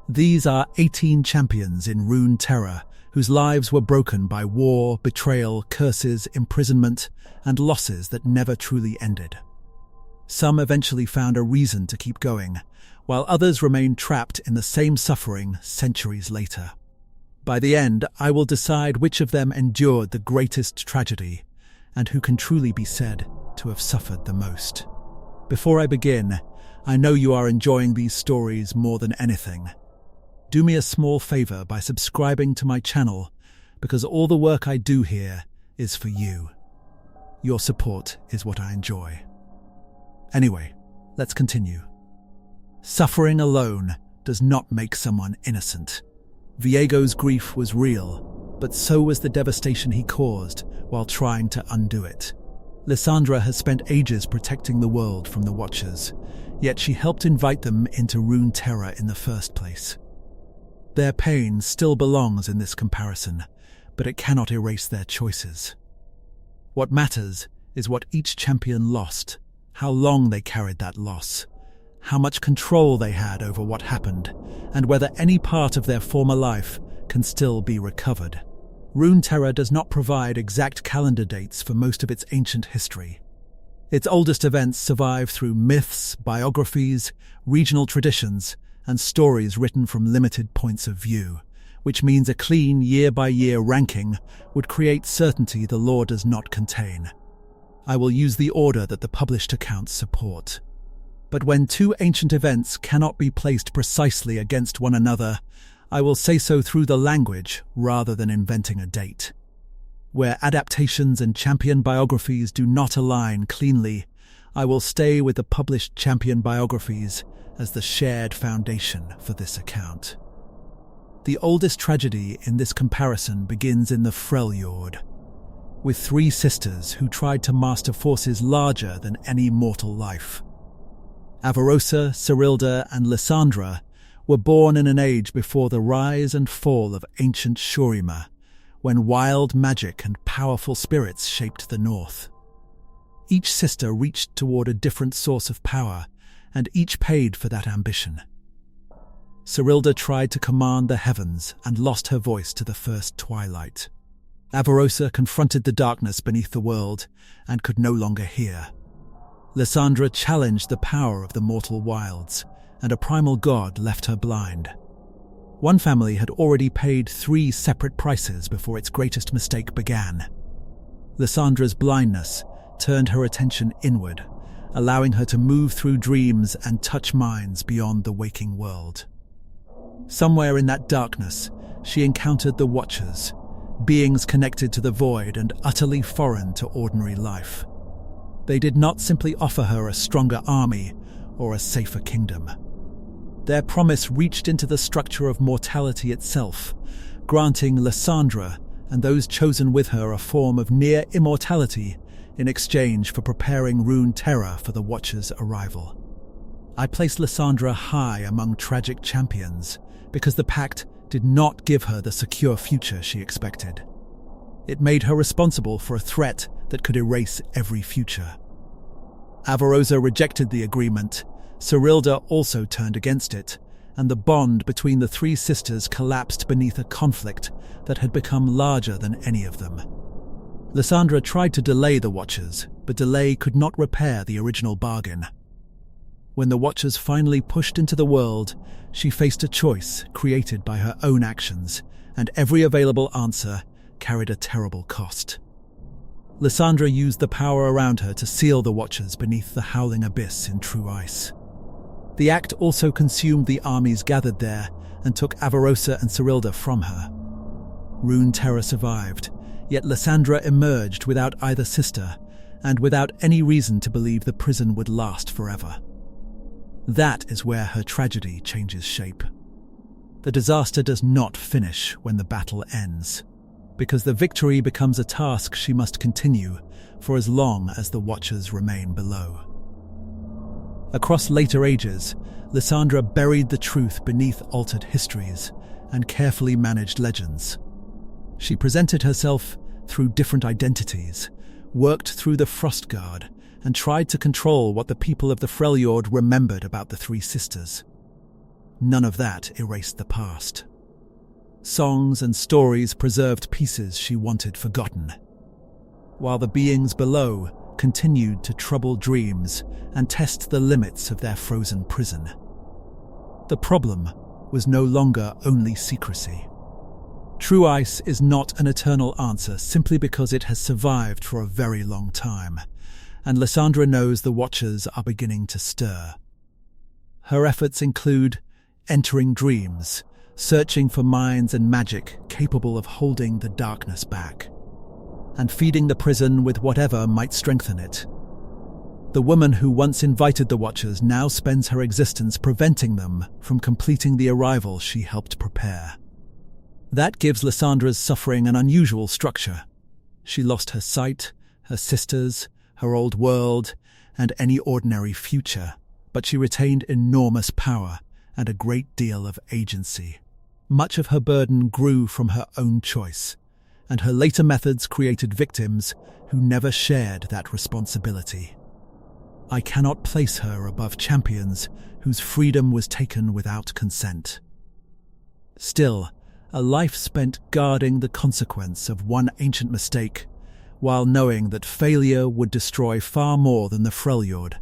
These are 18 champions in Rune Terror whose lives were broken by war, betrayal, curses, imprisonment, and losses that never truly ended. Some eventually found a reason to keep going, while others remained trapped in the same suffering centuries later. By the end, I will decide which of them endured the greatest tragedy and who can truly be said to have suffered the most. Before I begin, I know you are enjoying these stories more than anything. Do me a small favor by subscribing to my channel, because all the work I do here is for you. Your support is what I enjoy. Anyway, let's continue. Suffering alone does not make someone innocent. Viego's grief was real, but so was the devastation he caused while trying to undo it. Lysandra has spent ages protecting the world from the Watchers, yet she helped invite them into Rune Terror in the first place. Their pain still belongs in this comparison, but it cannot erase their choices. What matters is what each champion lost, how long they carried that loss, how much control they had over what happened, and whether any part of their former life can still be recovered. Rune Terror does not provide exact calendar dates for most of its ancient history. Its oldest events survive through myths, biographies, regional traditions, and stories written from limited points of view, which means a clean year-by-year ranking would create certainty the lore does not contain. I will use the order that the published accounts support. But when two ancient events cannot be placed precisely against one another, I will say so through the language rather than inventing a date. Where adaptations and champion biographies do not align cleanly, I will stay with the published champion biographies as the shared foundation for this account. The oldest tragedy in this comparison begins in the Freljord, with three sisters who tried to master forces larger than any mortal life. Avarosa, Cyrilda, and Lysandra were born in an age before the rise and fall of ancient Shurima, when wild magic and powerful spirits shaped the north. Each sister reached toward a different source of power, and each paid for that ambition. Cyrilda tried to command the heavens and lost her voice to the first twilight. Avarosa confronted the darkness beneath the world and could no longer hear. Lysandra challenged the power of the mortal wilds, and a primal god left her blind. One family had already paid 3 separate prices before its greatest mistake began. Lysandra's blindness turned her attention inward, allowing her to move through dreams and touch minds beyond the waking world. Somewhere in that darkness, she encountered the Watchers, beings connected to the void and utterly foreign to ordinary life. They did not simply offer her a stronger army or a safer kingdom. Their promise reached into the structure of mortality itself, granting Lysandra and those chosen with her a form of near immortality in exchange for preparing Rune Terror for the Watcher's arrival. I placed Lysandra high among tragic champions because the pact did not give her the secure future she expected. It made her responsible for a threat that could erase every future. Avarosa rejected the agreement, Cyrilda also turned against it, and the bond between the three sisters collapsed beneath a conflict that had become larger than any of them. Lysandra tried to delay the Watchers, but delay could not repair the original bargain. When the Watchers finally pushed into the world, she faced a choice created by her own actions, and every available answer carried a terrible cost. Lysandra used the power around her to seal the Watchers beneath the howling abyss in true ice. The act also consumed the armies gathered there and took Avarosa and Cyrilda from her. Rune Terror survived, yet Lysandra emerged without either sister and without any reason to believe the prison would last forever. That is where her tragedy changes shape. The disaster does not finish when the battle ends, because the victory becomes a task she must continue for as long as the Watchers remain below. Across later ages, Lysandra buried the truth beneath altered histories and carefully managed legends. She presented herself through different identities, worked through the Frostguard, and tried to control what the people of the Freljord remembered about the three sisters. none of that erased the past. Songs and stories preserved pieces she wanted forgotten, while the beings below continued to trouble dreams and test the limits of their frozen prison. The problem was no longer only secrecy. True ice is not an eternal answer simply because it has survived for a very long time, and Lysandra knows the Watchers are beginning to stir. Her efforts include entering dreams, searching for minds and magic capable of holding the darkness back, and feeding the prison with whatever might strengthen it. The woman who once invited the Watchers now spends her existence preventing them from completing the arrival she helped prepare. That gives Lysandra's suffering an unusual structure. She lost her sight, her sisters, her old world, and any ordinary future, but she retained enormous power and a great deal of agency. Much of her burden grew from her own choice, and her later methods created victims who never shared that responsibility. I cannot place her above champions whose freedom was taken without consent. Still, a life spent guarding the consequence of one ancient mistake, while knowing that failure would destroy far more than the Freljord,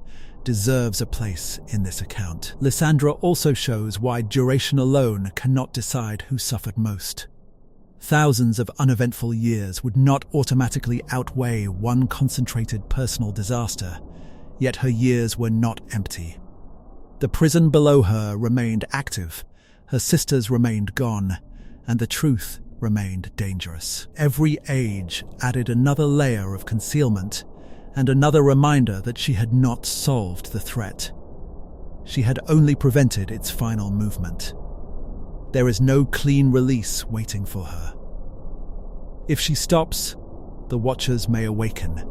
deserves a place in this account. Lysandra also shows why duration alone cannot decide who suffered most. Thousands of uneventful years would not automatically outweigh one concentrated personal disaster, yet her years were not empty. The prison below her remained active, her sisters remained gone, and the truth remained dangerous. Every age added another layer of concealment and another reminder that she had not solved the threat. She had only prevented its final movement. There is no clean release waiting for her. If she stops, the Watchers may awaken.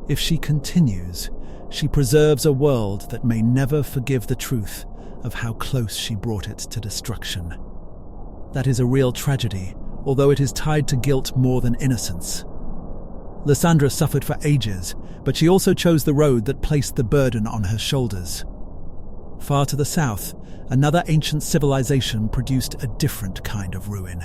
If she continues, she preserves a world that may never forgive the truth of how close she brought it to destruction. That is a real tragedy, although it is tied to guilt more than innocence. Lysandra suffered for ages, but she also chose the road that placed the burden on her shoulders. Far to the south, another ancient civilization produced a different kind of ruin.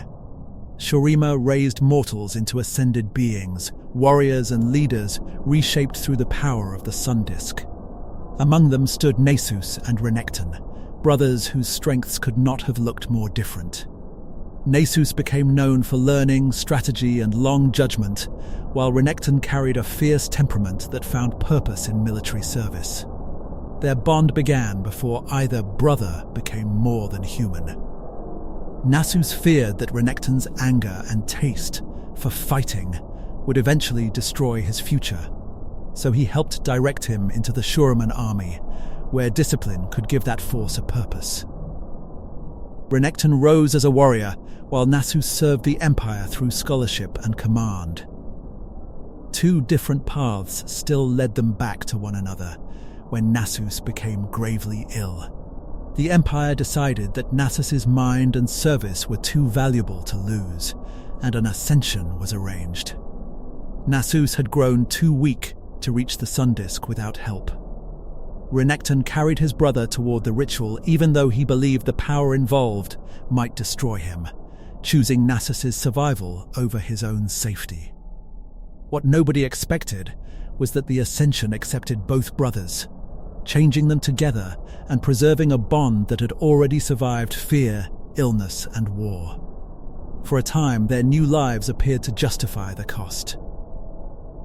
Shurima raised mortals into ascended beings, warriors and leaders reshaped through the power of the sun disk. Among them stood Nasus and Renekton, brothers whose strengths could not have looked more different. Nasus became known for learning, strategy, and long judgment, while Renekton carried a fierce temperament that found purpose in military service. Their bond began before either brother became more than human. Nasus feared that Renekton's anger and taste for fighting would eventually destroy his future, so he helped direct him into the Shuriman army, where discipline could give that force a purpose. Renekton rose as a warrior, while Nasus served the Empire through scholarship and command. Two different paths still led them back to one another when Nasus became gravely ill. The Empire decided that Nasus's mind and service were too valuable to lose, and an ascension was arranged. Nasus had grown too weak to reach the sun disk without help. Renekton carried his brother toward the ritual even though he believed the power involved might destroy him, choosing Nasus's survival over his own safety. What nobody expected was that the Ascension accepted both brothers, changing them together and preserving a bond that had already survived fear, illness, and war. For a time, their new lives appeared to justify the cost.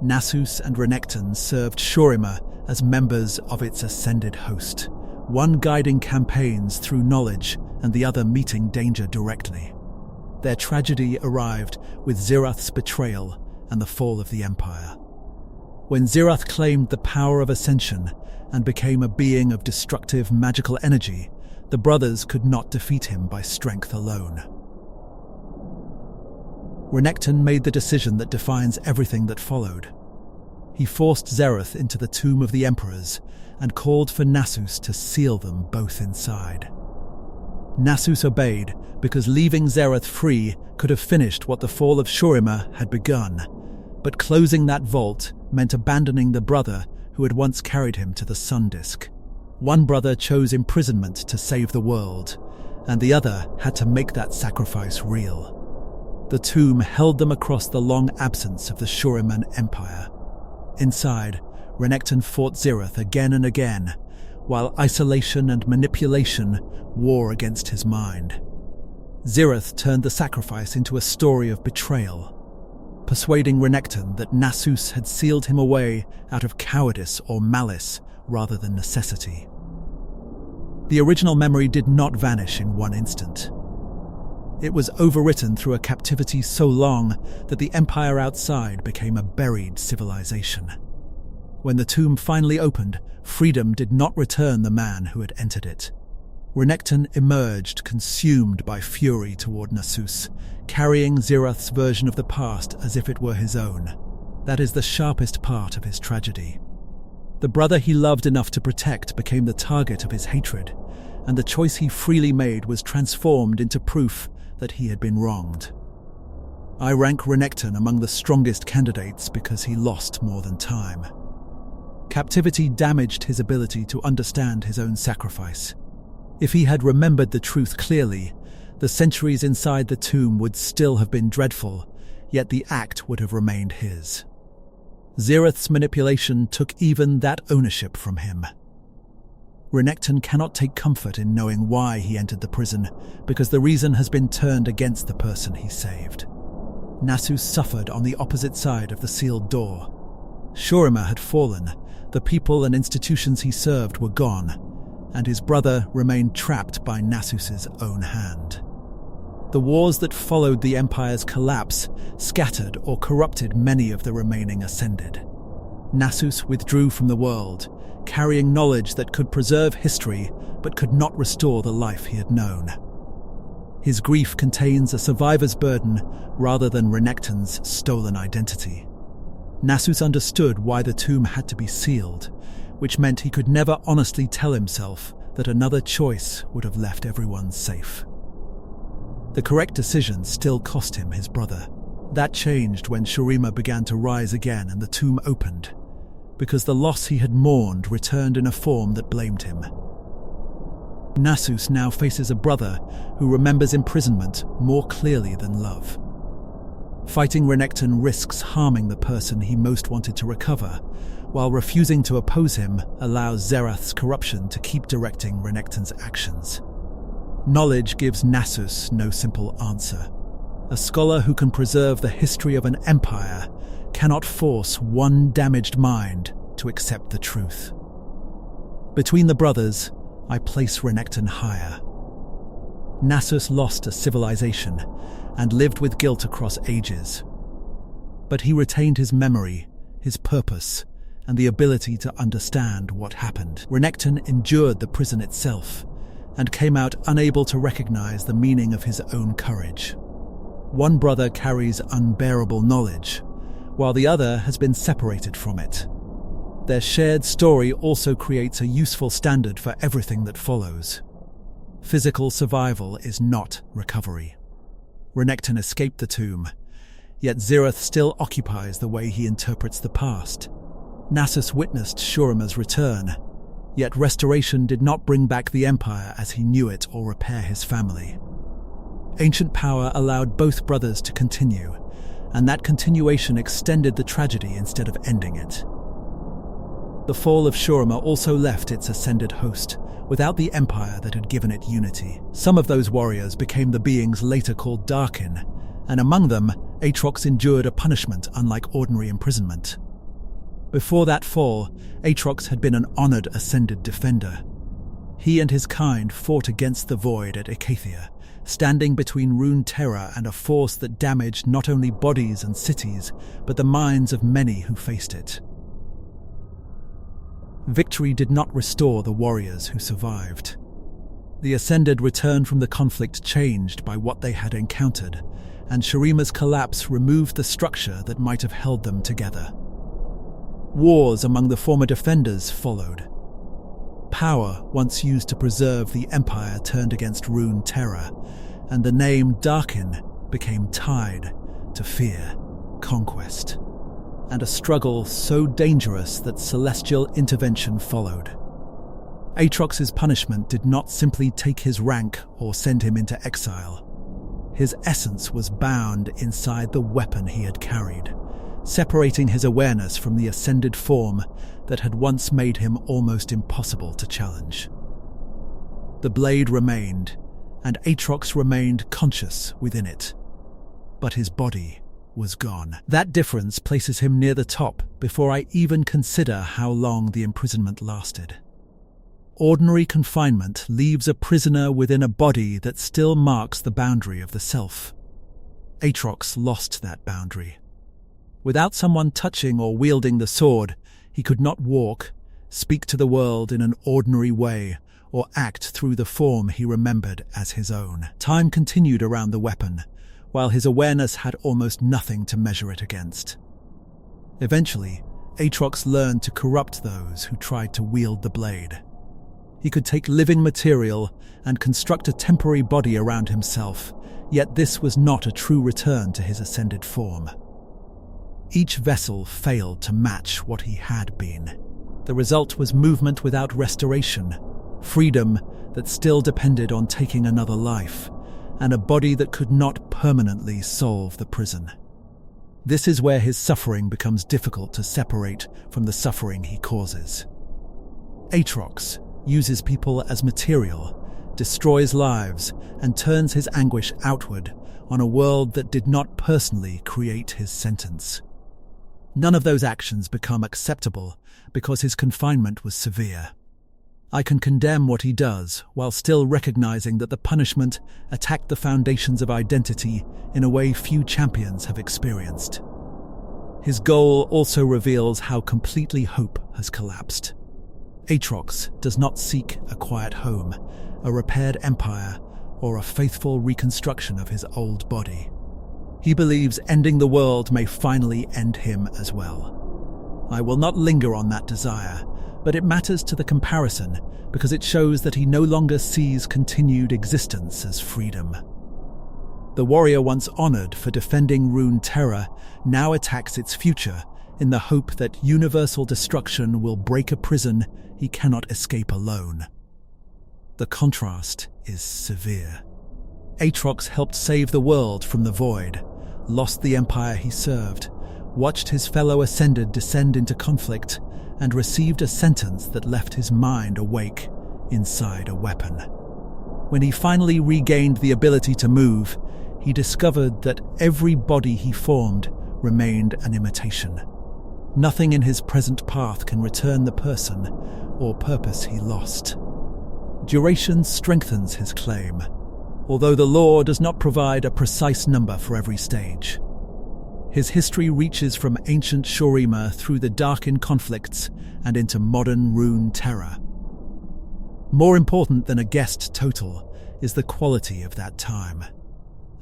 Nasus and Renekton served Shurima as members of its ascended host, one guiding campaigns through knowledge and the other meeting danger directly. Their tragedy arrived with Xirath's betrayal and the fall of the Empire. When Xirath claimed the power of ascension and became a being of destructive magical energy, the brothers could not defeat him by strength alone. Renekton made the decision that defines everything that followed. He forced Xerath into the tomb of the Emperors and called for Nasus to seal them both inside. Nasus obeyed because leaving Xerath free could have finished what the fall of Shurima had begun, but closing that vault meant abandoning the brother who had once carried him to the sun disk. One brother chose imprisonment to save the world, and the other had to make that sacrifice real. The tomb held them across the long absence of the Shuriman Empire. Inside, Renekton fought Zirath again and again, while isolation and manipulation war against his mind. Zirath turned the sacrifice into a story of betrayal, persuading Renekton that Nasus had sealed him away out of cowardice or malice rather than necessity. The original memory did not vanish in one instant. It was overwritten through a captivity so long that the empire outside became a buried civilization. When the tomb finally opened, freedom did not return the man who had entered it. Renekton emerged, consumed by fury toward Nasus, carrying Zirath's version of the past as if it were his own. That is the sharpest part of his tragedy. The brother he loved enough to protect became the target of his hatred, and the choice he freely made was transformed into proof that he had been wronged. I rank Renekton among the strongest candidates because he lost more than time. Captivity damaged his ability to understand his own sacrifice. If he had remembered the truth clearly, the centuries inside the tomb would still have been dreadful, yet the act would have remained his. Zirath's manipulation took even that ownership from him. Renekton cannot take comfort in knowing why he entered the prison, because the reason has been turned against the person he saved. Nasus suffered on the opposite side of the sealed door. Shurima had fallen, the people and institutions he served were gone, and his brother remained trapped by Nasus's own hand. The wars that followed the Empire's collapse scattered or corrupted many of the remaining Ascended. Nasus withdrew from the world, carrying knowledge that could preserve history but could not restore the life he had known. His grief contains a survivor's burden rather than Renekton's stolen identity. Nasus understood why the tomb had to be sealed, which meant he could never honestly tell himself that another choice would have left everyone safe. The correct decision still cost him his brother. That changed when Shurima began to rise again and the tomb opened, because the loss he had mourned returned in a form that blamed him. Nasus now faces a brother who remembers imprisonment more clearly than love. Fighting Renekton risks harming the person he most wanted to recover, while refusing to oppose him allows Zerath's corruption to keep directing Renekton's actions. Knowledge gives Nasus no simple answer. A scholar who can preserve the history of an empire cannot force one damaged mind to accept the truth. Between the brothers, I place Renekton higher. Nasus lost a civilization and lived with guilt across ages. But he retained his memory, his purpose, and the ability to understand what happened. Renekton endured the prison itself and came out unable to recognize the meaning of his own courage. One brother carries unbearable knowledge, while the other has been separated from it. Their shared story also creates a useful standard for everything that follows. Physical survival is not recovery. Renekton escaped the tomb, yet Zirath still occupies the way he interprets the past. Nasus witnessed Shurima's return, yet restoration did not bring back the Empire as he knew it or repair his family. Ancient power allowed both brothers to continue, and that continuation extended the tragedy instead of ending it. The fall of Shurima also left its ascended host, without the empire that had given it unity. Some of those warriors became the beings later called Darkin, and among them, Aatrox endured a punishment unlike ordinary imprisonment. Before that fall, Aatrox had been an honored ascended defender. He and his kind fought against the void at Icathia, standing between Rune Terror and a force that damaged not only bodies and cities, but the minds of many who faced it. Victory did not restore the warriors who survived. The Ascended returned from the conflict changed by what they had encountered, and Shurima's collapse removed the structure that might have held them together. Wars among the former defenders followed. Power, once used to preserve the Empire, turned against Rune Terror, and the name Darkin became tied to fear, conquest, and a struggle so dangerous that celestial intervention followed. Aatrox's punishment did not simply take his rank or send him into exile. His essence was bound inside the weapon he had carried, separating his awareness from the ascended form that had once made him almost impossible to challenge. The blade remained, and Aatrox remained conscious within it. But his body was gone. That difference places him near the top before I even consider how long the imprisonment lasted. Ordinary confinement leaves a prisoner within a body that still marks the boundary of the self. Aatrox lost that boundary. Without someone touching or wielding the sword, he could not walk, speak to the world in an ordinary way, or act through the form he remembered as his own. Time continued around the weapon, while his awareness had almost nothing to measure it against. Eventually, Aatrox learned to corrupt those who tried to wield the blade. He could take living material and construct a temporary body around himself, yet this was not a true return to his ascended form. Each vessel failed to match what he had been. The result was movement without restoration, freedom that still depended on taking another life, and a body that could not permanently solve the prison. This is where his suffering becomes difficult to separate from the suffering he causes. Aatrox uses people as material, destroys lives, and turns his anguish outward on a world that did not personally create his sentence. None of those actions become acceptable because his confinement was severe. I can condemn what he does while still recognizing that the punishment attacked the foundations of identity in a way few champions have experienced. His goal also reveals how completely hope has collapsed. Aatrox does not seek a quiet home, a repaired empire, or a faithful reconstruction of his old body. He believes ending the world may finally end him as well. I will not linger on that desire, but it matters to the comparison because it shows that he no longer sees continued existence as freedom. The warrior once honored for defending Rune Terror now attacks its future in the hope that universal destruction will break a prison he cannot escape alone. The contrast is severe. Aatrox helped save the world from the void, lost the empire he served, watched his fellow Ascended descend into conflict, and received a sentence that left his mind awake inside a weapon. When he finally regained the ability to move, he discovered that every body he formed remained an imitation. Nothing in his present path can return the person or purpose he lost. Duration strengthens his claim, although the lore does not provide a precise number for every stage. His history reaches from ancient Shurima through the Darkin conflicts and into modern Rune Terror. More important than a guessed total is the quality of that time.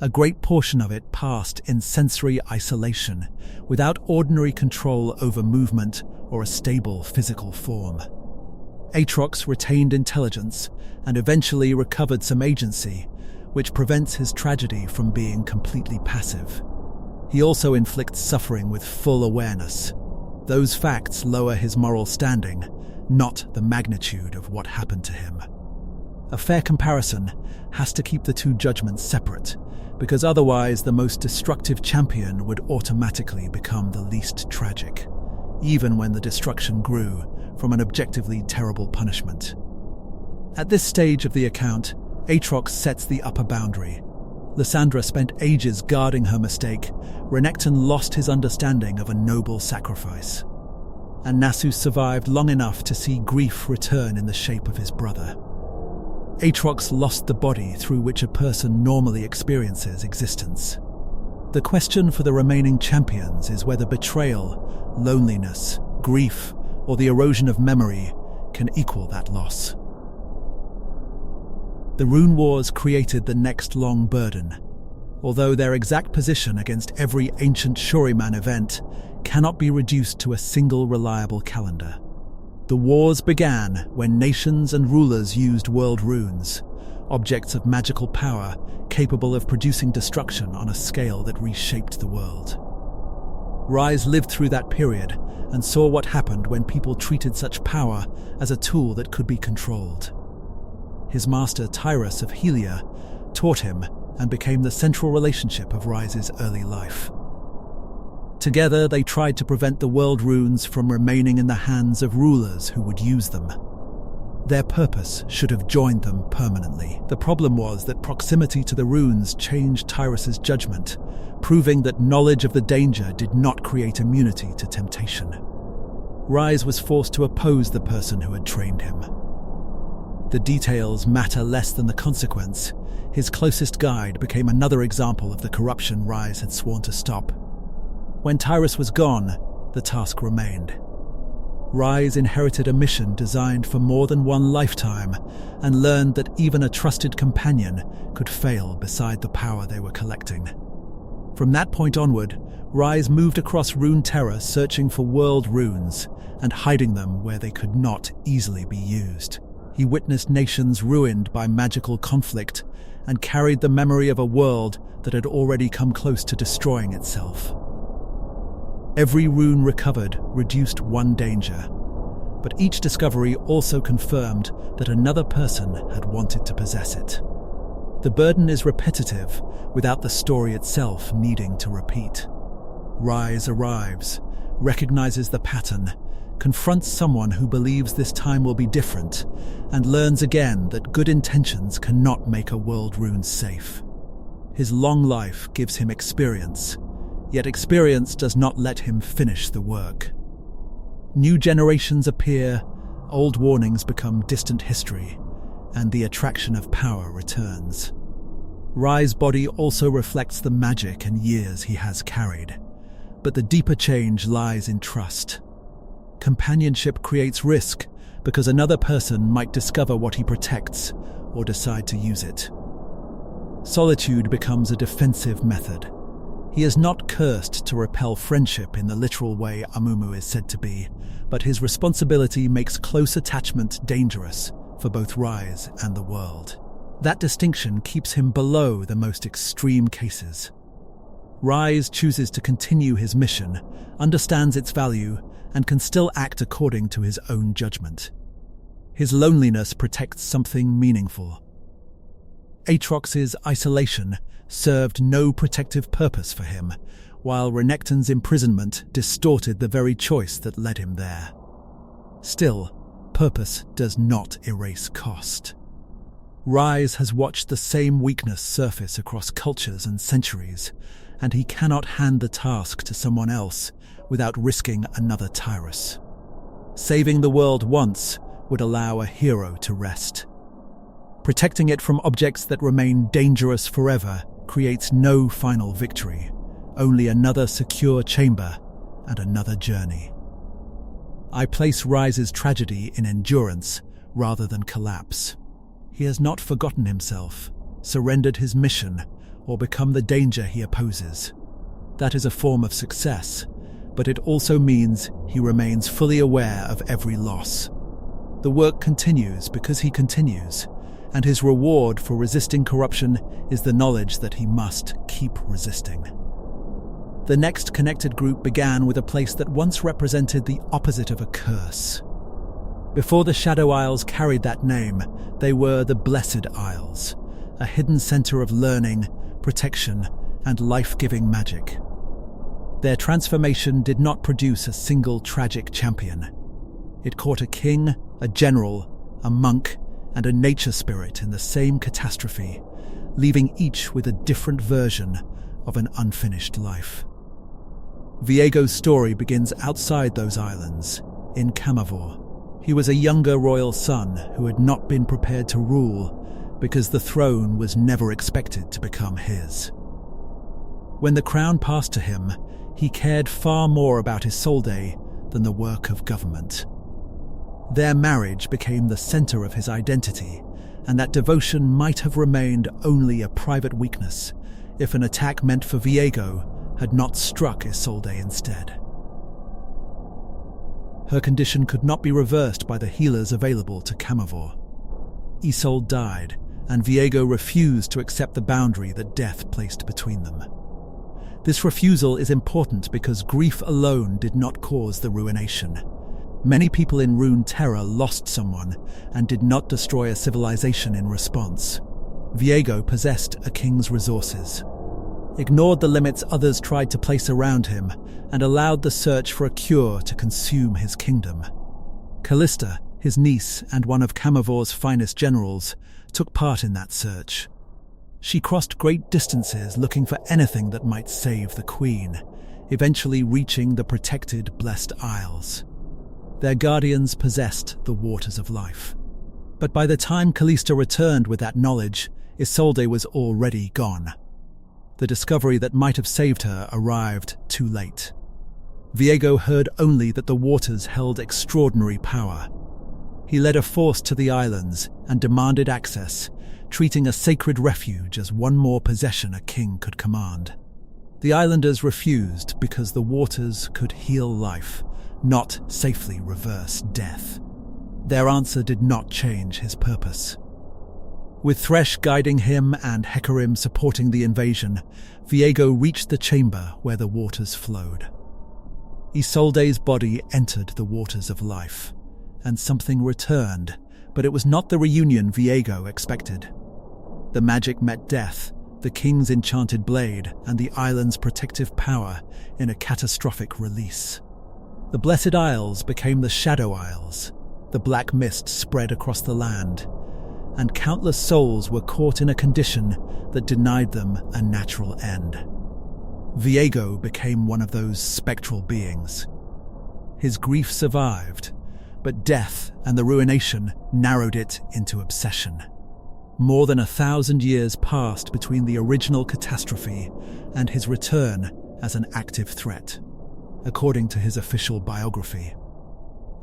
A great portion of it passed in sensory isolation, without ordinary control over movement or a stable physical form. Aatrox retained intelligence and eventually recovered some agency, which prevents his tragedy from being completely passive. He also inflicts suffering with full awareness. Those facts lower his moral standing, not the magnitude of what happened to him. A fair comparison has to keep the two judgments separate, because otherwise the most destructive champion would automatically become the least tragic, even when the destruction grew from an objectively terrible punishment. At this stage of the account, Aatrox sets the upper boundary. Lysandra spent ages guarding her mistake, Renekton lost his understanding of a noble sacrifice, and Nasus survived long enough to see grief return in the shape of his brother. Aatrox lost the body through which a person normally experiences existence. The question for the remaining champions is whether betrayal, loneliness, grief, or the erosion of memory can equal that loss. The Rune Wars created the next long burden, although their exact position against every ancient Shuriman event cannot be reduced to a single reliable calendar. The wars began when nations and rulers used world runes, objects of magical power capable of producing destruction on a scale that reshaped the world. Rise lived through that period and saw what happened when people treated such power as a tool that could be controlled. His master Tyrus of Helia taught him and became the central relationship of Rise's early life. Together they tried to prevent the world runes from remaining in the hands of rulers who would use them. Their purpose should have joined them permanently. The problem was that proximity to the runes changed Tyrus's judgment, proving that knowledge of the danger did not create immunity to temptation. Rise was forced to oppose the person who had trained him. The details matter less than the consequence. His closest guide became another example of the corruption Rise had sworn to stop. When Tyrus was gone, the task remained. Rise inherited a mission designed for more than one lifetime and learned that even a trusted companion could fail beside the power they were collecting. From that point onward, Rise moved across Rune Terror searching for world runes and hiding them where they could not easily be used. He witnessed nations ruined by magical conflict and carried the memory of a world that had already come close to destroying itself. Every rune recovered reduced one danger, but each discovery also confirmed that another person had wanted to possess it. The burden is repetitive, without the story itself needing to repeat. Rise arrives, recognizes the pattern, confronts someone who believes this time will be different, and learns again that good intentions cannot make a world rune safe. His long life gives him experience, yet experience does not let him finish the work. New generations appear, old warnings become distant history, and the attraction of power returns. Rise's body also reflects the magic and years he has carried, but the deeper change lies in trust. Companionship creates risk because another person might discover what he protects or decide to use it. Solitude becomes a defensive method. He is not cursed to repel friendship in the literal way Amumu is said to be, but his responsibility makes close attachment dangerous for both Rise and the world. That distinction keeps him below the most extreme cases. Rise chooses to continue his mission, understands its value, and can still act according to his own judgment. His loneliness protects something meaningful. Aatrox's isolation served no protective purpose for him, while Renekton's imprisonment distorted the very choice that led him there. Still, purpose does not erase cost. Rise has watched the same weakness surface across cultures and centuries, and he cannot hand the task to someone else without risking another Tyrus. Saving the world once would allow a hero to rest. Protecting it from objects that remain dangerous forever creates no final victory, only another secure chamber and another journey. I place Rise's tragedy in endurance rather than collapse. He has not forgotten himself, surrendered his mission, or become the danger he opposes. That is a form of success, but it also means he remains fully aware of every loss. The work continues because he continues, and his reward for resisting corruption is the knowledge that he must keep resisting. The next connected group began with a place that once represented the opposite of a curse. Before the Shadow Isles carried that name, they were the Blessed Isles, a hidden center of learning, protection, and life-giving magic. Their transformation did not produce a single tragic champion. It caught a king, a general, a monk, and a nature spirit in the same catastrophe, leaving each with a different version of an unfinished life. Viego's story begins outside those islands, in Camavor. He was a younger royal son who had not been prepared to rule because the throne was never expected to become his. When the crown passed to him, he cared far more about Isolde than the work of government. Their marriage became the center of his identity, and that devotion might have remained only a private weakness if an attack meant for Viego had not struck Isolde instead. Her condition could not be reversed by the healers available to Camavor. Isolde died, and Viego refused to accept the boundary that death placed between them. This refusal is important because grief alone did not cause the ruination. Many people in Rune Terror lost someone and did not destroy a civilization in response. Viego possessed a king's resources, ignored the limits others tried to place around him, and allowed the search for a cure to consume his kingdom. Callista, his niece and one of Camavor's finest generals, took part in that search. She crossed great distances looking for anything that might save the queen, eventually reaching the protected Blessed Isles. Their guardians possessed the waters of life. But by the time Callista returned with that knowledge, Isolde was already gone. The discovery that might have saved her arrived too late. Viego heard only that the waters held extraordinary power. He led a force to the islands and demanded access, treating a sacred refuge as one more possession a king could command. The islanders refused because the waters could heal life, not safely reverse death. Their answer did not change his purpose. With Thresh guiding him and Hecarim supporting the invasion, Viego reached the chamber where the waters flowed. Isolde's body entered the waters of life, and something returned, but it was not the reunion Viego expected. The magic met death, the king's enchanted blade, and the island's protective power in a catastrophic release. The Blessed Isles became the Shadow Isles. The black mist spread across the land, and countless souls were caught in a condition that denied them a natural end. Viego became one of those spectral beings. His grief survived, but death and the ruination narrowed it into obsession. More than 1,000 years passed between the original catastrophe and his return as an active threat, according to his official biography.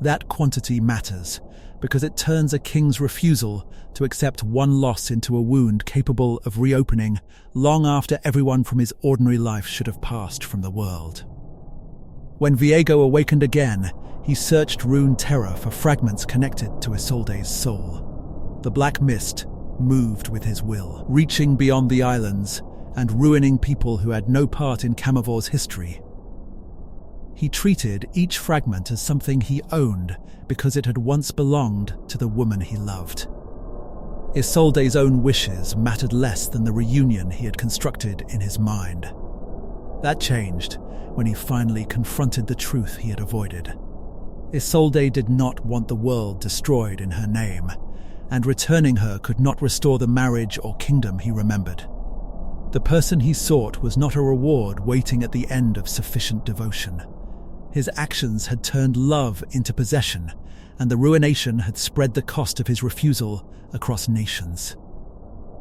That quantity matters because it turns a king's refusal to accept one loss into a wound capable of reopening long after everyone from his ordinary life should have passed from the world. When Viego awakened again, he searched Rune Terror for fragments connected to Isolde's soul. The black mist moved with his will, reaching beyond the islands and ruining people who had no part in Camavor's history. He treated each fragment as something he owned because it had once belonged to the woman he loved. Isolde's own wishes mattered less than the reunion he had constructed in his mind. That changed when he finally confronted the truth he had avoided. Isolde did not want the world destroyed in her name, and returning her could not restore the marriage or kingdom he remembered. The person he sought was not a reward waiting at the end of sufficient devotion. His actions had turned love into possession, and the ruination had spread the cost of his refusal across nations.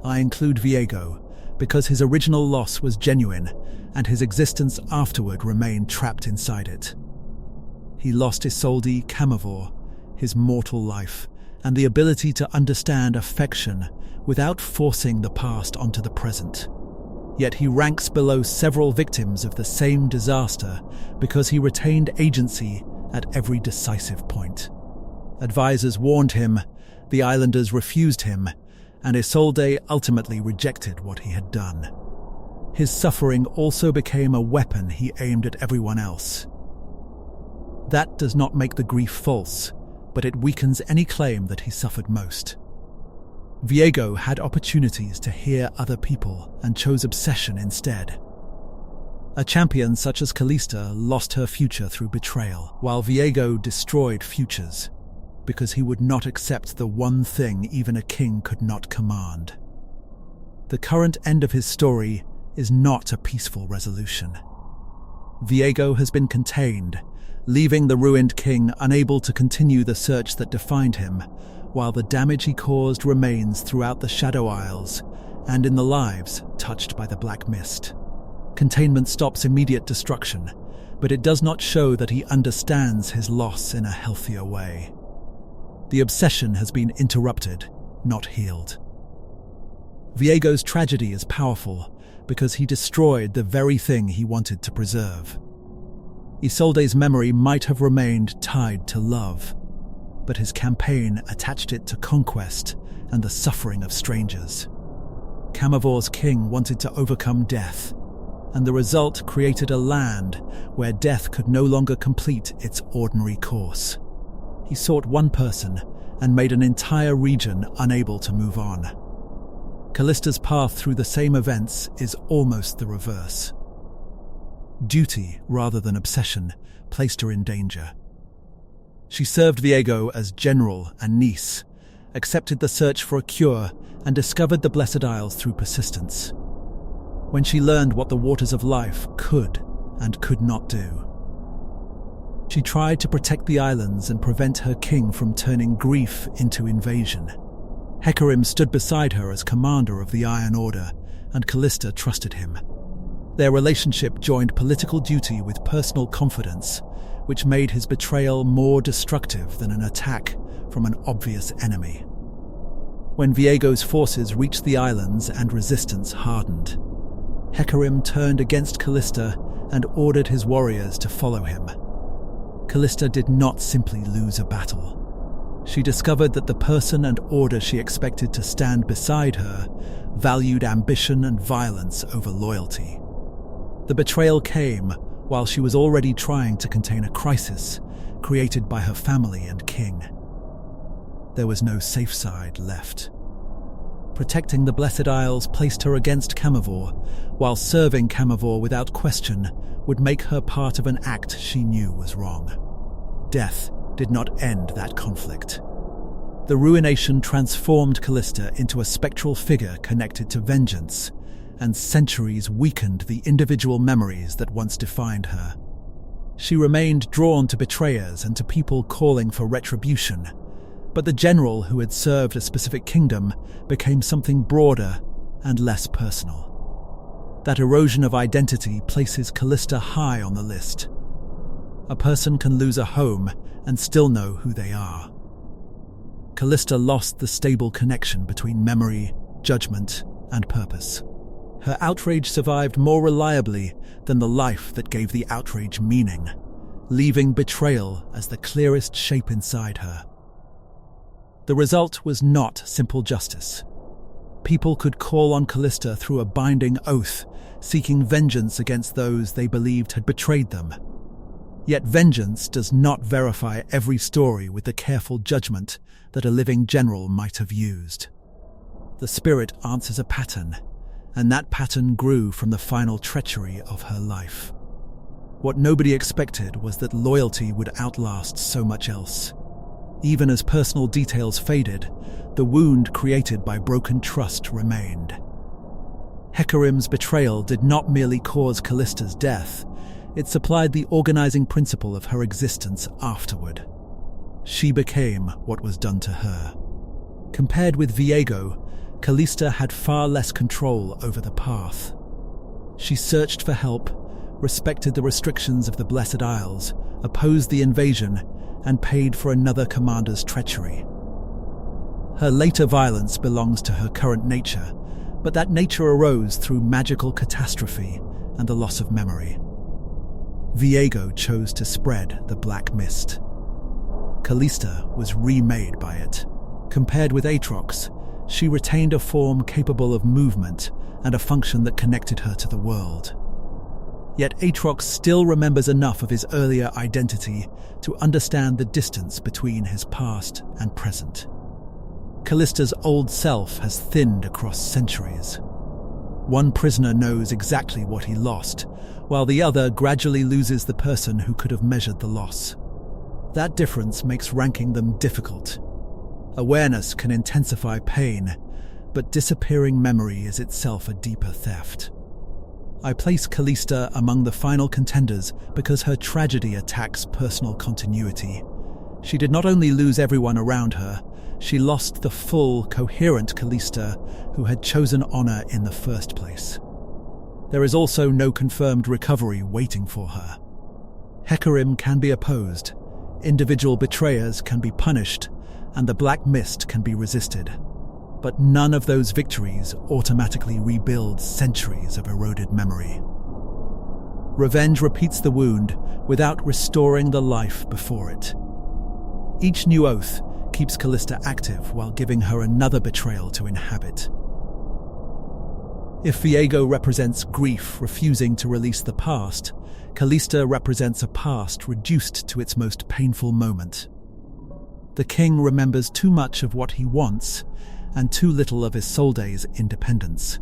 I include Viego because his original loss was genuine, and his existence afterward remained trapped inside it. He lost Isolde Camavor, his mortal life, and the ability to understand affection without forcing the past onto the present. Yet he ranks below several victims of the same disaster because he retained agency at every decisive point. Advisors warned him, the islanders refused him, and Isolde ultimately rejected what he had done. His suffering also became a weapon he aimed at everyone else. That does not make the grief false, but it weakens any claim that he suffered most. Viego had opportunities to hear other people and chose obsession instead. A champion such as Callista lost her future through betrayal, while Viego destroyed futures because he would not accept the one thing even a king could not command. The current end of his story is not a peaceful resolution. Viego has been contained, leaving the ruined king unable to continue the search that defined him, while the damage he caused remains throughout the Shadow Isles and in the lives touched by the Black Mist. Containment stops immediate destruction, but it does not show that he understands his loss in a healthier way. The obsession has been interrupted, not healed. Viego's tragedy is powerful because he destroyed the very thing he wanted to preserve. Isolde's memory might have remained tied to love, but his campaign attached it to conquest and the suffering of strangers. Camavor's king wanted to overcome death, and the result created a land where death could no longer complete its ordinary course. He sought one person and made an entire region unable to move on. Callista's path through the same events is almost the reverse. Duty, rather than obsession, placed her in danger. She served Viego as general and niece, accepted the search for a cure, and discovered the Blessed Isles through persistence. When she learned what the waters of life could and could not do, she tried to protect the islands and prevent her king from turning grief into invasion. Hecarim stood beside her as commander of the Iron Order, and Callista trusted him. Their relationship joined political duty with personal confidence, which made his betrayal more destructive than an attack from an obvious enemy. When Viego's forces reached the islands and resistance hardened, Hecarim turned against Callista and ordered his warriors to follow him. Callista did not simply lose a battle. She discovered that the person and order she expected to stand beside her valued ambition and violence over loyalty. The betrayal came while she was already trying to contain a crisis created by her family and king. There was no safe side left. Protecting the Blessed Isles placed her against Camivore, while serving Camivore without question would make her part of an act she knew was wrong. Death did not end that conflict. The ruination transformed Callista into a spectral figure connected to vengeance, and centuries weakened the individual memories that once defined her. She remained drawn to betrayers and to people calling for retribution, but the general who had served a specific kingdom became something broader and less personal. That erosion of identity places Callista high on the list. A person can lose a home and still know who they are. Callista lost the stable connection between memory, judgment, and purpose. Her outrage survived more reliably than the life that gave the outrage meaning, leaving betrayal as the clearest shape inside her. The result was not simple justice. People could call on Callista through a binding oath, seeking vengeance against those they believed had betrayed them. Yet vengeance does not verify every story with the careful judgment that a living general might have used. The spirit answers a pattern, and that pattern grew from the final treachery of her life. What nobody expected was that loyalty would outlast so much else. Even as personal details faded, the wound created by broken trust remained. Hecarim's betrayal did not merely cause Callista's death, it supplied the organizing principle of her existence afterward. She became what was done to her. Compared with Viego, Callista had far less control over the path. She searched for help, respected the restrictions of the Blessed Isles, opposed the invasion, and paid for another commander's treachery. Her later violence belongs to her current nature, but that nature arose through magical catastrophe and the loss of memory. Viego chose to spread the black mist. Callista was remade by it. Compared with Aatrox, she retained a form capable of movement and a function that connected her to the world. Yet Aatrox still remembers enough of his earlier identity to understand the distance between his past and present. Callista's old self has thinned across centuries. One prisoner knows exactly what he lost, while the other gradually loses the person who could have measured the loss. That difference makes ranking them difficult. Awareness can intensify pain, but disappearing memory is itself a deeper theft. I place Callista among the final contenders because her tragedy attacks personal continuity. She did not only lose everyone around her, she lost the full, coherent Callista who had chosen honor in the first place. There is also no confirmed recovery waiting for her. Hecarim can be opposed, individual betrayers can be punished, and the Black Mist can be resisted. But none of those victories automatically rebuild centuries of eroded memory. Revenge repeats the wound without restoring the life before it. Each new oath keeps Callista active while giving her another betrayal to inhabit. If Viego represents grief refusing to release the past, Callista represents a past reduced to its most painful moment. The king remembers too much of what he wants and too little of Isolde's independence.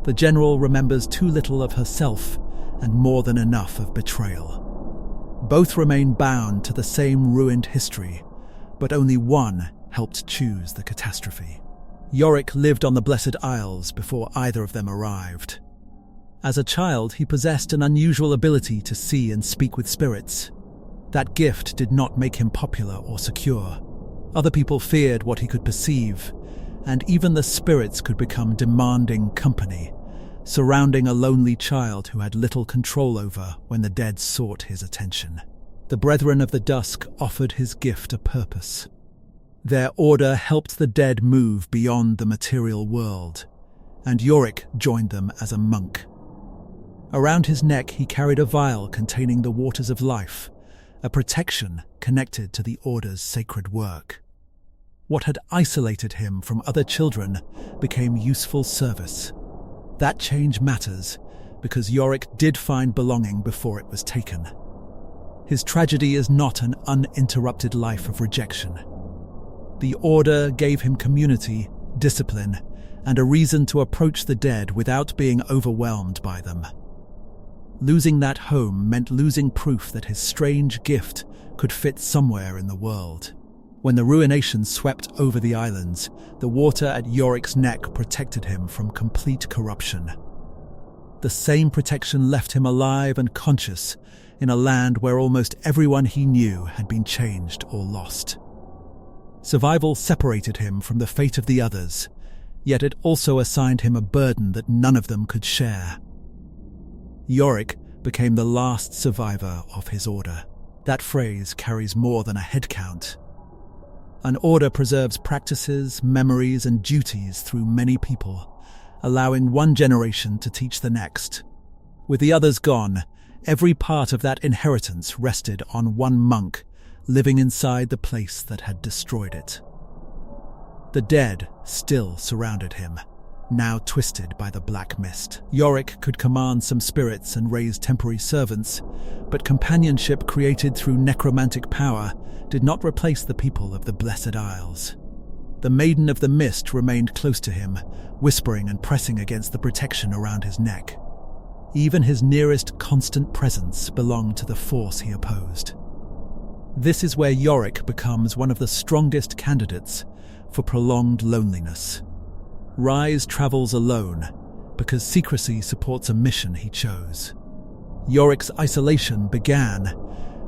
The general remembers too little of herself and more than enough of betrayal. Both remain bound to the same ruined history, but only one helped choose the catastrophe. Yorick lived on the Blessed Isles before either of them arrived. As a child, he possessed an unusual ability to see and speak with spirits. That gift did not make him popular or secure. Other people feared what he could perceive, and even the spirits could become demanding company, surrounding a lonely child who had little control over when the dead sought his attention. The Brethren of the Dusk offered his gift a purpose. Their order helped the dead move beyond the material world, and Yorick joined them as a monk. Around his neck he carried a vial containing the waters of life, a protection connected to the order's sacred work. What had isolated him from other children became useful service. That change matters because Yorick did find belonging before it was taken. His tragedy is not an uninterrupted life of rejection. The order gave him community, discipline, and a reason to approach the dead without being overwhelmed by them. Losing that home meant losing proof that his strange gift could fit somewhere in the world. When the ruination swept over the islands, the water at Yorick's neck protected him from complete corruption. The same protection left him alive and conscious in a land where almost everyone he knew had been changed or lost. Survival separated him from the fate of the others, yet it also assigned him a burden that none of them could share. Yorick became the last survivor of his order. That phrase carries more than a head count. An order preserves practices, memories, and duties through many people, allowing one generation to teach the next. With the others gone, every part of that inheritance rested on one monk living inside the place that had destroyed it. The dead still surrounded him, now twisted by the black mist. Yorick could command some spirits and raise temporary servants, but companionship created through necromantic power did not replace the people of the Blessed Isles. The Maiden of the Mist remained close to him, whispering and pressing against the protection around his neck. Even his nearest constant presence belonged to the force he opposed. This is where Yorick becomes one of the strongest candidates for prolonged loneliness. Rise travels alone because secrecy supports a mission he chose. Yorick's isolation began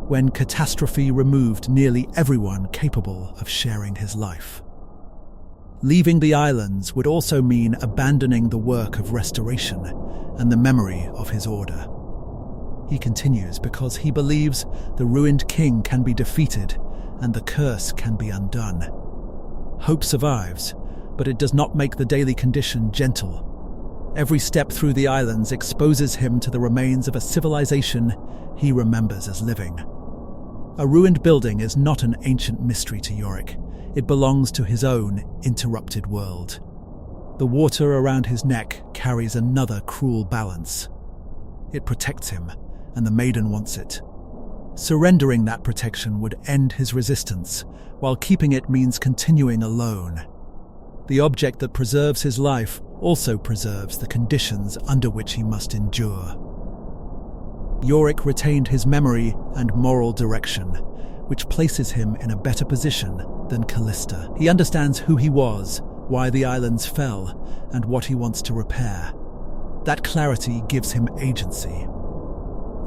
when catastrophe removed nearly everyone capable of sharing his life. Leaving the islands would also mean abandoning the work of restoration and the memory of his order. He continues because he believes the ruined king can be defeated and the curse can be undone. Hope survives, but it does not make the daily condition gentle. Every step through the islands exposes him to the remains of a civilization he remembers as living. A ruined building is not an ancient mystery to Yorick. It belongs to his own interrupted world. The water around his neck carries another cruel balance. It protects him, and the Maiden wants it. Surrendering that protection would end his resistance, while keeping it means continuing alone. The object that preserves his life also preserves the conditions under which he must endure. Yorick retained his memory and moral direction, which places him in a better position than Callista. He understands who he was, why the islands fell, and what he wants to repair. That clarity gives him agency.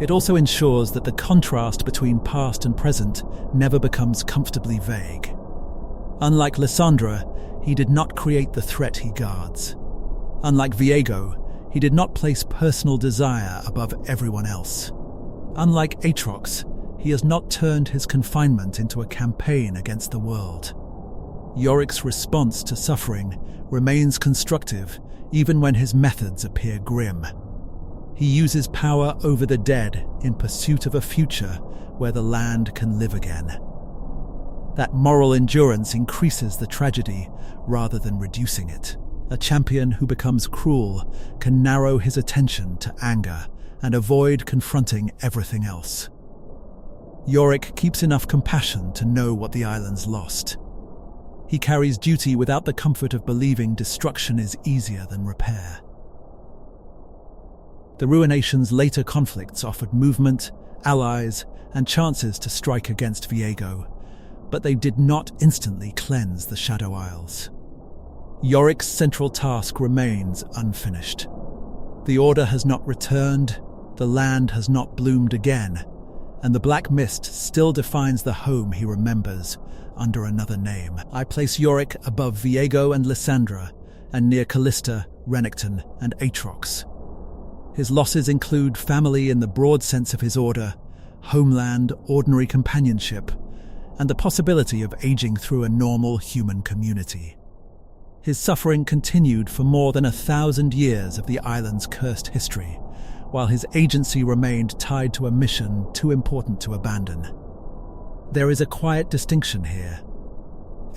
It also ensures that the contrast between past and present never becomes comfortably vague. Unlike Lysandra, he did not create the threat he guards. Unlike Viego, he did not place personal desire above everyone else. Unlike Atrox, he has not turned his confinement into a campaign against the world. Yorick's response to suffering remains constructive even when his methods appear grim. He uses power over the dead in pursuit of a future where the land can live again. That moral endurance increases the tragedy rather than reducing it. A champion who becomes cruel can narrow his attention to anger and avoid confronting everything else. Yorick keeps enough compassion to know what the island's lost. He carries duty without the comfort of believing destruction is easier than repair. The Ruination's later conflicts offered movement, allies, and chances to strike against Viego, but they did not instantly cleanse the Shadow Isles. Yorick's central task remains unfinished. The Order has not returned, the land has not bloomed again, and the Black Mist still defines the home he remembers under another name. I place Yorick above Viego and Lysandra, and near Callista, Renekton, and Aatrox. His losses include family in the broad sense of his order, homeland, ordinary companionship, and the possibility of aging through a normal human community. His suffering continued for more than 1,000 years of the island's cursed history, while his agency remained tied to a mission too important to abandon. There is a quiet distinction here.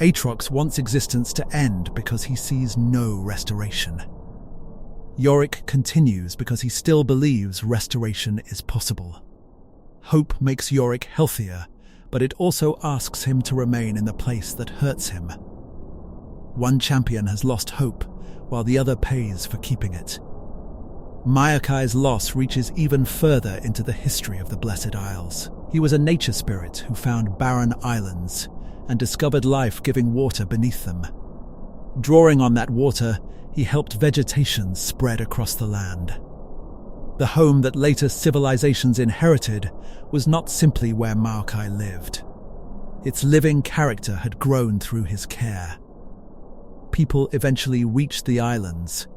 Aatrox wants existence to end because he sees no restoration. Yorick continues because he still believes restoration is possible. Hope makes Yorick healthier, but it also asks him to remain in the place that hurts him. One champion has lost hope, while the other pays for keeping it. Maokai's loss reaches even further into the history of the Blessed Isles. He was a nature spirit who found barren islands and discovered life-giving water beneath them. Drawing on that water, he helped vegetation spread across the land. The home that later civilizations inherited was not simply where Maokai lived. Its living character had grown through his care. People eventually reached the islands,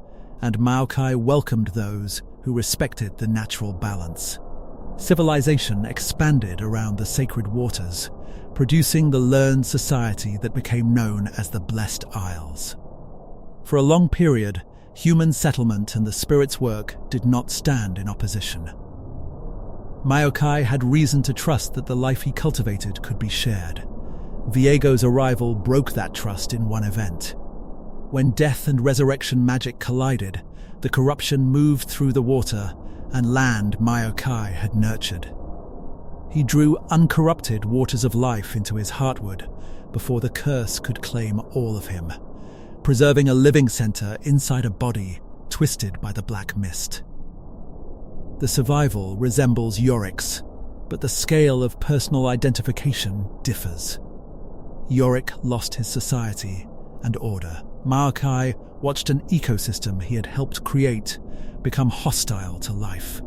and Maokai welcomed those who respected the natural balance. Civilization expanded around the sacred waters, producing the learned society that became known as the Blessed Isles. For a long period, human settlement and the spirit's work did not stand in opposition. Maokai had reason to trust that the life he cultivated could be shared. Viego's arrival broke that trust in one event. When death and resurrection magic collided, the corruption moved through the water and land Maokai had nurtured. He drew uncorrupted waters of life into his heartwood before the curse could claim all of him, preserving a living center inside a body twisted by the Black Mist. The survival resembles Yorick's, but the scale of personal identification differs. Yorick lost his society and order. Maokai watched an ecosystem he had helped create become hostile to life.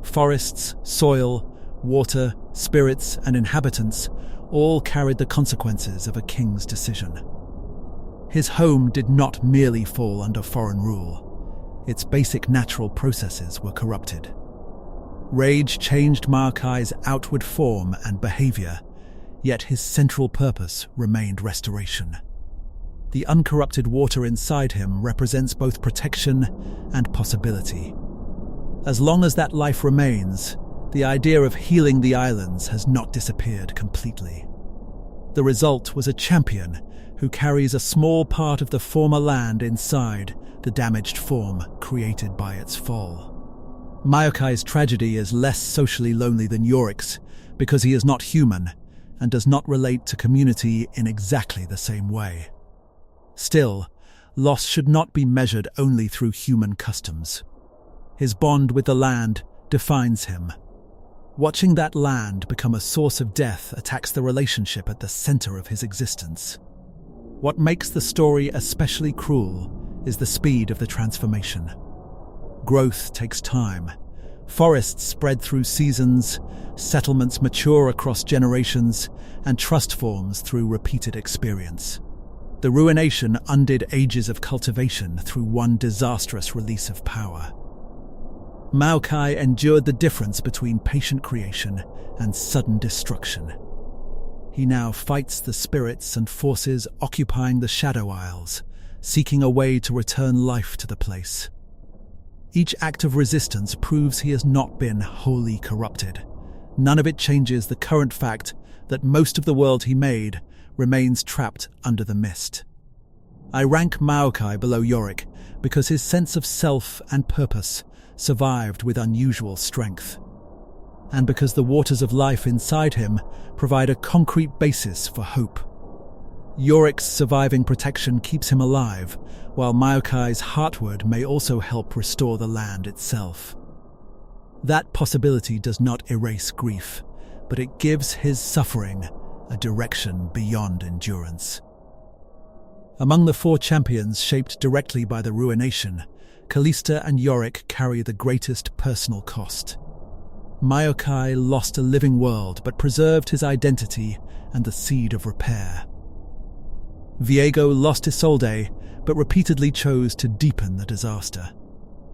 Forests, soil, water, spirits, and inhabitants all carried the consequences of a king's decision. His home did not merely fall under foreign rule. Its basic natural processes were corrupted. Rage changed Maokai's outward form and behavior, yet his central purpose remained restoration. The uncorrupted water inside him represents both protection and possibility. As long as that life remains, the idea of healing the islands has not disappeared completely. The result was a champion who carries a small part of the former land inside the damaged form created by its fall. Maokai's tragedy is less socially lonely than Yorick's because he is not human and does not relate to community in exactly the same way. Still, loss should not be measured only through human customs. His bond with the land defines him. Watching that land become a source of death attacks the relationship at the center of his existence. What makes the story especially cruel is the speed of the transformation. Growth takes time. Forests spread through seasons, settlements mature across generations, and trust forms through repeated experience. The Ruination undid ages of cultivation through one disastrous release of power. Maokai endured the difference between patient creation and sudden destruction. He now fights the spirits and forces occupying the Shadow Isles, seeking a way to return life to the place. Each act of resistance proves he has not been wholly corrupted. None of it changes the current fact that most of the world he made remains trapped under the mist. I rank Maokai below Yorick because his sense of self and purpose survived with unusual strength, and because the waters of life inside him provide a concrete basis for hope. Yorick's surviving protection keeps him alive, while Maokai's heartward may also help restore the land itself. That possibility does not erase grief, but it gives his suffering a direction beyond endurance. Among the 4 champions shaped directly by the ruination, Callista and Yorick carry the greatest personal cost. Maokai lost a living world but preserved his identity and the seed of repair. Viego lost Isolde but repeatedly chose to deepen the disaster.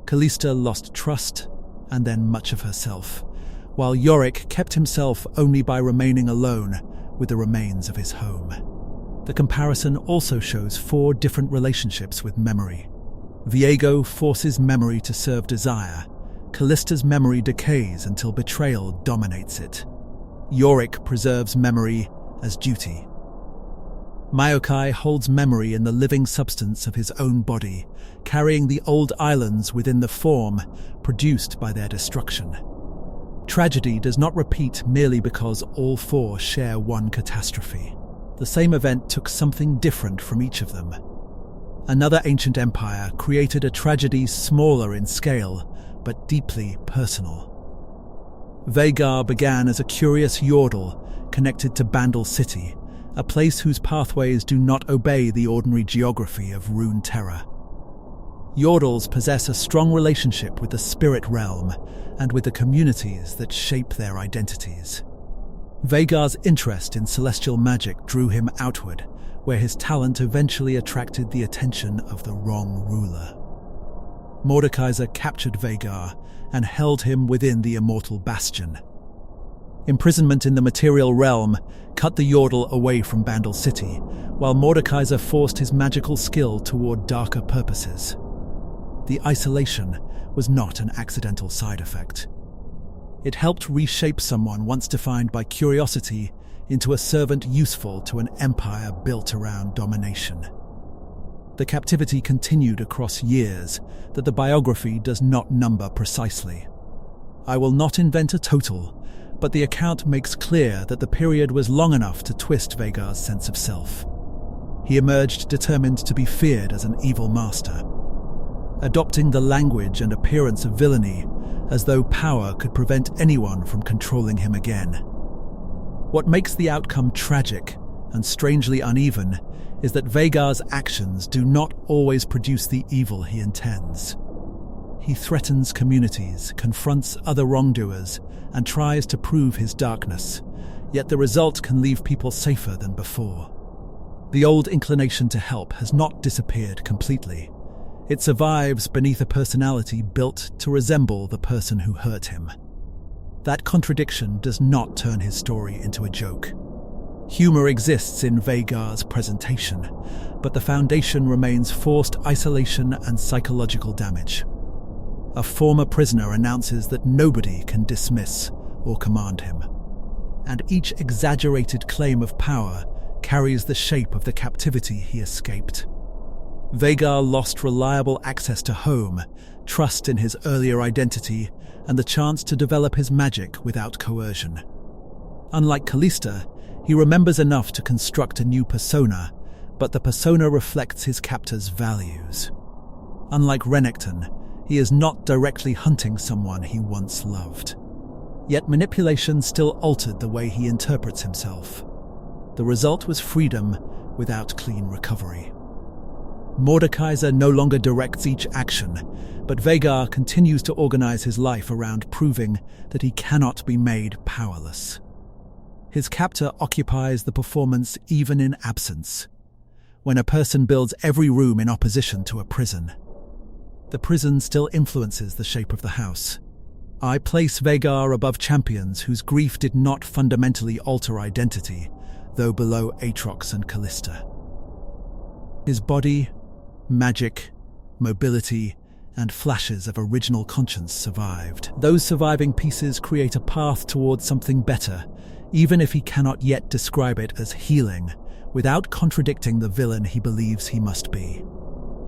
Callista lost trust and then much of herself, while Yorick kept himself only by remaining alone with the remains of his home. The comparison also shows 4 different relationships with memory. Viego forces memory to serve desire. Callista's memory decays until betrayal dominates it. Yorick preserves memory as duty. Maokai holds memory in the living substance of his own body, carrying the old islands within the form produced by their destruction. Tragedy does not repeat merely because all 4 share one catastrophe. The same event took something different from each of them. Another ancient empire created a tragedy smaller in scale, but deeply personal. Vhagar began as a curious yordle connected to Bandle City, a place whose pathways do not obey the ordinary geography of Rune Terror. Yordles possess a strong relationship with the spirit realm and with the communities that shape their identities. Vhagar's interest in celestial magic drew him outward, where his talent eventually attracted the attention of the wrong ruler. Mordekaiser captured Vhagar and held him within the immortal bastion. Imprisonment in the material realm cut the Yordle away from Bandle City, while Mordekaiser forced his magical skill toward darker purposes. The isolation was not an accidental side effect. It helped reshape someone once defined by curiosity into a servant useful to an empire built around domination. The captivity continued across years that the biography does not number precisely. I will not invent a total, but the account makes clear that the period was long enough to twist Vhagar's sense of self. He emerged determined to be feared as an evil master, adopting the language and appearance of villainy as though power could prevent anyone from controlling him again. What makes the outcome tragic and strangely uneven is that Vhagar's actions do not always produce the evil he intends. He threatens communities, confronts other wrongdoers, and tries to prove his darkness, yet the result can leave people safer than before. The old inclination to help has not disappeared completely. It survives beneath a personality built to resemble the person who hurt him. That contradiction does not turn his story into a joke. Humor exists in Vhagar's presentation, but the foundation remains forced isolation and psychological damage. A former prisoner announces that nobody can dismiss or command him, and each exaggerated claim of power carries the shape of the captivity he escaped. Vhagar lost reliable access to home, trust in his earlier identity, and the chance to develop his magic without coercion. Unlike Callista, he remembers enough to construct a new persona, but the persona reflects his captor's values. Unlike Renekton, he is not directly hunting someone he once loved. Yet manipulation still altered the way he interprets himself. The result was freedom without clean recovery. Mordekaiser no longer directs each action, but Vhagar continues to organize his life around proving that he cannot be made powerless. His captor occupies the performance even in absence. When a person builds every room in opposition to a prison, the prison still influences the shape of the house. I place Vhagar above champions whose grief did not fundamentally alter identity, though below Aatrox and Callista. His body, magic, mobility, and flashes of original conscience survived. Those surviving pieces create a path towards something better, even if he cannot yet describe it as healing without contradicting the villain he believes he must be.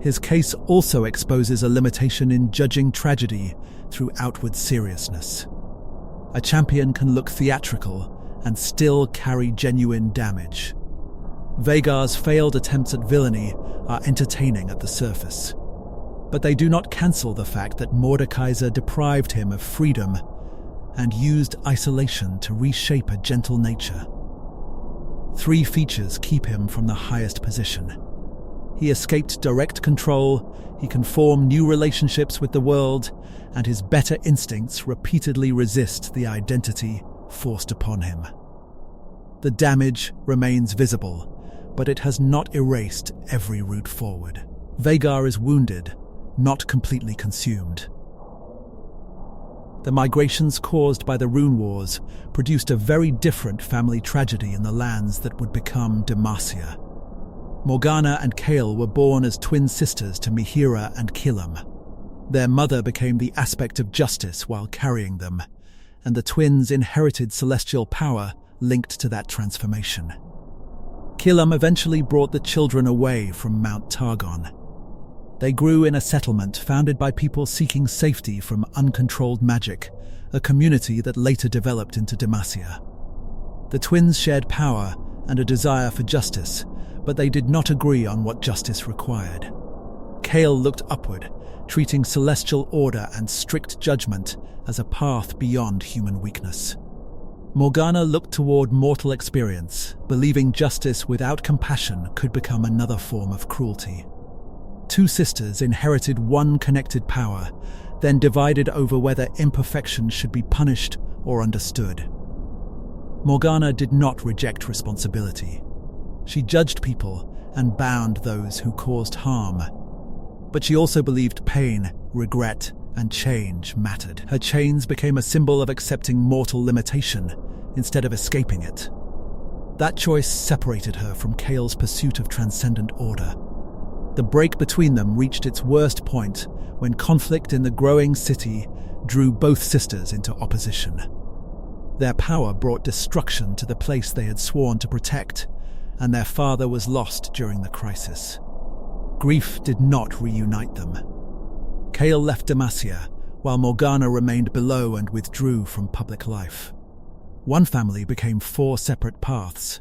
His case also exposes a limitation in judging tragedy through outward seriousness. A champion can look theatrical and still carry genuine damage. Vhagar's failed attempts at villainy are entertaining at the surface, but they do not cancel the fact that Mordekaiser deprived him of freedom and used isolation to reshape a gentle nature. 3 features keep him from the highest position. He escaped direct control, he can form new relationships with the world, and his better instincts repeatedly resist the identity forced upon him. The damage remains visible, but it has not erased every route forward. Vhagar is wounded, not completely consumed. The migrations caused by the Rune Wars produced a very different family tragedy in the lands that would become Demacia. Morgana and Kael were born as twin sisters to Mihira and Kilam. Their mother became the aspect of justice while carrying them, and the twins inherited celestial power linked to that transformation. Kilam eventually brought the children away from Mount Targon. They grew in a settlement founded by people seeking safety from uncontrolled magic, a community that later developed into Demacia. The twins shared power and a desire for justice, but they did not agree on what justice required. Kael looked upward, treating celestial order and strict judgment as a path beyond human weakness. Morgana looked toward mortal experience, believing justice without compassion could become another form of cruelty. 2 sisters inherited one connected power, then divided over whether imperfection should be punished or understood. Morgana did not reject responsibility. She judged people and bound those who caused harm. But she also believed pain, regret, and change mattered. Her chains became a symbol of accepting mortal limitation instead of escaping it. That choice separated her from Kael's pursuit of transcendent order. The break between them reached its worst point when conflict in the growing city drew both sisters into opposition. Their power brought destruction to the place they had sworn to protect, and their father was lost during the crisis. Grief did not reunite them. Kael left Demacia, while Morgana remained below and withdrew from public life. One family became 4 separate paths.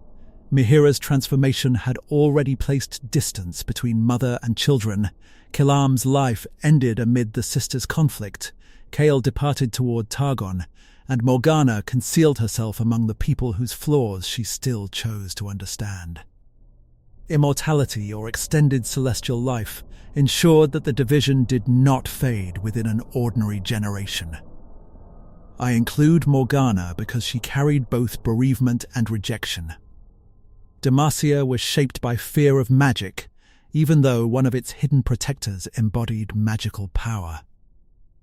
Mihira's transformation had already placed distance between mother and children. Kilam's life ended amid the sisters' conflict. Kael departed toward Targon, and Morgana concealed herself among the people whose flaws she still chose to understand. Immortality, or extended celestial life, ensured that the division did not fade within an ordinary generation. I include Morgana because she carried both bereavement and rejection. Demacia was shaped by fear of magic, even though one of its hidden protectors embodied magical power.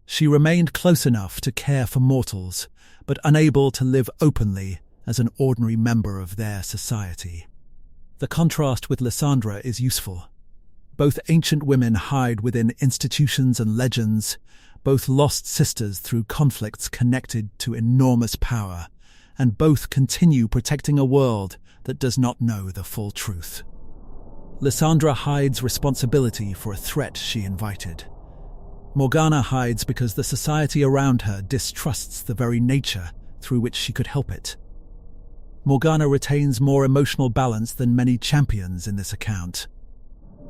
She remained close enough to care for mortals, but unable to live openly as an ordinary member of their society. The contrast with Lysandra is useful. Both ancient women hide within institutions and legends, both lost sisters through conflicts connected to enormous power, and both continue protecting a world that does not know the full truth. Lysandra hides responsibility for a threat she invited. Morgana hides because the society around her distrusts the very nature through which she could help it. Morgana retains more emotional balance than many champions in this account.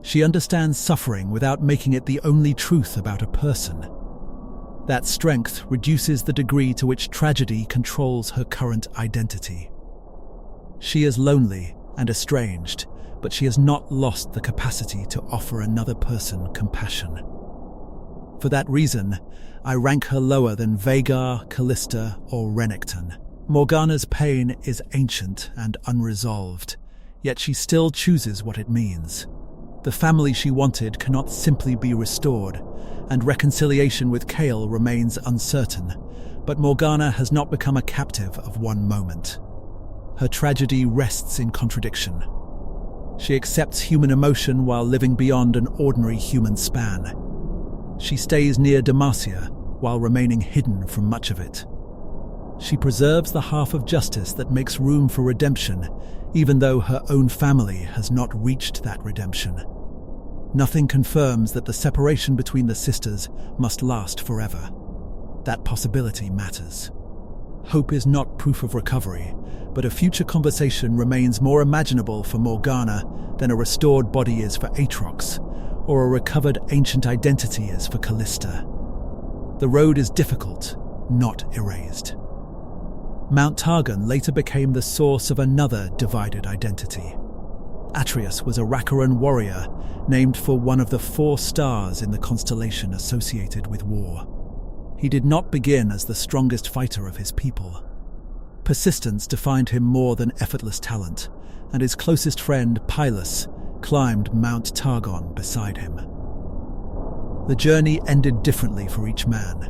She understands suffering without making it the only truth about a person. That strength reduces the degree to which tragedy controls her current identity. She is lonely and estranged, but she has not lost the capacity to offer another person compassion. For that reason, I rank her lower than Vhagar, Callista, or Renekton. Morgana's pain is ancient and unresolved, yet she still chooses what it means. The family she wanted cannot simply be restored, and reconciliation with Kael remains uncertain, but Morgana has not become a captive of one moment. Her tragedy rests in contradiction. She accepts human emotion while living beyond an ordinary human span. She stays near Demacia while remaining hidden from much of it. She preserves the half of justice that makes room for redemption, even though her own family has not reached that redemption. Nothing confirms that the separation between the sisters must last forever. That possibility matters. Hope is not proof of recovery, but a future conversation remains more imaginable for Morgana than a restored body is for Aatrox, or a recovered ancient identity is for Callista. The road is difficult, not erased. Mount Targon later became the source of another divided identity. Atreus was a Rakaran warrior named for one of the 4 stars in the constellation associated with war. He did not begin as the strongest fighter of his people. Persistence defined him more than effortless talent, and his closest friend, Pylus, climbed Mount Targon beside him. The journey ended differently for each man.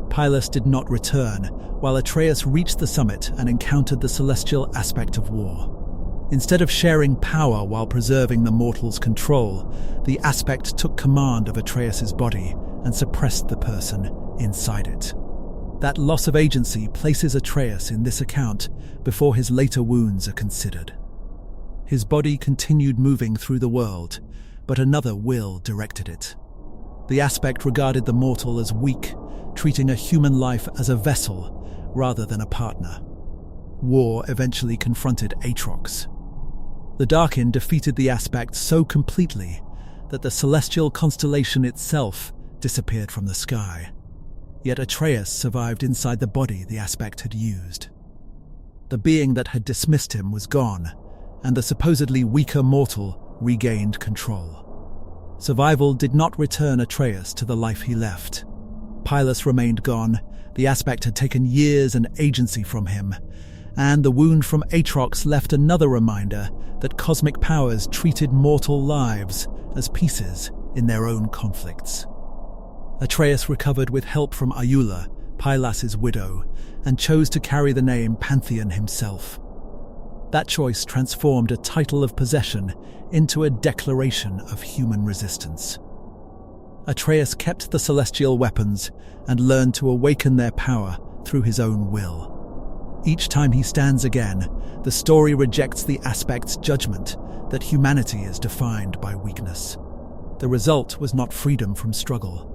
Pylus did not return, while Atreus reached the summit and encountered the celestial aspect of war. Instead of sharing power while preserving the mortal's control, the aspect took command of Atreus's body and suppressed the person inside it. That loss of agency places Atreus in this account before his later wounds are considered. His body continued moving through the world, but another will directed it. The aspect regarded the mortal as weak, treating a human life as a vessel rather than a partner. War eventually confronted Aatrox. The Darkin defeated the aspect so completely that the celestial constellation itself disappeared from the sky. Yet Atreus survived inside the body the aspect had used. The being that had dismissed him was gone, and the supposedly weaker mortal regained control. Survival did not return Atreus to the life he left. Pylus remained gone, the aspect had taken years and agency from him, and the wound from Aatrox left another reminder that cosmic powers treated mortal lives as pieces in their own conflicts. Atreus recovered with help from Ayula, Pylas's widow, and chose to carry the name Pantheon himself. That choice transformed a title of possession into a declaration of human resistance. Atreus kept the celestial weapons and learned to awaken their power through his own will. Each time he stands again, the story rejects the aspect's judgment that humanity is defined by weakness. The result was not freedom from struggle.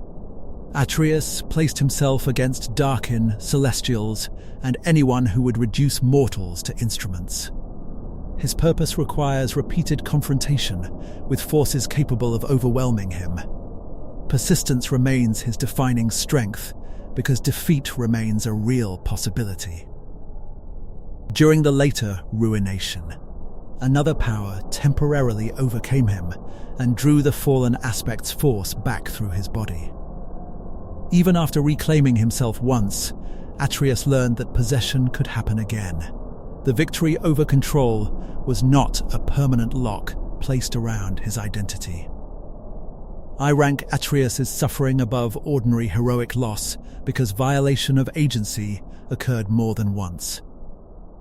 Atreus placed himself against Darkin, Celestials, and anyone who would reduce mortals to instruments. His purpose requires repeated confrontation with forces capable of overwhelming him. Persistence remains his defining strength because defeat remains a real possibility. During the later ruination, another power temporarily overcame him and drew the fallen aspect's force back through his body. Even after reclaiming himself once, Atreus learned that possession could happen again. The victory over control was not a permanent lock placed around his identity. I rank Atreus' suffering above ordinary heroic loss because violation of agency occurred more than once.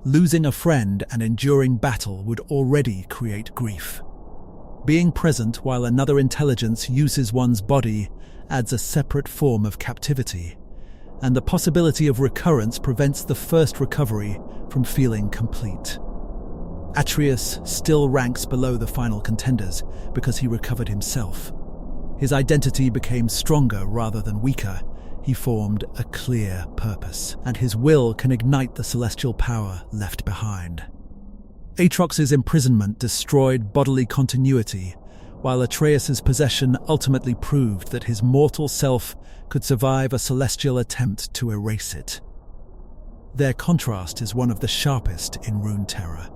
Losing a friend and enduring battle would already create grief. Being present while another intelligence uses one's body adds a separate form of captivity, and the possibility of recurrence prevents the first recovery from feeling complete. Atreus still ranks below the final contenders because he recovered himself. His identity became stronger rather than weaker. He formed a clear purpose, and his will can ignite the celestial power left behind. Aatrox's imprisonment destroyed bodily continuity, while Atreus's possession ultimately proved that his mortal self could survive a celestial attempt to erase it. Their contrast is one of the sharpest in Rune Terror.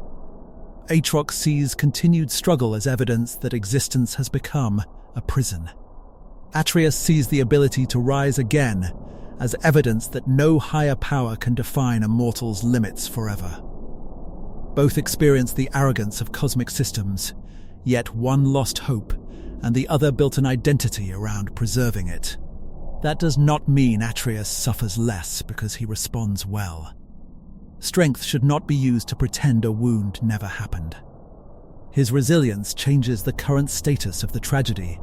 Aatrox sees continued struggle as evidence that existence has become a prison. Atreus sees the ability to rise again as evidence that no higher power can define a mortal's limits forever. Both experience the arrogance of cosmic systems, yet one lost hope and the other built an identity around preserving it. That does not mean Atreus suffers less because he responds well. Strength should not be used to pretend a wound never happened. His resilience changes the current status of the tragedy,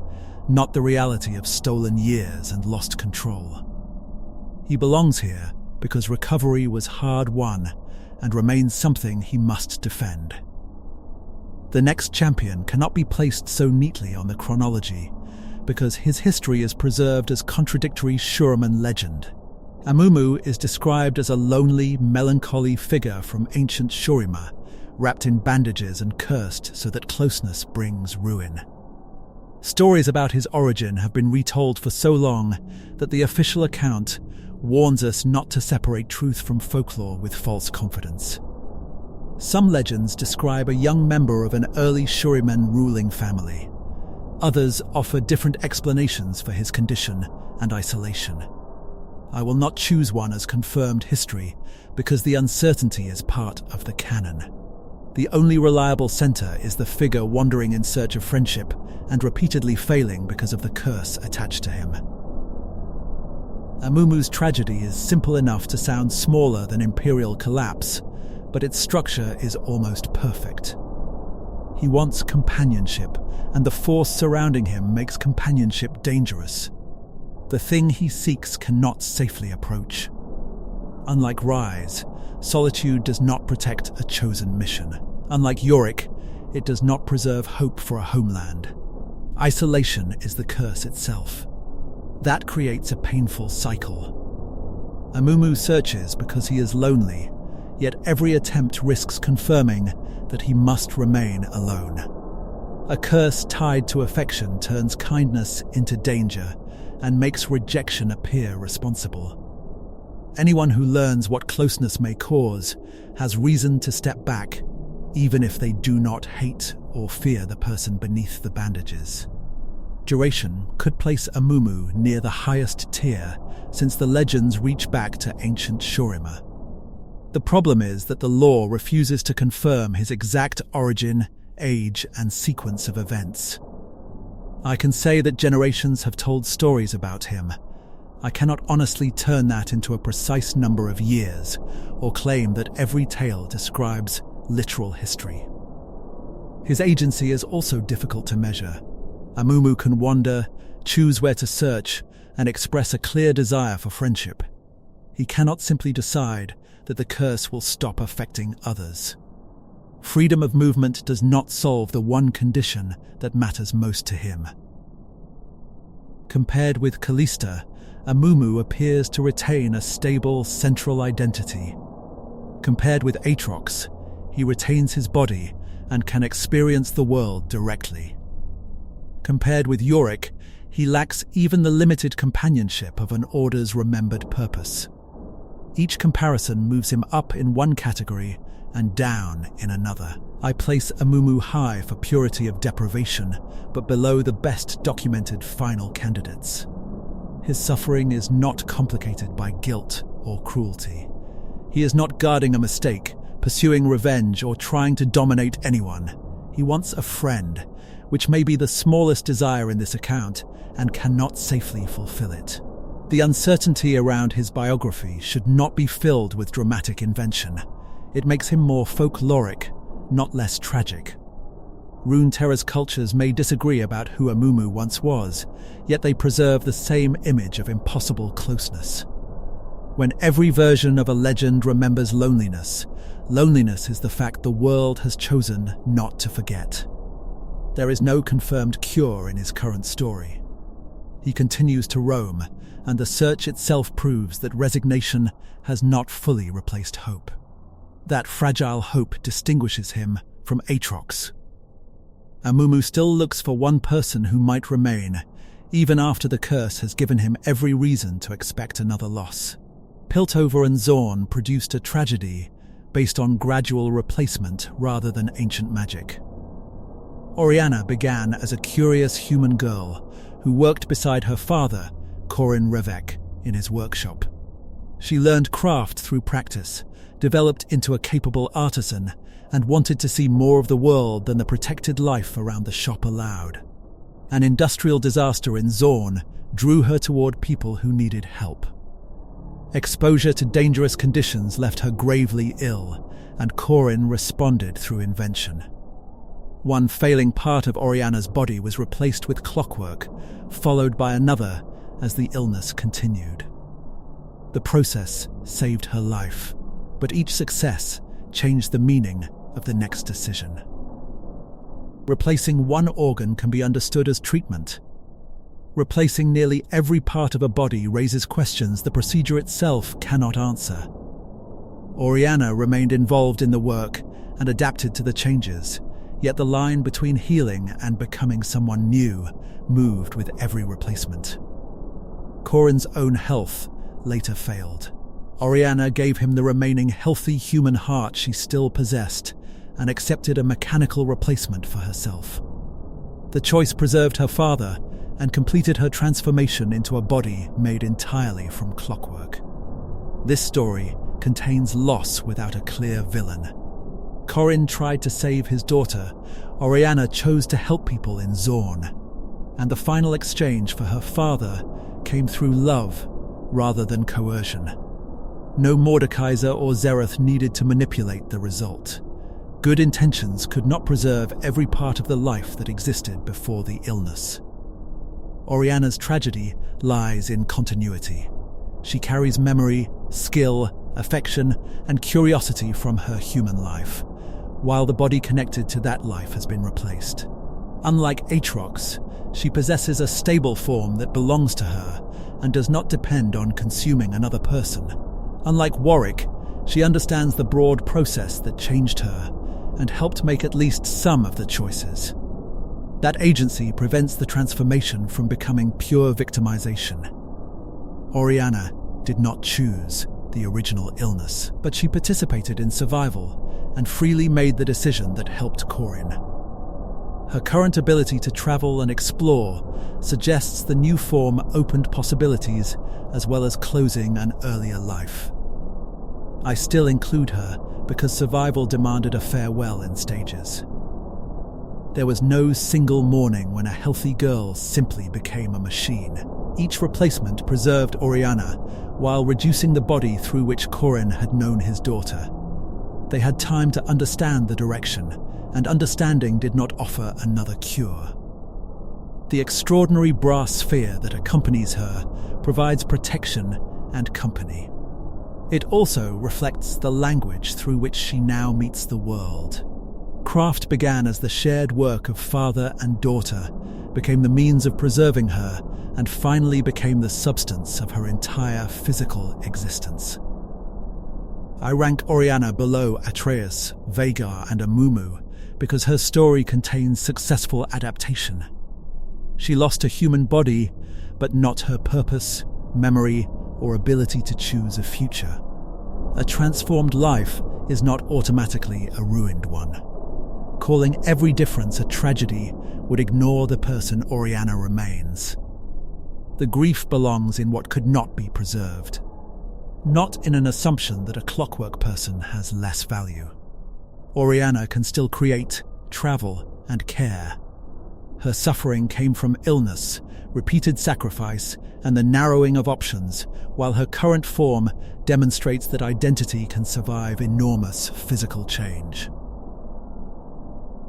not the reality of stolen years and lost control. He belongs here because recovery was hard won and remains something he must defend. The next champion cannot be placed so neatly on the chronology because his history is preserved as contradictory Shuriman legend. Amumu is described as a lonely, melancholy figure from ancient Shurima, wrapped in bandages and cursed so that closeness brings ruin. Stories about his origin have been retold for so long that the official account warns us not to separate truth from folklore with false confidence. Some legends describe a young member of an early Shuriman ruling family. Others offer different explanations for his condition and isolation. I will not choose one as confirmed history because the uncertainty is part of the canon. The only reliable center is the figure wandering in search of friendship and repeatedly failing because of the curse attached to him. Amumu's tragedy is simple enough to sound smaller than imperial collapse, but its structure is almost perfect. He wants companionship, and the force surrounding him makes companionship dangerous. The thing he seeks cannot safely approach. Unlike Rise, solitude does not protect a chosen mission. Unlike Yorick, it does not preserve hope for a homeland. Isolation is the curse itself. That creates a painful cycle. Amumu searches because he is lonely, yet every attempt risks confirming that he must remain alone. A curse tied to affection turns kindness into danger and makes rejection appear responsible. Anyone who learns what closeness may cause has reason to step back, even if they do not hate or fear the person beneath the bandages. Duration could place Amumu near the highest tier, since the legends reach back to ancient Shurima. The problem is that the lore refuses to confirm his exact origin, age, and sequence of events. I can say that generations have told stories about him. I cannot honestly turn that into a precise number of years, or claim that every tale describes literal history. His agency is also difficult to measure. Amumu can wander, choose where to search, and express a clear desire for friendship. He cannot simply decide that the curse will stop affecting others. Freedom of movement does not solve the one condition that matters most to him. Compared with Callista, Amumu appears to retain a stable central identity. Compared with Aatrox, he retains his body and can experience the world directly. Compared with Yorick, he lacks even the limited companionship of an Order's remembered purpose. Each comparison moves him up in one category and down in another. I place Amumu high for purity of deprivation, but below the best documented final candidates. His suffering is not complicated by guilt or cruelty. He is not guarding a mistake, pursuing revenge, or trying to dominate anyone. He wants a friend, which may be the smallest desire in this account, and cannot safely fulfill it. The uncertainty around his biography should not be filled with dramatic invention. It makes him more folkloric, not less tragic. Rune Terror's cultures may disagree about who Amumu once was, yet they preserve the same image of impossible closeness. When every version of a legend remembers loneliness, loneliness is the fact the world has chosen not to forget. There is no confirmed cure in his current story. He continues to roam, and the search itself proves that resignation has not fully replaced hope. That fragile hope distinguishes him from Aatrox. Amumu still looks for one person who might remain, even after the curse has given him every reason to expect another loss. Piltover and Zorn produced a tragedy based on gradual replacement rather than ancient magic. Oriana began as a curious human girl who worked beside her father, Corin Revek, in his workshop. She learned craft through practice, developed into a capable artisan, and wanted to see more of the world than the protected life around the shop allowed. An industrial disaster in Zorn drew her toward people who needed help. Exposure to dangerous conditions left her gravely ill, and Corin responded through invention. One failing part of Oriana's body was replaced with clockwork, followed by another as the illness continued. The process saved her life, but each success changed the meaning of the next decision. Replacing one organ can be understood as treatment. Replacing nearly every part of a body raises questions the procedure itself cannot answer. Oriana remained involved in the work and adapted to the changes, yet the line between healing and becoming someone new moved with every replacement. Corin's own health later failed. Oriana gave him the remaining healthy human heart she still possessed and accepted a mechanical replacement for herself. The choice preserved her father and completed her transformation into a body made entirely from clockwork. This story contains loss without a clear villain. Corin tried to save his daughter. Oriana chose to help people in Zorn. And the final exchange for her father came through love rather than coercion. No Mordekaiser or Zereth needed to manipulate the result. Good intentions could not preserve every part of the life that existed before the illness. Oriana's tragedy lies in continuity. She carries memory, skill, affection, and curiosity from her human life, while the body connected to that life has been replaced. Unlike Aatrox, she possesses a stable form that belongs to her and does not depend on consuming another person. Unlike Warwick, she understands the broad process that changed her and helped make at least some of the choices. That agency prevents the transformation from becoming pure victimization. Oriana did not choose the original illness, but she participated in survival and freely made the decision that helped Corin. Her current ability to travel and explore suggests the new form opened possibilities as well as closing an earlier life. I still include her because survival demanded a farewell in stages. There was no single morning when a healthy girl simply became a machine. Each replacement preserved Oriana while reducing the body through which Corin had known his daughter. They had time to understand the direction, and understanding did not offer another cure. The extraordinary brass sphere that accompanies her provides protection and company. It also reflects the language through which she now meets the world. Craft began as the shared work of father and daughter, became the means of preserving her, and finally became the substance of her entire physical existence. I rank Oriana below Atreus, Vagar, and Amumu because her story contains successful adaptation. She lost a human body, but not her purpose, memory, or ability to choose a future. A transformed life is not automatically a ruined one. Calling every difference a tragedy would ignore the person Oriana remains. The grief belongs in what could not be preserved, not in an assumption that a clockwork person has less value. Oriana can still create, travel, and care. Her suffering came from illness, repeated sacrifice, and the narrowing of options, while her current form demonstrates that identity can survive enormous physical change.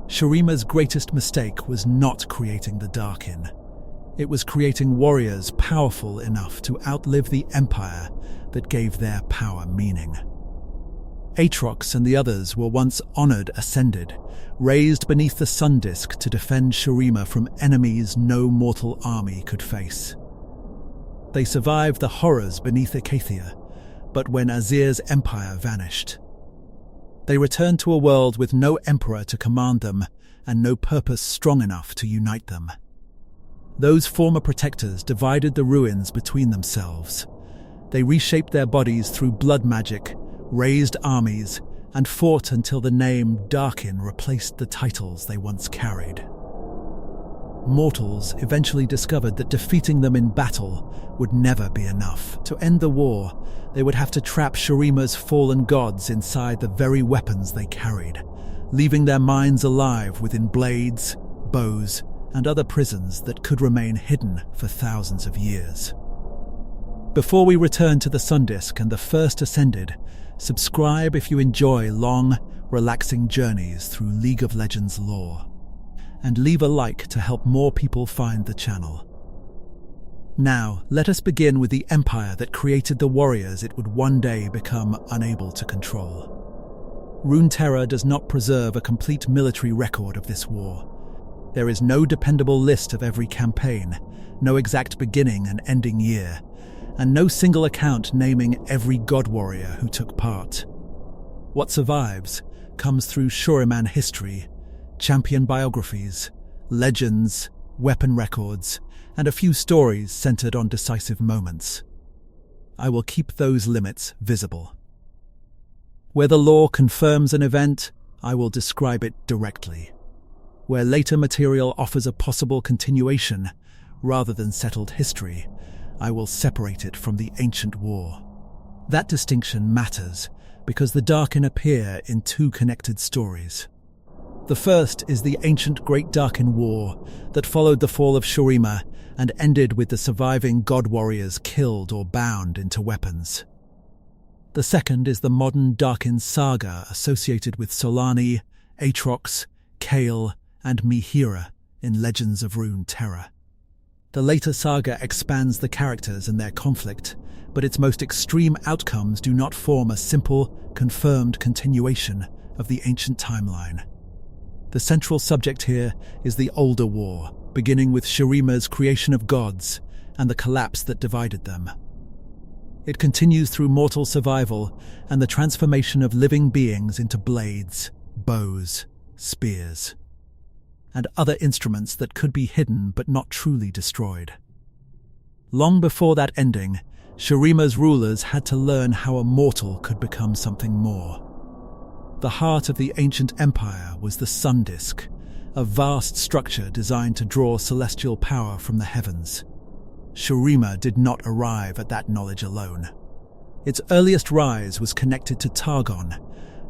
Shurima's greatest mistake was not creating the Darkin. It was creating warriors powerful enough to outlive the empire that gave their power meaning. Aatrox and the others were once honored ascended, raised beneath the sun disk to defend Shurima from enemies no mortal army could face. They survived the horrors beneath Acathia, but when Azir's empire vanished, they returned to a world with no emperor to command them and no purpose strong enough to unite them. Those former protectors divided the ruins between themselves. They reshaped their bodies through blood magic, raised armies, and fought until the name Darkin replaced the titles they once carried. Mortals eventually discovered that defeating them in battle would never be enough. To end the war, they would have to trap Shurima's fallen gods inside the very weapons they carried, leaving their minds alive within blades, bows, and other prisons that could remain hidden for thousands of years. Before we return to the Sun Disk and the First Ascended, subscribe if you enjoy long, relaxing journeys through League of Legends lore, and leave a like to help more people find the channel. Now, let us begin with the empire that created the warriors it would one day become unable to control. Rune Terror does not preserve a complete military record of this war, There is no dependable list of every campaign, no exact beginning and ending year, and no single account naming every god warrior who took part. What survives comes through Shuriman history, champion biographies, legends, weapon records, and a few stories centered on decisive moments. I will keep those limits visible. Where the lore confirms an event, I will describe it directly. Where later material offers a possible continuation, rather than settled history, I will separate it from the ancient war. That distinction matters because the Darkin appear in two connected stories. The first is the ancient Great Darkin War that followed the fall of Shurima and ended with the surviving god warriors killed or bound into weapons. The second is the modern Darkin saga associated with Solani, Aatrox, Kale, and Mihira in Legends of Rune Terror. The later saga expands the characters and their conflict, but its most extreme outcomes do not form a simple, confirmed continuation of the ancient timeline. The central subject here is the older war, beginning with Shurima's creation of gods and the collapse that divided them. It continues through mortal survival and the transformation of living beings into blades, bows, spears, and other instruments that could be hidden but not truly destroyed. Long before that ending, Shurima's rulers had to learn how a mortal could become something more. The heart of the ancient empire was the sun disk, a vast structure designed to draw celestial power from the heavens. Shurima did not arrive at that knowledge alone. Its earliest rise was connected to Targon,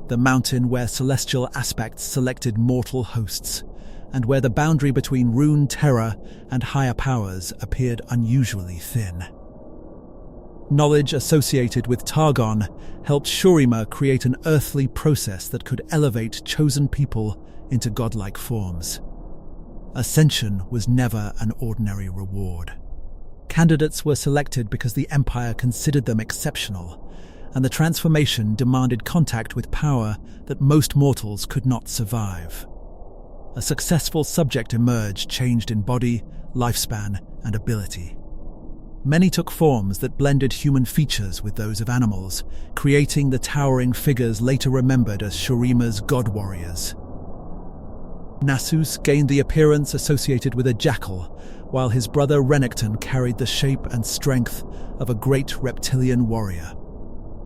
the mountain where celestial aspects selected mortal hosts, and where the boundary between Rune Terror and higher powers appeared unusually thin. Knowledge associated with Targon helped Shurima create an earthly process that could elevate chosen people into godlike forms. Ascension was never an ordinary reward. Candidates were selected because the Empire considered them exceptional, and the transformation demanded contact with power that most mortals could not survive. A successful subject emerged, changed in body, lifespan, and ability. Many took forms that blended human features with those of animals, creating the towering figures later remembered as Shurima's god warriors. Nasus gained the appearance associated with a jackal, while his brother Renekton carried the shape and strength of a great reptilian warrior.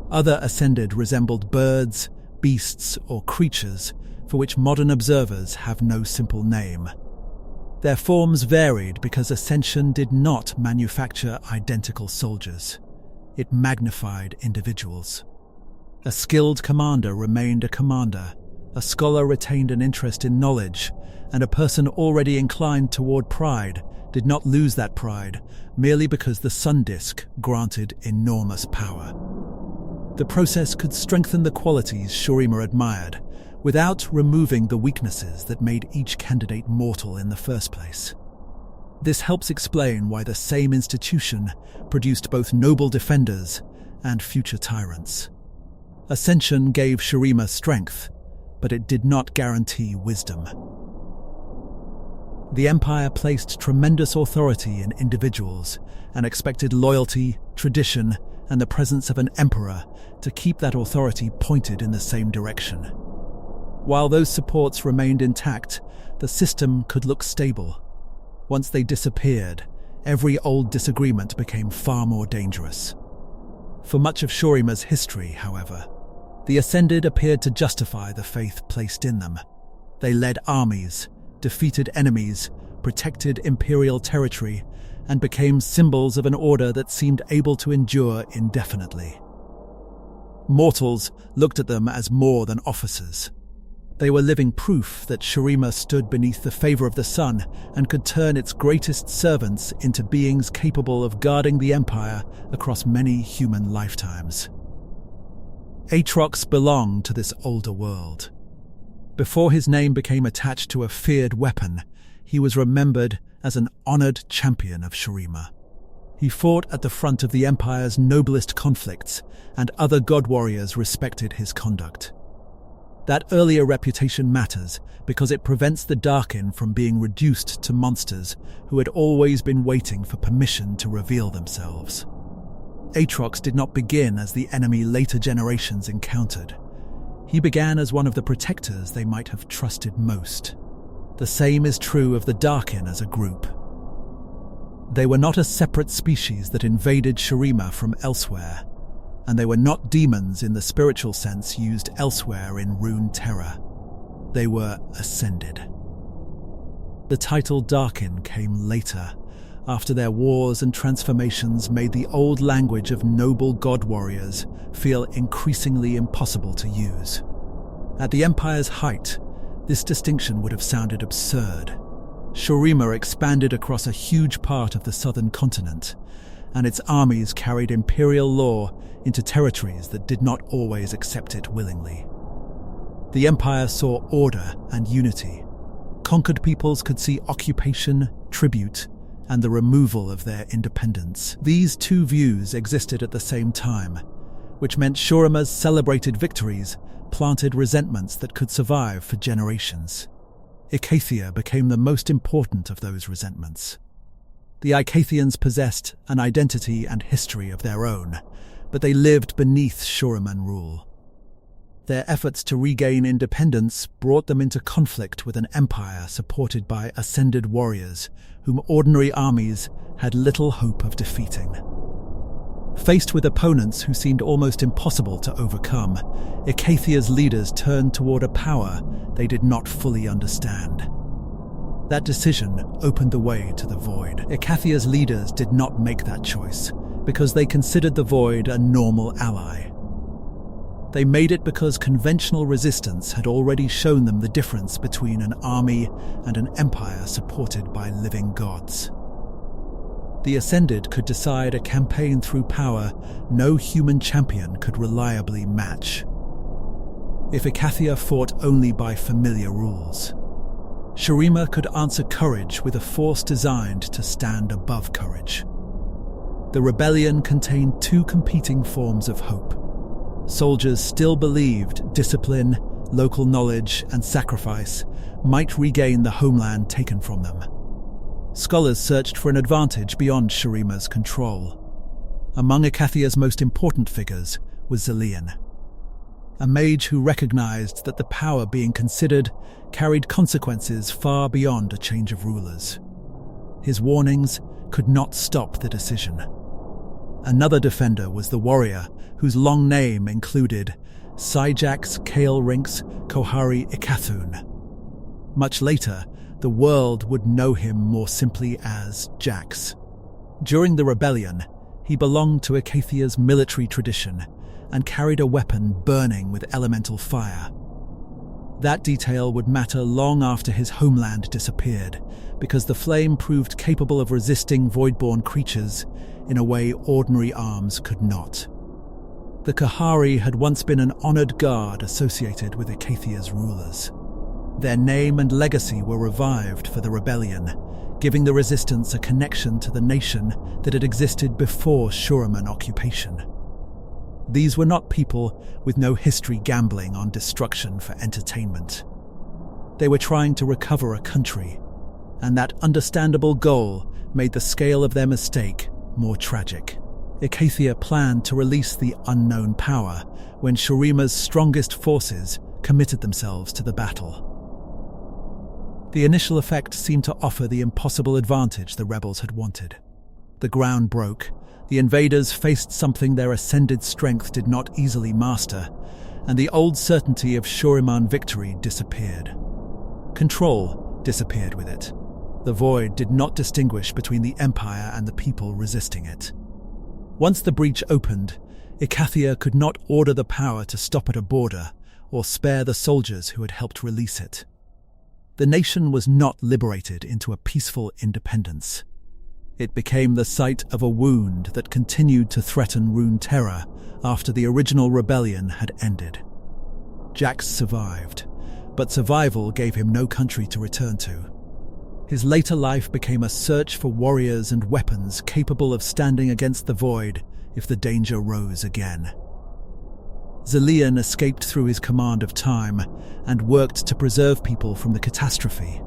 Other Ascended resembled birds, beasts, or creatures for which modern observers have no simple name. Their forms varied because Ascension did not manufacture identical soldiers. It magnified individuals. A skilled commander remained a commander, a scholar retained an interest in knowledge, and a person already inclined toward pride did not lose that pride merely because the sun disk granted enormous power. The process could strengthen the qualities Shurima admired, without removing the weaknesses that made each candidate mortal in the first place. This helps explain why the same institution produced both noble defenders and future tyrants. Ascension gave Shurima strength, but it did not guarantee wisdom. The Empire placed tremendous authority in individuals and expected loyalty, tradition, and the presence of an emperor to keep that authority pointed in the same direction. While those supports remained intact, the system could look stable. Once they disappeared, every old disagreement became far more dangerous. For much of Shurima's history, however, the Ascended appeared to justify the faith placed in them. They led armies, defeated enemies, protected imperial territory, and became symbols of an order that seemed able to endure indefinitely. Mortals looked at them as more than officers. They were living proof that Shurima stood beneath the favor of the sun and could turn its greatest servants into beings capable of guarding the Empire across many human lifetimes. Aatrox belonged to this older world. Before his name became attached to a feared weapon, he was remembered as an honored champion of Shurima. He fought at the front of the Empire's noblest conflicts, and other god warriors respected his conduct. That earlier reputation matters because it prevents the Darkin from being reduced to monsters who had always been waiting for permission to reveal themselves. Aatrox did not begin as the enemy later generations encountered. He began as one of the protectors they might have trusted most. The same is true of the Darkin as a group. They were not a separate species that invaded Shurima from elsewhere, and they were not demons in the spiritual sense used elsewhere in Rune Terror. They were ascended. The title Darkin came later, after their wars and transformations made the old language of noble god warriors feel increasingly impossible to use. At the Empire's height, this distinction would have sounded absurd. Shurima expanded across a huge part of the southern continent, and its armies carried imperial law into territories that did not always accept it willingly. The Empire saw order and unity. Conquered peoples could see occupation, tribute, and the removal of their independence. These two views existed at the same time, which meant Shurima's celebrated victories planted resentments that could survive for generations. Icathia became the most important of those resentments. The Icathians possessed an identity and history of their own, but they lived beneath Shuriman rule. Their efforts to regain independence brought them into conflict with an empire supported by ascended warriors whom ordinary armies had little hope of defeating. Faced with opponents who seemed almost impossible to overcome, Icathia's leaders turned toward a power they did not fully understand. That decision opened the way to the Void. Icathia's leaders did not make that choice because they considered the Void a normal ally. They made it because conventional resistance had already shown them the difference between an army and an empire supported by living gods. The Ascended could decide a campaign through power no human champion could reliably match. If Icathia fought only by familiar rules, Shurima could answer courage with a force designed to stand above courage. The rebellion contained two competing forms of hope. Soldiers still believed discipline, local knowledge, and sacrifice might regain the homeland taken from them. Scholars searched for an advantage beyond Shurima's control. Among Icathia's most important figures was Zelian, a mage who recognized that the power being considered carried consequences far beyond a change of rulers. His warnings could not stop the decision. Another defender was the warrior whose long name included Syjax Kaelrinx Kohari Ikathun. Much later, the world would know him more simply as Jax. During the rebellion, he belonged to Icathia's military tradition and carried a weapon burning with elemental fire. That detail would matter long after his homeland disappeared, because the flame proved capable of resisting voidborn creatures in a way ordinary arms could not. The Kahari had once been an honored guard associated with Icathia's rulers. Their name and legacy were revived for the rebellion, giving the resistance a connection to the nation that had existed before Shuriman occupation. These were not people with no history gambling on destruction for entertainment. They were trying to recover a country, and that understandable goal made the scale of their mistake more tragic. Icathia planned to release the unknown power when Shurima's strongest forces committed themselves to the battle. The initial effect seemed to offer the impossible advantage the rebels had wanted. The ground broke, the invaders faced something their ascended strength did not easily master, and the old certainty of Shuriman victory disappeared. Control disappeared with it. The Void did not distinguish between the Empire and the people resisting it. Once the breach opened, Icathia could not order the power to stop at a border or spare the soldiers who had helped release it. The nation was not liberated into a peaceful independence. It became the site of a wound that continued to threaten Rune Terror after the original rebellion had ended. Jax survived, but survival gave him no country to return to. His later life became a search for warriors and weapons capable of standing against the Void if the danger rose again. Zelian escaped through his command of time and worked to preserve people from the catastrophe.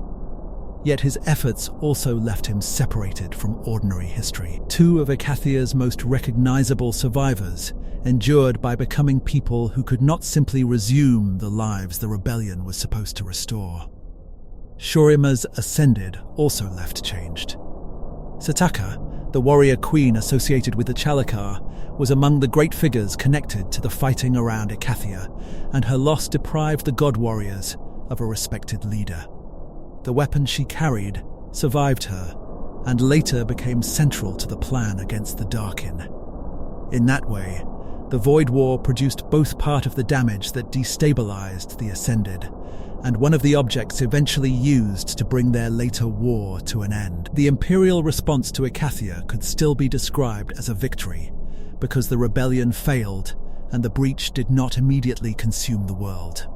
Yet his efforts also left him separated from ordinary history. Two of Ecathia's most recognizable survivors endured by becoming people who could not simply resume the lives the rebellion was supposed to restore. Shurima's Ascended also left changed. Sataka, the warrior queen associated with the Chalakar, was among the great figures connected to the fighting around Ecathia, and her loss deprived the god warriors of a respected leader. The weapon she carried survived her, and later became central to the plan against the Darkin. In that way, the Void War produced both part of the damage that destabilized the Ascended, and one of the objects eventually used to bring their later war to an end. The Imperial response to Ecathia could still be described as a victory, because the rebellion failed and the breach did not immediately consume the world.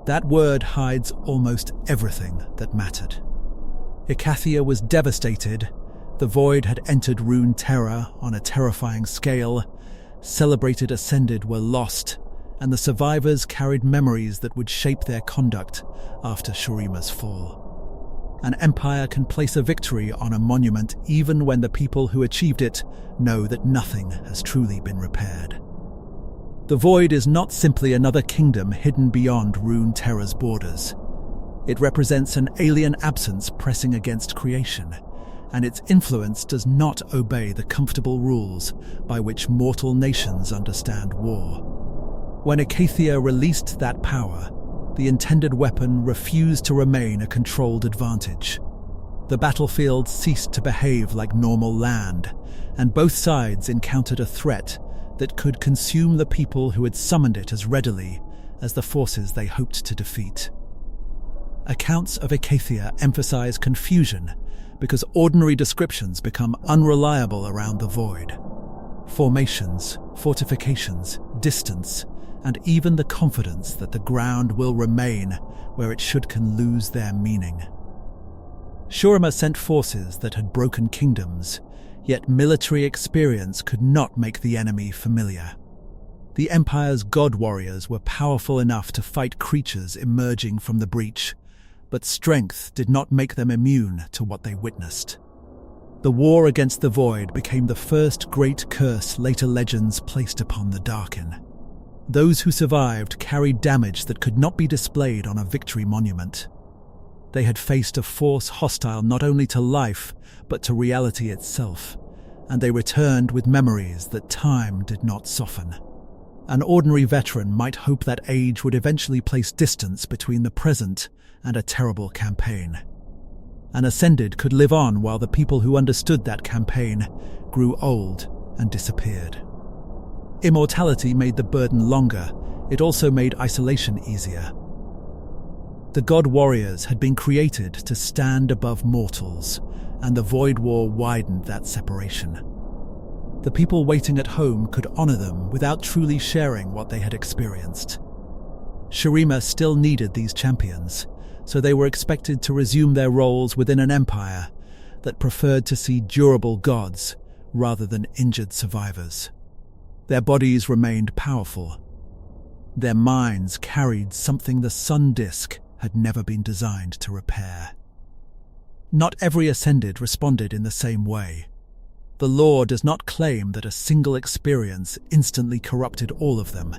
That word hides almost everything that mattered. Ecathia was devastated, the Void had entered Rune Terror on a terrifying scale, celebrated Ascended were lost, and the survivors carried memories that would shape their conduct after Shurima's fall. An empire can place a victory on a monument even when the people who achieved it know that nothing has truly been repaired. The Void is not simply another kingdom hidden beyond Rune Terror's borders. It represents an alien absence pressing against creation, and its influence does not obey the comfortable rules by which mortal nations understand war. When Ecathia released that power, the intended weapon refused to remain a controlled advantage. The battlefield ceased to behave like normal land, and both sides encountered a threat that could consume the people who had summoned it as readily as the forces they hoped to defeat. Accounts of Ecathia emphasize confusion because ordinary descriptions become unreliable around the Void. Formations, fortifications, distance, and even the confidence that the ground will remain where it should can lose their meaning. Shurima sent forces that had broken kingdoms, yet military experience could not make the enemy familiar. The Empire's god warriors were powerful enough to fight creatures emerging from the breach, but strength did not make them immune to what they witnessed. The war against the Void became the first great curse later legends placed upon the Darkin. Those who survived carried damage that could not be displayed on a victory monument. They had faced a force hostile not only to life, but to reality itself, and they returned with memories that time did not soften. An ordinary veteran might hope that age would eventually place distance between the present and a terrible campaign. An Ascended could live on while the people who understood that campaign grew old and disappeared. Immortality made the burden longer, it also made isolation easier. The god warriors had been created to stand above mortals, and the Void War widened that separation. The people waiting at home could honor them without truly sharing what they had experienced. Shurima still needed these champions, so they were expected to resume their roles within an empire that preferred to see durable gods rather than injured survivors. Their bodies remained powerful. Their minds carried something the sun disk had never been designed to repair. Not every Ascended responded in the same way. The law does not claim that a single experience instantly corrupted all of them,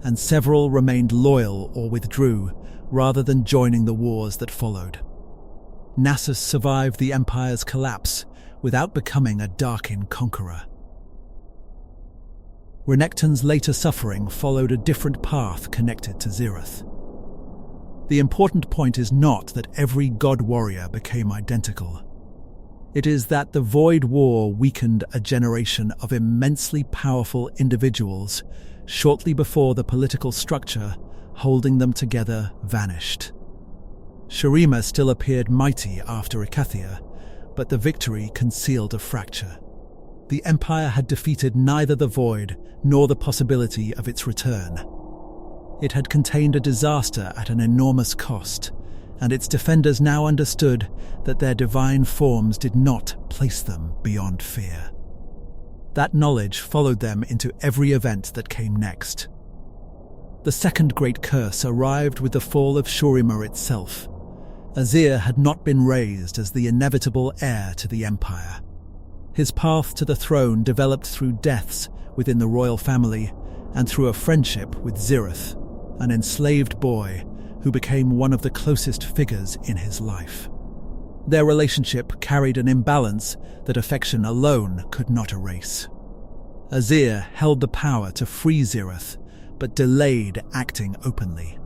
and several remained loyal or withdrew rather than joining the wars that followed. Nasus survived the Empire's collapse without becoming a Darkin conqueror. Renekton's later suffering followed a different path connected to Zirith. The important point is not that every god warrior became identical. It is that the Void War weakened a generation of immensely powerful individuals shortly before the political structure holding them together vanished. Shurima still appeared mighty after Ecathia, but the victory concealed a fracture. The Empire had defeated neither the Void nor the possibility of its return. It had contained a disaster at an enormous cost, and its defenders now understood that their divine forms did not place them beyond fear. That knowledge followed them into every event that came next. The second great curse arrived with the fall of Shurima itself. Azir had not been raised as the inevitable heir to the empire. His path to the throne developed through deaths within the royal family and through a friendship with Zirith, an enslaved boy who became one of the closest figures in his life. Their relationship carried an imbalance that affection alone could not erase. Azir held the power to free Zirith, but delayed acting openly,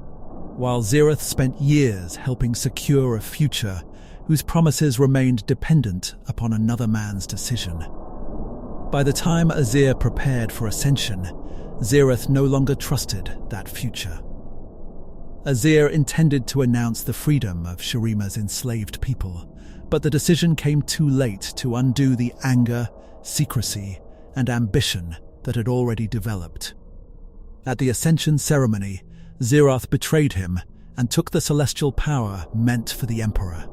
while Zirith spent years helping secure a future whose promises remained dependent upon another man's decision. By the time Azir prepared for ascension, Zirith no longer trusted that future. Azir intended to announce the freedom of Shurima's enslaved people, but the decision came too late to undo the anger, secrecy, and ambition that had already developed. At the ascension ceremony, Zirath betrayed him and took the celestial power meant for the Emperor.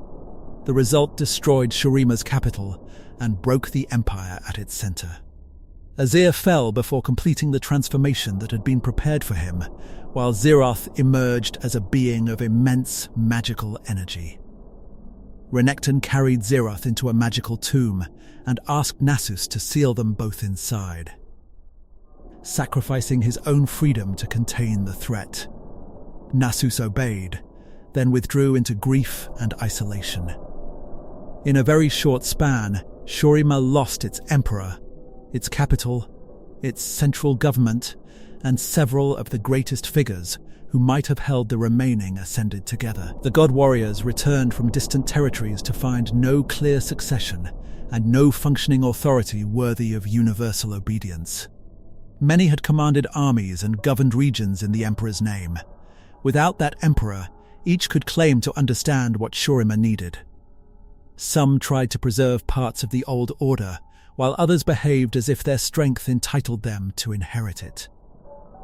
The result destroyed Shurima's capital and broke the empire at its center. Azir fell before completing the transformation that had been prepared for him, while Zirath emerged as a being of immense magical energy. Renekton carried Zirath into a magical tomb and asked Nasus to seal them both inside, sacrificing his own freedom to contain the threat. Nasus obeyed, then withdrew into grief and isolation. In a very short span, Shurima lost its emperor, its capital, its central government, and several of the greatest figures who might have held the remaining ascended together. The god warriors returned from distant territories to find no clear succession and no functioning authority worthy of universal obedience. Many had commanded armies and governed regions in the emperor's name. Without that emperor, each could claim to understand what Shurima needed. Some tried to preserve parts of the old order, while others behaved as if their strength entitled them to inherit it.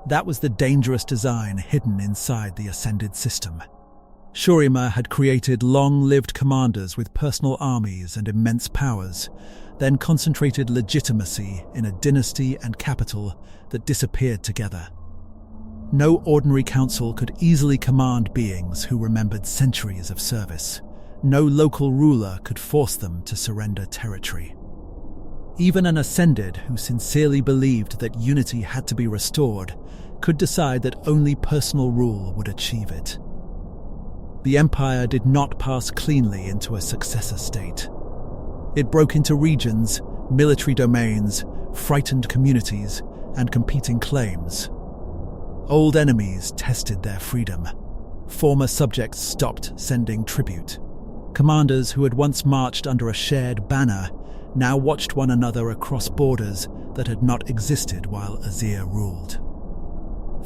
That was the dangerous design hidden inside the ascended system. Shurima had created long-lived commanders with personal armies and immense powers, then concentrated legitimacy in a dynasty and capital that disappeared together. No ordinary council could easily command beings who remembered centuries of service. No local ruler could force them to surrender territory. Even an ascended who sincerely believed that unity had to be restored could decide that only personal rule would achieve it. The empire did not pass cleanly into a successor state. It broke into regions, military domains, frightened communities, and competing claims. Old enemies tested their freedom. Former subjects stopped sending tribute. Commanders who had once marched under a shared banner now watched one another across borders that had not existed while Azir ruled.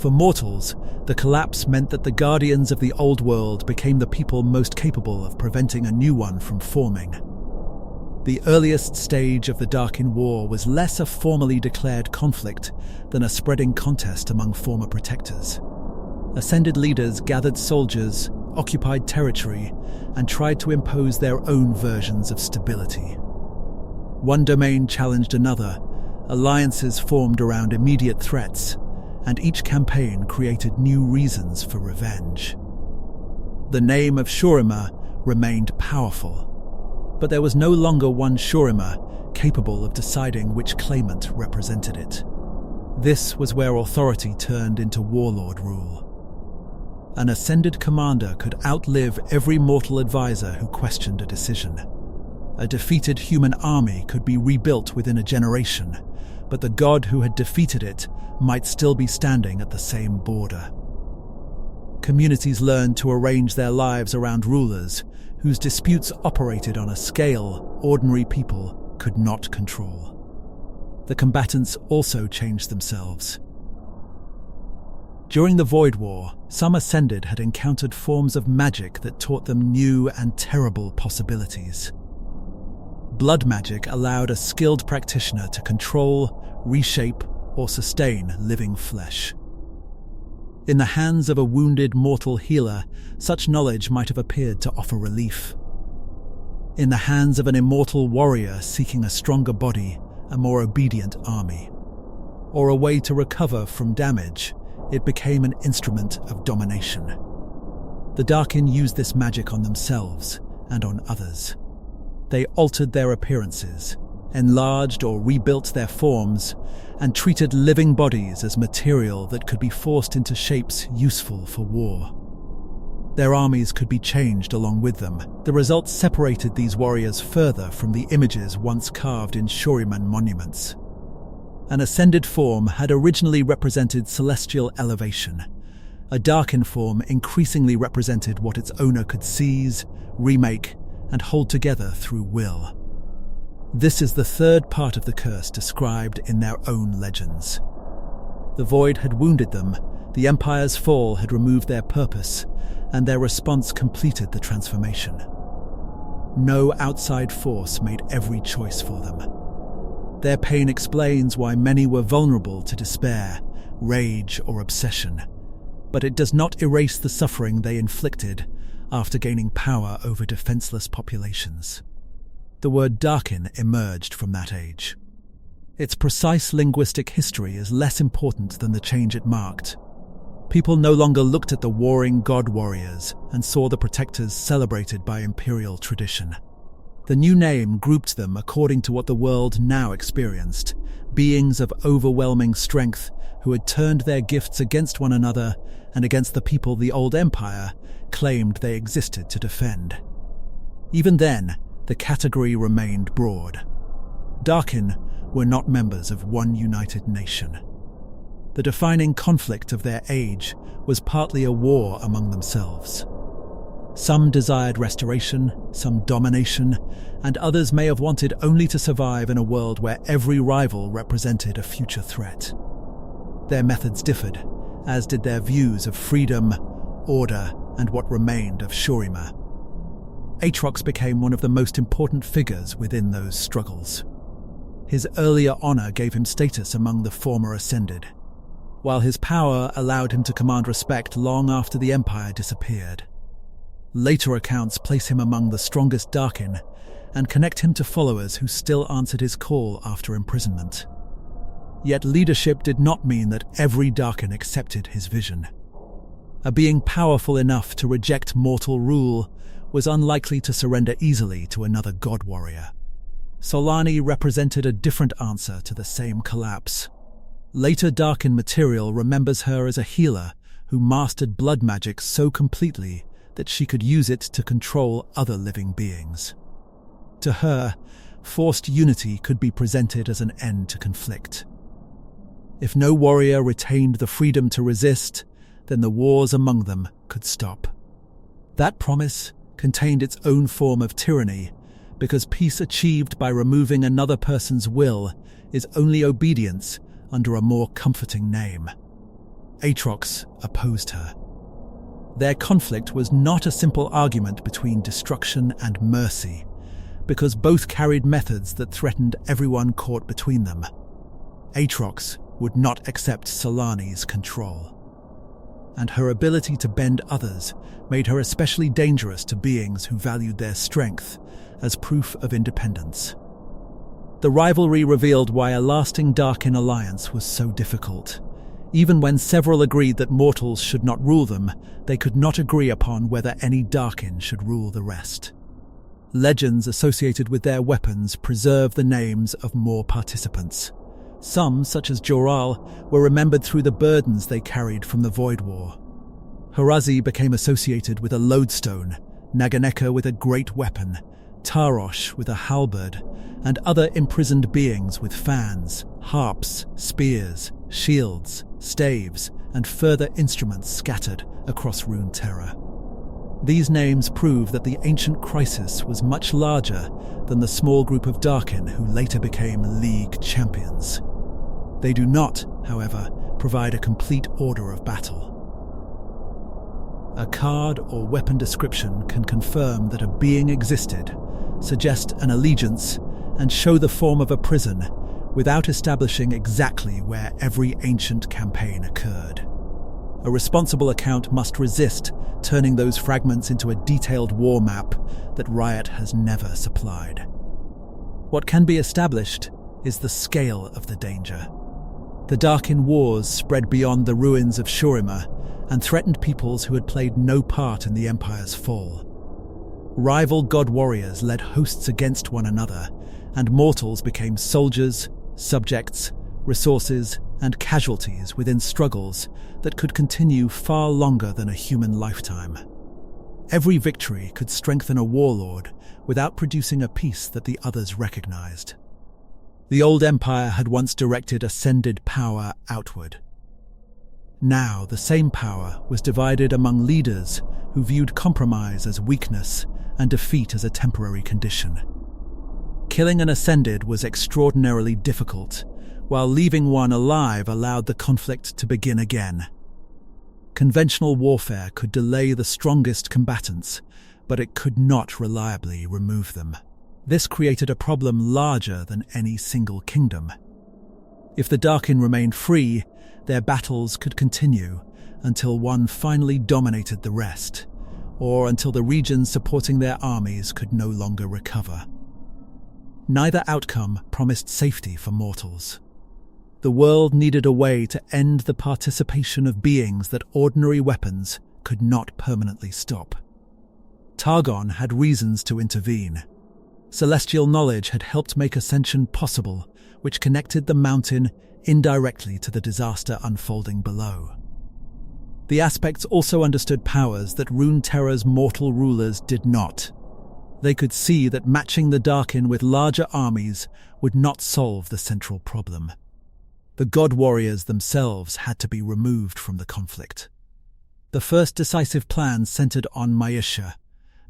For mortals, the collapse meant that the guardians of the old world became the people most capable of preventing a new one from forming. The earliest stage of the Darkin War was less a formally declared conflict than a spreading contest among former protectors. Ascended leaders gathered soldiers, occupied territory, and tried to impose their own versions of stability. One domain challenged another, alliances formed around immediate threats, and each campaign created new reasons for revenge. The name of Shurima remained powerful, but there was no longer one Shurima capable of deciding which claimant represented it. This was where authority turned into warlord rule. An ascended commander could outlive every mortal advisor who questioned a decision. A defeated human army could be rebuilt within a generation, but the god who had defeated it might still be standing at the same border. Communities learned to arrange their lives around rulers whose disputes operated on a scale ordinary people could not control. The combatants also changed themselves. During the Void War, some Ascended had encountered forms of magic that taught them new and terrible possibilities. Blood magic allowed a skilled practitioner to control, reshape, or sustain living flesh. In the hands of a wounded mortal healer, such knowledge might have appeared to offer relief. In the hands of an immortal warrior seeking a stronger body, a more obedient army. Or a way to recover from damage, it became an instrument of domination. The Darkin used this magic on themselves and on others. They altered their appearances, enlarged or rebuilt their forms, and treated living bodies as material that could be forced into shapes useful for war. Their armies could be changed along with them. The result separated these warriors further from the images once carved in Shuriman monuments. An ascended form had originally represented celestial elevation. A Darkin form increasingly represented what its owner could seize, remake, and hold together through will. This is the third part of the curse described in their own legends. The void had wounded them, the Empire's fall had removed their purpose, and their response completed the transformation. No outside force made every choice for them. Their pain explains why many were vulnerable to despair, rage, or obsession, but it does not erase the suffering they inflicted after gaining power over defenseless populations. The word Darkin emerged from that age. Its precise linguistic history is less important than the change it marked. People no longer looked at the warring god warriors and saw the protectors celebrated by imperial tradition. The new name grouped them according to what the world now experienced, beings of overwhelming strength who had turned their gifts against one another and against the people the old empire claimed they existed to defend. Even then, the category remained broad. Darkin were not members of one united nation. The defining conflict of their age was partly a war among themselves. Some desired restoration, some domination, and others may have wanted only to survive in a world where every rival represented a future threat. Their methods differed, as did their views of freedom, order, and what remained of Shurima. Aatrox became one of the most important figures within those struggles. His earlier honor gave him status among the former Ascended, while his power allowed him to command respect long after the Empire disappeared. Later accounts place him among the strongest Darkin and connect him to followers who still answered his call after imprisonment. Yet leadership did not mean that every Darkin accepted his vision. A being powerful enough to reject mortal rule was unlikely to surrender easily to another god warrior. Solani represented a different answer to the same collapse. Later Darkin material remembers her as a healer who mastered blood magic so completely that she could use it to control other living beings. To her, forced unity could be presented as an end to conflict. If no warrior retained the freedom to resist, then the wars among them could stop. That promise contained its own form of tyranny, because peace achieved by removing another person's will is only obedience under a more comforting name. Aatrox opposed her. Their conflict was not a simple argument between destruction and mercy, because both carried methods that threatened everyone caught between them. Aatrox would not accept Solani's control, and her ability to bend others made her especially dangerous to beings who valued their strength as proof of independence. The rivalry revealed why a lasting Darkin alliance was so difficult. Even when several agreed that mortals should not rule them, they could not agree upon whether any Darkin should rule the rest. Legends associated with their weapons preserve the names of more participants. Some, such as Joral, were remembered through the burdens they carried from the Void War. Harazi became associated with a lodestone, Naganeka with a great weapon, Tarosh with a halberd, and other imprisoned beings with fans, harps, spears, shields, staves, and further instruments scattered across Rune Terror. These names prove that the ancient crisis was much larger than the small group of Darkin who later became League champions. They do not, however, provide a complete order of battle. A card or weapon description can confirm that a being existed, suggest an allegiance, and show the form of a prison without establishing exactly where every ancient campaign occurred. A responsible account must resist turning those fragments into a detailed war map that Riot has never supplied. What can be established is the scale of the danger. The Darkin Wars spread beyond the ruins of Shurima and threatened peoples who had played no part in the Empire's fall. Rival god warriors led hosts against one another, and mortals became soldiers, subjects, resources, and casualties within struggles that could continue far longer than a human lifetime. Every victory could strengthen a warlord without producing a peace that the others recognized. The old empire had once directed ascended power outward. Now the same power was divided among leaders who viewed compromise as weakness and defeat as a temporary condition. Killing an ascended was extraordinarily difficult, while leaving one alive allowed the conflict to begin again. Conventional warfare could delay the strongest combatants, but it could not reliably remove them. This created a problem larger than any single kingdom. If the Darkin remained free, their battles could continue until one finally dominated the rest, or until the regions supporting their armies could no longer recover. Neither outcome promised safety for mortals. The world needed a way to end the participation of beings that ordinary weapons could not permanently stop. Targon had reasons to intervene. Celestial knowledge had helped make ascension possible, which connected the mountain indirectly to the disaster unfolding below. The aspects also understood powers that Rune Terror's mortal rulers did not. They could see that matching the Darkin with larger armies would not solve the central problem. The god warriors themselves had to be removed from the conflict. The first decisive plan centered on Maisha,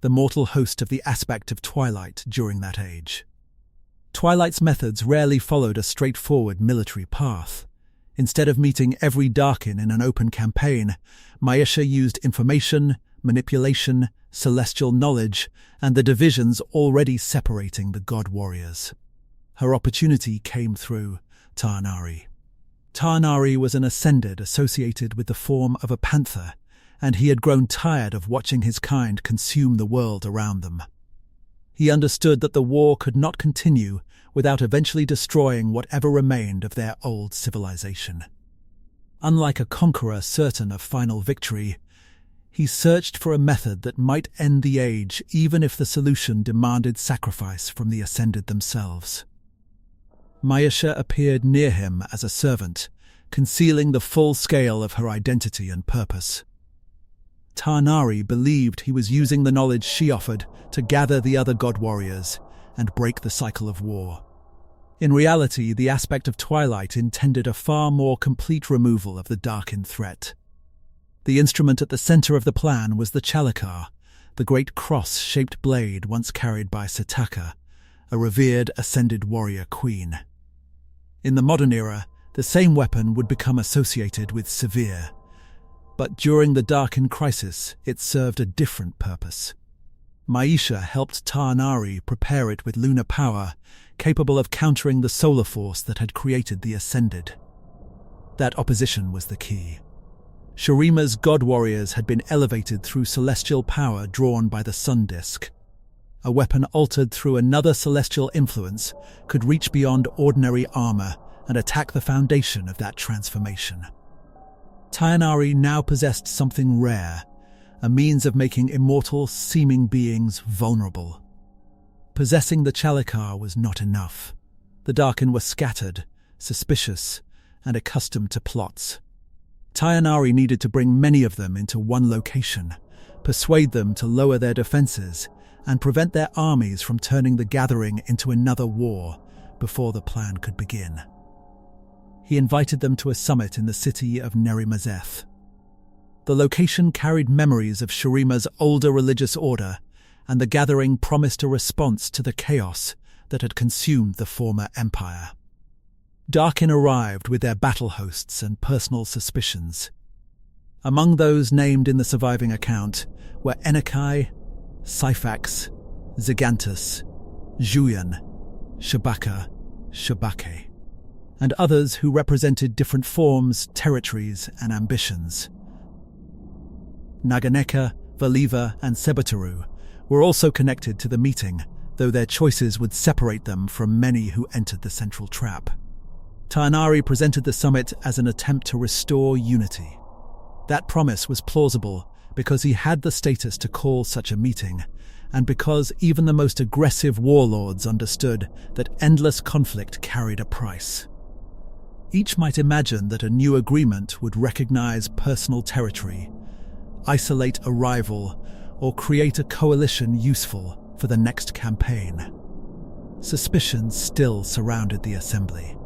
the mortal host of the aspect of Twilight during that age. Twilight's methods rarely followed a straightforward military path. Instead of meeting every Darkin in an open campaign, Maisha used information, manipulation, celestial knowledge, and the divisions already separating the god warriors. Her opportunity came through Tarnari. Tarnari was an ascended associated with the form of a panther, and he had grown tired of watching his kind consume the world around them. He understood that the war could not continue without eventually destroying whatever remained of their old civilization. Unlike a conqueror certain of final victory, he searched for a method that might end the age even if the solution demanded sacrifice from the ascended themselves. Maisha appeared near him as a servant, concealing the full scale of her identity and purpose. Tarnari believed he was using the knowledge she offered to gather the other god warriors and break the cycle of war. In reality, the aspect of Twilight intended a far more complete removal of the Darkin threat. The instrument at the center of the plan was the Chalikar, the great cross-shaped blade once carried by Setaka, a revered ascended warrior queen. In the modern era, the same weapon would become associated with Severe, but during the Darkin crisis, it served a different purpose. Maisha helped Tarnari prepare it with lunar power, capable of countering the solar force that had created the Ascended. That opposition was the key. Shurima's god warriors had been elevated through celestial power drawn by the sun disk. A weapon altered through another celestial influence could reach beyond ordinary armor and attack the foundation of that transformation. Tarnari now possessed something rare, a means of making immortal-seeming beings vulnerable. Possessing the Chalikar was not enough. The Darkin were scattered, suspicious, and accustomed to plots. Tarnari needed to bring many of them into one location, persuade them to lower their defenses, and prevent their armies from turning the gathering into another war before the plan could begin. He invited them to a summit in the city of Nerimazeth. The location carried memories of Shurima's older religious order, and the gathering promised a response to the chaos that had consumed the former empire. Darkin arrived with their battle hosts and personal suspicions. Among those named in the surviving account were Enekai, Syphax, Zygantus, Juyan, Shabaka, Shabake, and others who represented different forms, territories, and ambitions. Naganeka, Valiva, and Sebataru were also connected to the meeting, though their choices would separate them from many who entered the central trap. Tainari presented the summit as an attempt to restore unity. That promise was plausible because he had the status to call such a meeting, and because even the most aggressive warlords understood that endless conflict carried a price. Each might imagine that a new agreement would recognize personal territory, isolate a rival, or create a coalition useful for the next campaign. Suspicions still surrounded the assembly.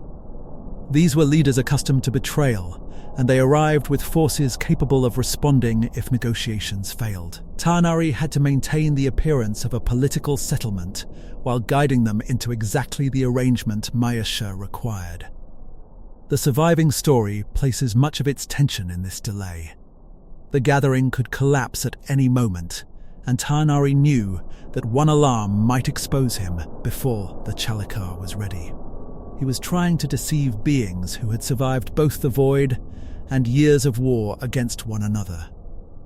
These were leaders accustomed to betrayal, and they arrived with forces capable of responding if negotiations failed. Tainari had to maintain the appearance of a political settlement while guiding them into exactly the arrangement Mayasha required. The surviving story places much of its tension in this delay. The gathering could collapse at any moment, and Tainari knew that one alarm might expose him before the Chalikar was ready. He was trying to deceive beings who had survived both the Void and years of war against one another.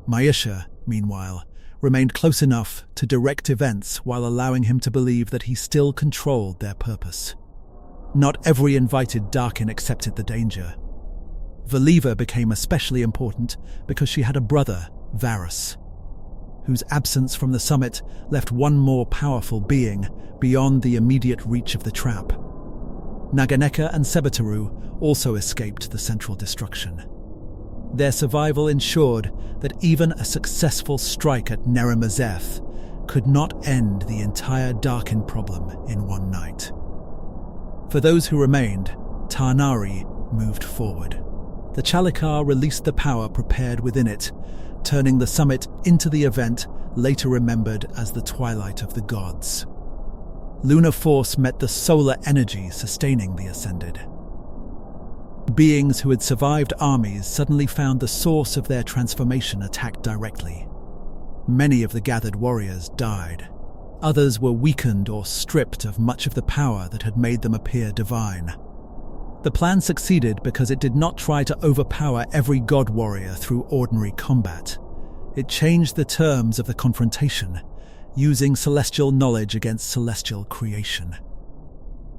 Mayasha, meanwhile, remained close enough to direct events while allowing him to believe that he still controlled their purpose. Not every invited Darkin accepted the danger. Valiva became especially important because she had a brother, Varus, whose absence from the summit left one more powerful being beyond the immediate reach of the trap. Naganeka and Sebataru also escaped the central destruction. Their survival ensured that even a successful strike at Nerimazeth could not end the entire Darkin problem in one night. For those who remained, Tainari moved forward. The Chalikar released the power prepared within it, turning the summit into the event later remembered as the Twilight of the Gods. Lunar force met the solar energy sustaining the Ascended. Beings who had survived armies suddenly found the source of their transformation attacked directly. Many of the gathered warriors died. Others were weakened or stripped of much of the power that had made them appear divine. The plan succeeded because it did not try to overpower every god warrior through ordinary combat. It changed the terms of the confrontation, using celestial knowledge against celestial creation.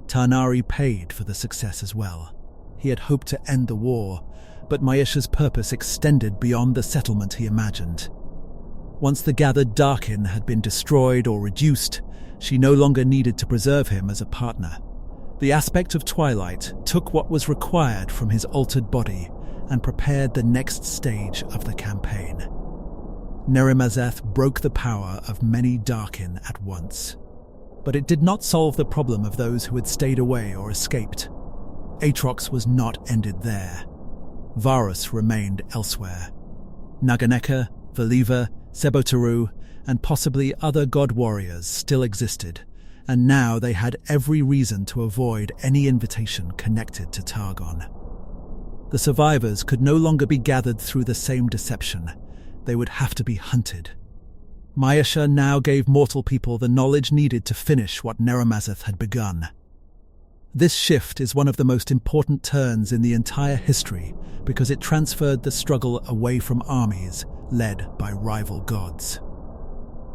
Tainari paid for the success as well. He had hoped to end the war, but Mayasha's purpose extended beyond the settlement he imagined. Once the gathered Darkin had been destroyed or reduced, she no longer needed to preserve him as a partner. The aspect of Twilight took what was required from his altered body and prepared the next stage of the campaign. Nerimazeth broke the power of many Darkin at once. But it did not solve the problem of those who had stayed away or escaped. Aatrox was not ended there. Varus remained elsewhere. Naganeka, Valiva, Sebataru, and possibly other god warriors still existed, and now they had every reason to avoid any invitation connected to Targon. The survivors could no longer be gathered through the same deception. They would have to be hunted. Mayasha now gave mortal people the knowledge needed to finish what Nerimazeth had begun. This shift is one of the most important turns in the entire history because it transferred the struggle away from armies led by rival gods.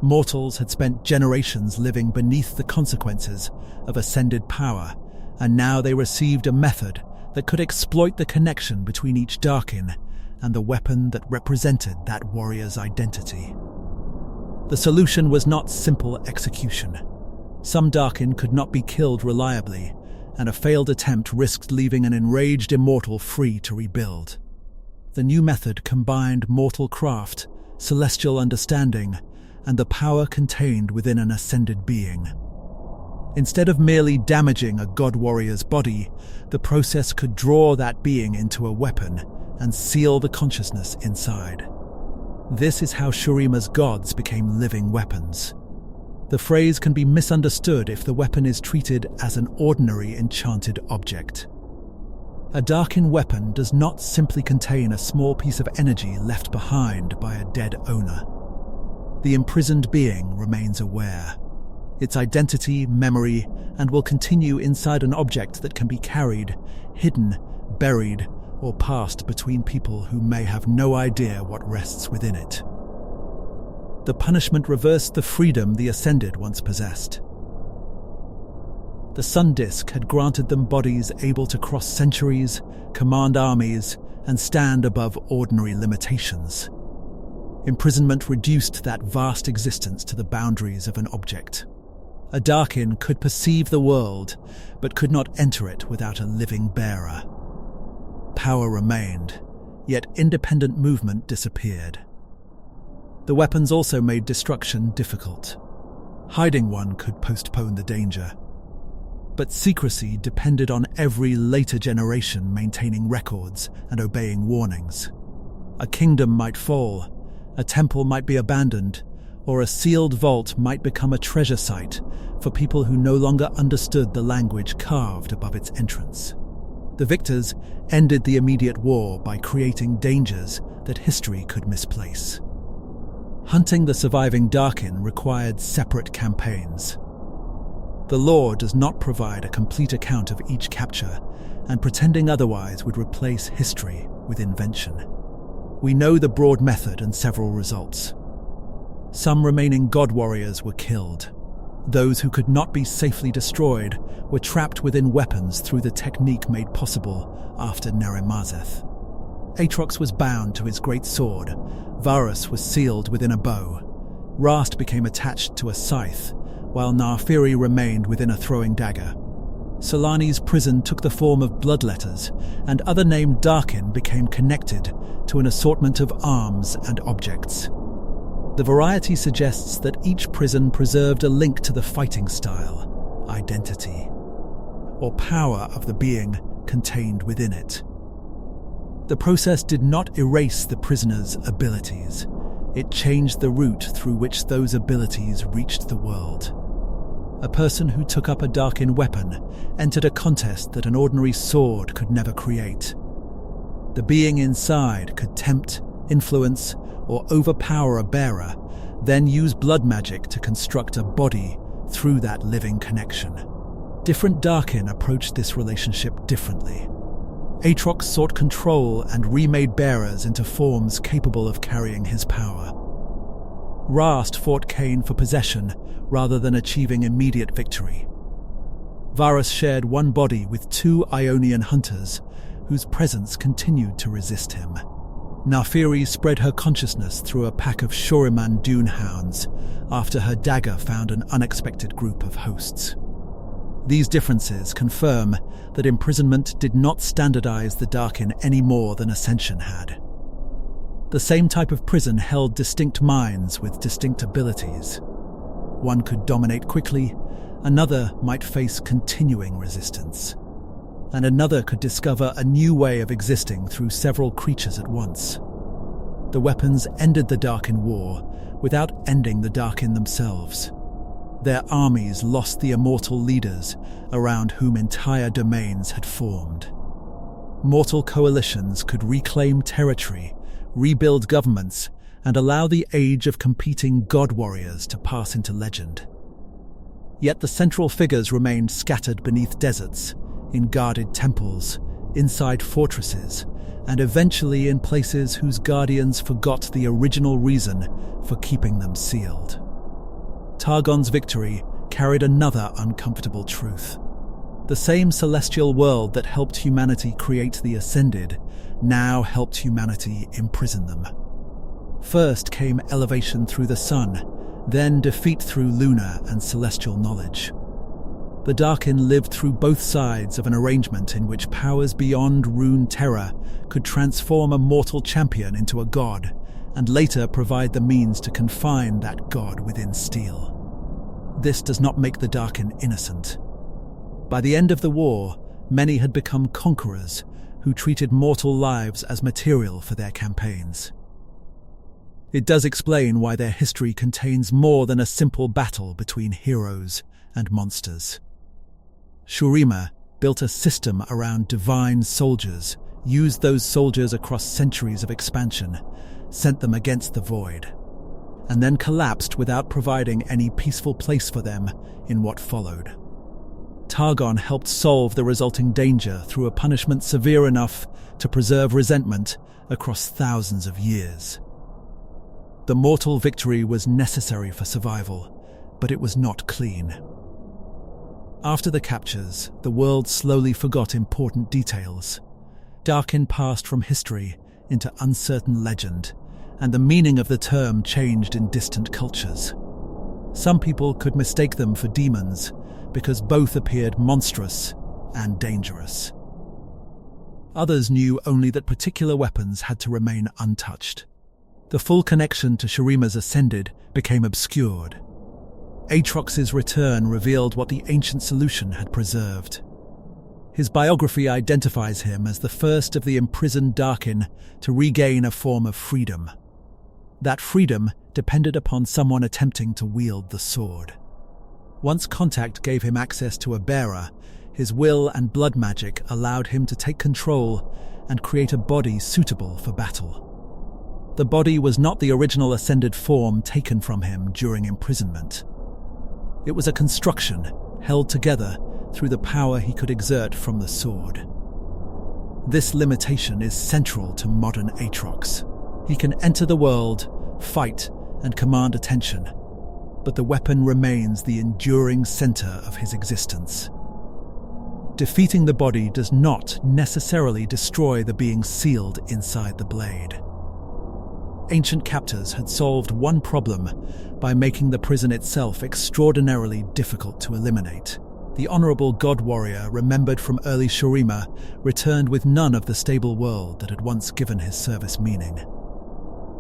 Mortals had spent generations living beneath the consequences of ascended power, and now they received a method that could exploit the connection between each Darkin and the weapon that represented that warrior's identity. The solution was not simple execution. Some Darkin could not be killed reliably, and a failed attempt risked leaving an enraged immortal free to rebuild. The new method combined mortal craft, celestial understanding, and the power contained within an ascended being. Instead of merely damaging a god warrior's body, the process could draw that being into a weapon and seal the consciousness inside. This is how Shurima's gods became living weapons. The phrase can be misunderstood if the weapon is treated as an ordinary enchanted object. A Darkin weapon does not simply contain a small piece of energy left behind by a dead owner. The imprisoned being remains aware. Its identity, memory, and will continue inside an object that can be carried, hidden, buried, or passed between people who may have no idea what rests within it. The punishment reversed the freedom the Ascended once possessed. The sun disk had granted them bodies able to cross centuries, command armies, and stand above ordinary limitations. Imprisonment reduced that vast existence to the boundaries of an object. A Darkin could perceive the world, but could not enter it without a living bearer. Power remained, yet independent movement disappeared. The weapons also made destruction difficult. Hiding one could postpone the danger. But secrecy depended on every later generation maintaining records and obeying warnings. A kingdom might fall, a temple might be abandoned, or a sealed vault might become a treasure site for people who no longer understood the language carved above its entrance. The victors ended the immediate war by creating dangers that history could misplace. Hunting the surviving Darkin required separate campaigns. The lore does not provide a complete account of each capture, and pretending otherwise would replace history with invention. We know the broad method and several results. Some remaining god warriors were killed. Those who could not be safely destroyed were trapped within weapons through the technique made possible after Neremazeth. Aatrox was bound to his great sword, Varus was sealed within a bow, Rast became attached to a scythe, while Narfiri remained within a throwing dagger. Solani's prison took the form of bloodletters, and other named Darkin became connected to an assortment of arms and objects. The variety suggests that each prison preserved a link to the fighting style, identity, or power of the being contained within it. The process did not erase the prisoner's abilities. It changed the route through which those abilities reached the world. A person who took up a Darkin weapon entered a contest that an ordinary sword could never create. The being inside could tempt, influence, or overpower a bearer, then use blood magic to construct a body through that living connection. Different Darkin approached this relationship differently. Aatrox sought control and remade bearers into forms capable of carrying his power. Rast fought Cain for possession rather than achieving immediate victory. Varus shared one body with two Ionian hunters whose presence continued to resist him. Narfiri spread her consciousness through a pack of Shuriman dune hounds after her dagger found an unexpected group of hosts. These differences confirm that imprisonment did not standardize the Darkin any more than Ascension had. The same type of prison held distinct minds with distinct abilities. One could dominate quickly, another might face continuing resistance, and another could discover a new way of existing through several creatures at once. The weapons ended the Darkin War without ending the Darkin themselves. Their armies lost the immortal leaders around whom entire domains had formed. Mortal coalitions could reclaim territory, rebuild governments, and allow the age of competing god warriors to pass into legend. Yet the central figures remained scattered beneath deserts, in guarded temples, inside fortresses, and eventually in places whose guardians forgot the original reason for keeping them sealed. Targon's victory carried another uncomfortable truth. The same celestial world that helped humanity create the Ascended now helped humanity imprison them. First came elevation through the sun, then defeat through lunar and celestial knowledge. The Darkin lived through both sides of an arrangement in which powers beyond Rune Terror could transform a mortal champion into a god, and later provide the means to confine that god within steel. This does not make the Darkin innocent. By the end of the war, many had become conquerors who treated mortal lives as material for their campaigns. It does explain why their history contains more than a simple battle between heroes and monsters. Shurima built a system around divine soldiers, used those soldiers across centuries of expansion, sent them against the void, and then collapsed without providing any peaceful place for them in what followed. Targon helped solve the resulting danger through a punishment severe enough to preserve resentment across thousands of years. The mortal victory was necessary for survival, but it was not clean. After the captures, the world slowly forgot important details. Darkin passed from history into uncertain legend, and the meaning of the term changed in distant cultures. Some people could mistake them for demons because both appeared monstrous and dangerous. Others knew only that particular weapons had to remain untouched. The full connection to Shurima's Ascended became obscured. Aatrox's return revealed what the ancient solution had preserved. His biography identifies him as the first of the imprisoned Darkin to regain a form of freedom. That freedom depended upon someone attempting to wield the sword. Once contact gave him access to a bearer, his will and blood magic allowed him to take control and create a body suitable for battle. The body was not the original ascended form taken from him during imprisonment. It was a construction held together through the power he could exert from the sword. This limitation is central to modern Aatrox. He can enter the world, fight, and command attention, but the weapon remains the enduring center of his existence. Defeating the body does not necessarily destroy the being sealed inside the blade. Ancient captors had solved one problem by making the prison itself extraordinarily difficult to eliminate. The honorable god warrior, remembered from early Shurima, returned with none of the stable world that had once given his service meaning.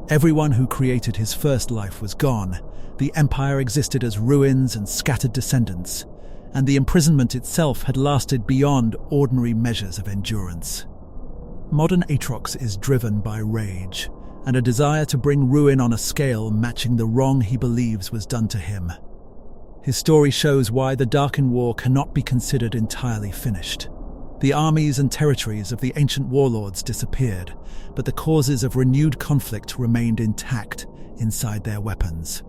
Everyone who created his first life was gone. The empire existed as ruins and scattered descendants, and the imprisonment itself had lasted beyond ordinary measures of endurance. Modern Aatrox is driven by rage and a desire to bring ruin on a scale matching the wrong he believes was done to him. His story shows why the Darkin War cannot be considered entirely finished. The armies and territories of the ancient warlords disappeared, but the causes of renewed conflict remained intact inside their weapons.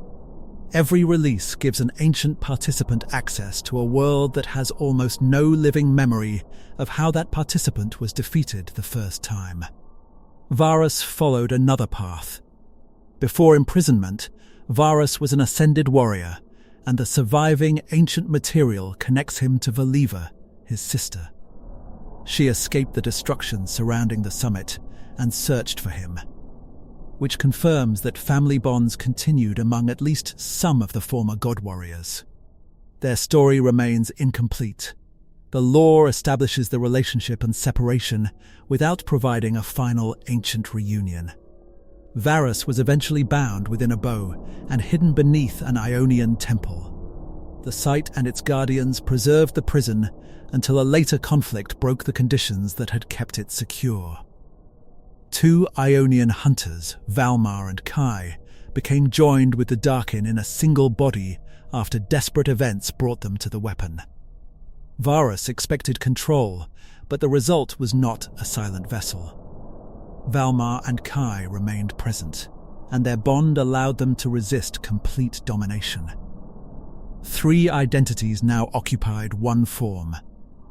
Every release gives an ancient participant access to a world that has almost no living memory of how that participant was defeated the first time. Varus followed another path. Before imprisonment, Varus was an ascended warrior, and the surviving ancient material connects him to Valiva, his sister. She escaped the destruction surrounding the summit and searched for him, which confirms that family bonds continued among at least some of the former god warriors. Their story remains incomplete. The lore establishes the relationship and separation without providing a final ancient reunion. Varus was eventually bound within a bow and hidden beneath an Ionian temple. The site and its guardians preserved the prison until a later conflict broke the conditions that had kept it secure. Two Ionian hunters, Valmar and Kai, became joined with the Darkin in a single body after desperate events brought them to the weapon. Varus expected control, but the result was not a silent vessel. Valmar and Kai remained present, and their bond allowed them to resist complete domination. Three identities now occupied one form: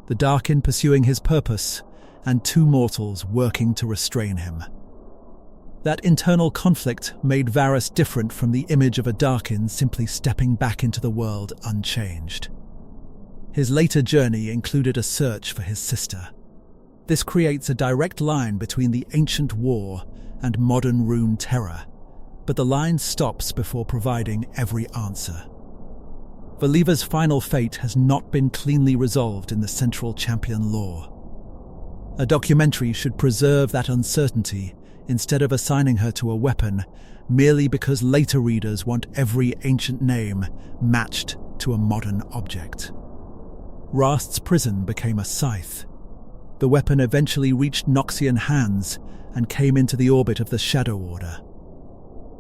the Darkin pursuing his purpose, and two mortals working to restrain him. That internal conflict made Varus different from the image of a Darkin simply stepping back into the world unchanged. His later journey included a search for his sister. This creates a direct line between the ancient war and modern Rune Terror, but the line stops before providing every answer. Valiva's final fate has not been cleanly resolved in the central champion lore. A documentary should preserve that uncertainty instead of assigning her to a weapon merely because later readers want every ancient name matched to a modern object. Rast's prison became a scythe. The weapon eventually reached Noxian hands and came into the orbit of the Shadow Order.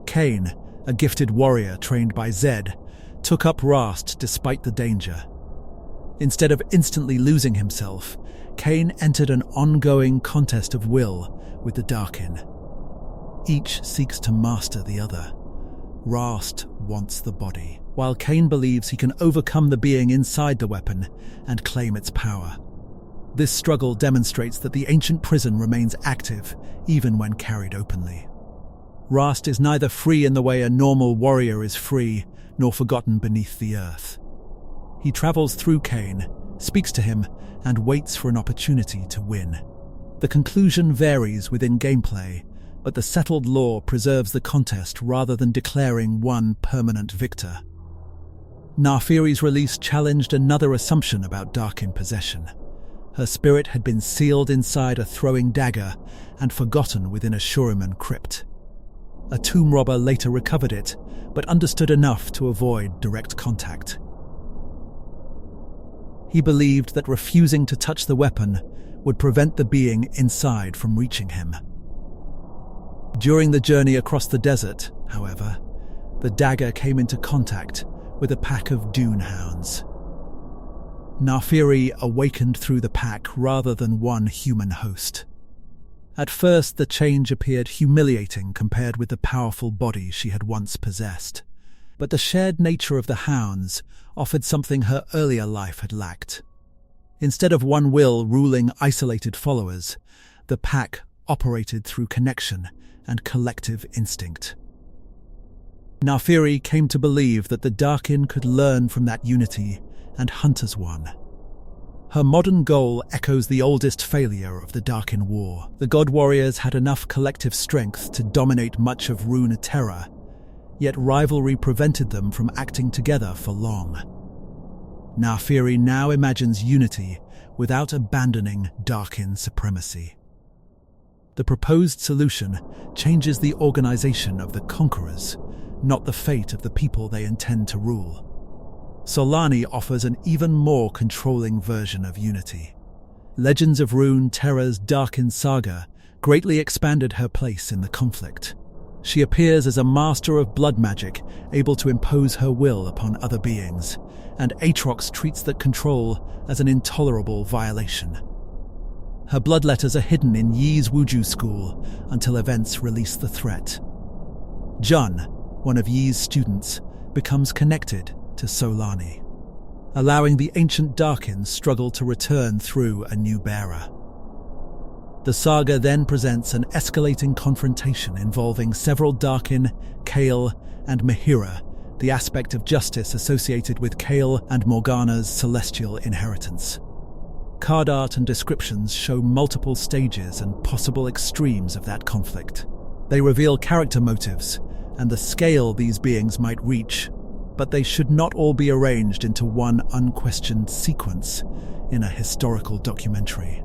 Kain, a gifted warrior trained by Zed, took up Rast despite the danger. Instead of instantly losing himself, Kain entered an ongoing contest of will with the Darkin. Each seeks to master the other. Rast wants the body, while Kain believes he can overcome the being inside the weapon and claim its power. This struggle demonstrates that the ancient prison remains active even when carried openly. Rast is neither free in the way a normal warrior is free, nor forgotten beneath the earth. He travels through Kane, speaks to him, and waits for an opportunity to win. The conclusion varies within gameplay, but the settled law preserves the contest rather than declaring one permanent victor. Naafiri's release challenged another assumption about Darkin possession. Her spirit had been sealed inside a throwing dagger and forgotten within a Shuriman crypt. A tomb robber later recovered it, but understood enough to avoid direct contact. He believed that refusing to touch the weapon would prevent the being inside from reaching him. During the journey across the desert, however, the dagger came into contact with a pack of dune hounds. Naafiri awakened through the pack rather than one human host. At first, the change appeared humiliating compared with the powerful body she had once possessed, but the shared nature of the hounds offered something her earlier life had lacked. Instead of one will ruling isolated followers, the pack operated through connection and collective instinct. Naafiri came to believe that the Darkin could learn from that unity and hunt as one. Her modern goal echoes the oldest failure of the Darkin War. The God Warriors had enough collective strength to dominate much of Rune Terror, yet rivalry prevented them from acting together for long. Naafiri now imagines unity without abandoning Darkin supremacy. The proposed solution changes the organization of the conquerors, not the fate of the people they intend to rule. Solani offers an even more controlling version of unity. Legends of Rune Terror's Darkin saga greatly expanded her place in the conflict. She appears as a master of blood magic, able to impose her will upon other beings, and Aatrox treats that control as an intolerable violation. Her blood letters are hidden in Yi's Wuju school until events release the threat. Jun, one of Yi's students, becomes connected to Solani, allowing the ancient Darkin struggle to return through a new bearer. The saga then presents an escalating confrontation involving several Darkin, Kale, and Mihira, the aspect of justice associated with Kale and Morgana's celestial inheritance. Card art and descriptions show multiple stages and possible extremes of that conflict. They reveal character motives and the scale these beings might reach, but they should not all be arranged into one unquestioned sequence in a historical documentary.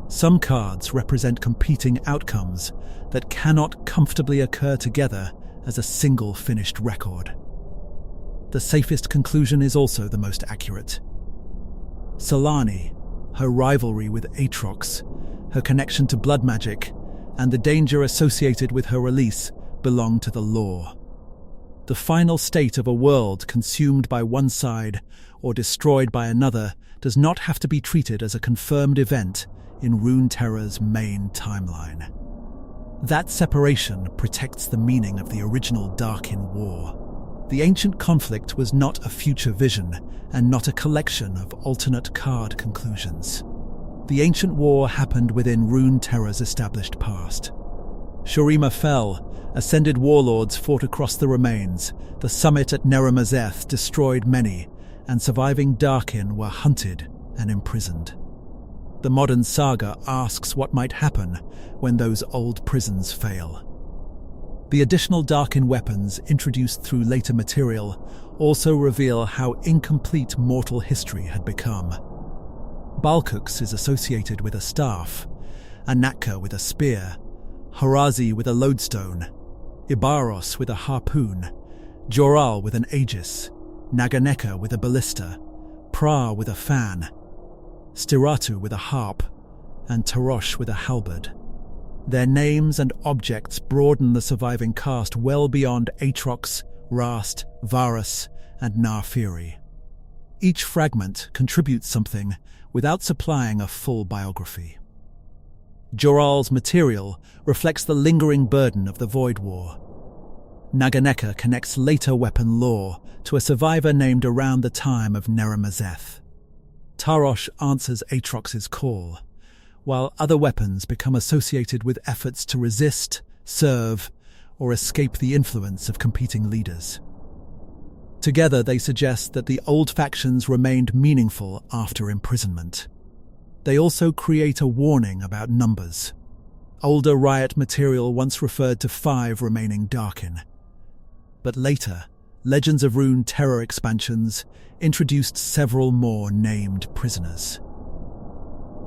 Some cards represent competing outcomes that cannot comfortably occur together as a single finished record. The safest conclusion is also the most accurate. Solani, her rivalry with Aatrox, her connection to blood magic, and the danger associated with her release belong to the law. The final state of a world consumed by one side or destroyed by another does not have to be treated as a confirmed event in Rune Terror's main timeline. That separation protects the meaning of the original Darkin War. The ancient conflict was not a future vision and not a collection of alternate card conclusions. The ancient war happened within Rune Terror's established past. Shurima fell, ascended warlords fought across the remains, the summit at Neramazeth destroyed many, and surviving Darkin were hunted and imprisoned. The modern saga asks what might happen when those old prisons fail. The additional Darkin weapons introduced through later material also reveal how incomplete mortal history had become. Balkux is associated with a staff, Anatka with a spear, Horazi with a lodestone, Ibaros with a harpoon, Joral with an aegis, Naganeka with a ballista, Pra with a fan, Stiratu with a harp, and Tarosh with a halberd. Their names and objects broaden the surviving cast well beyond Aatrox, Rast, Varus, and Naafiri. Each fragment contributes something without supplying a full biography. Joral's material reflects the lingering burden of the Void War. Naganeka connects later weapon lore to a survivor named around the time of Neramazeth. Tarosh answers Aatrox's call, while other weapons become associated with efforts to resist, serve, or escape the influence of competing leaders. Together, they suggest that the old factions remained meaningful after imprisonment. They also create a warning about numbers. Older Riot material once referred to 5 remaining Darkin. But later, Legends of Rune Terror expansions introduced several more named prisoners.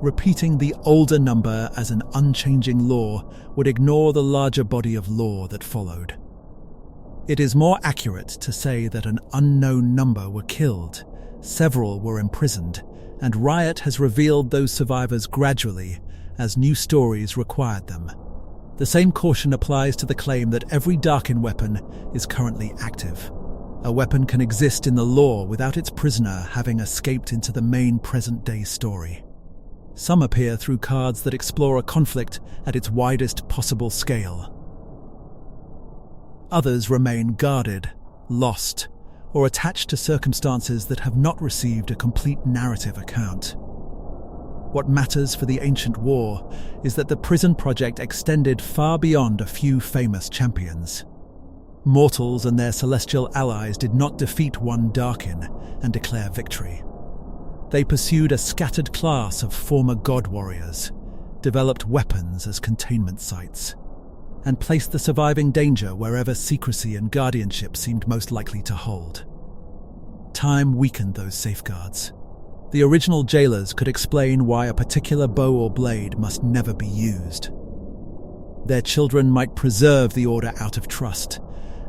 Repeating the older number as an unchanging law would ignore the larger body of lore that followed. It is more accurate to say that an unknown number were killed, several were imprisoned, and Riot has revealed those survivors gradually as new stories required them. The same caution applies to the claim that every Darkin weapon is currently active. A weapon can exist in the lore without its prisoner having escaped into the main present-day story. Some appear through cards that explore a conflict at its widest possible scale. Others remain guarded, lost, or attached to circumstances that have not received a complete narrative account. What matters for the Ancient War is that the prison project extended far beyond a few famous champions. Mortals and their celestial allies did not defeat one Darkin and declare victory. They pursued a scattered class of former god warriors, developed weapons as containment sites, and placed the surviving danger wherever secrecy and guardianship seemed most likely to hold. Time weakened those safeguards. The original jailers could explain why a particular bow or blade must never be used. Their children might preserve the order out of trust,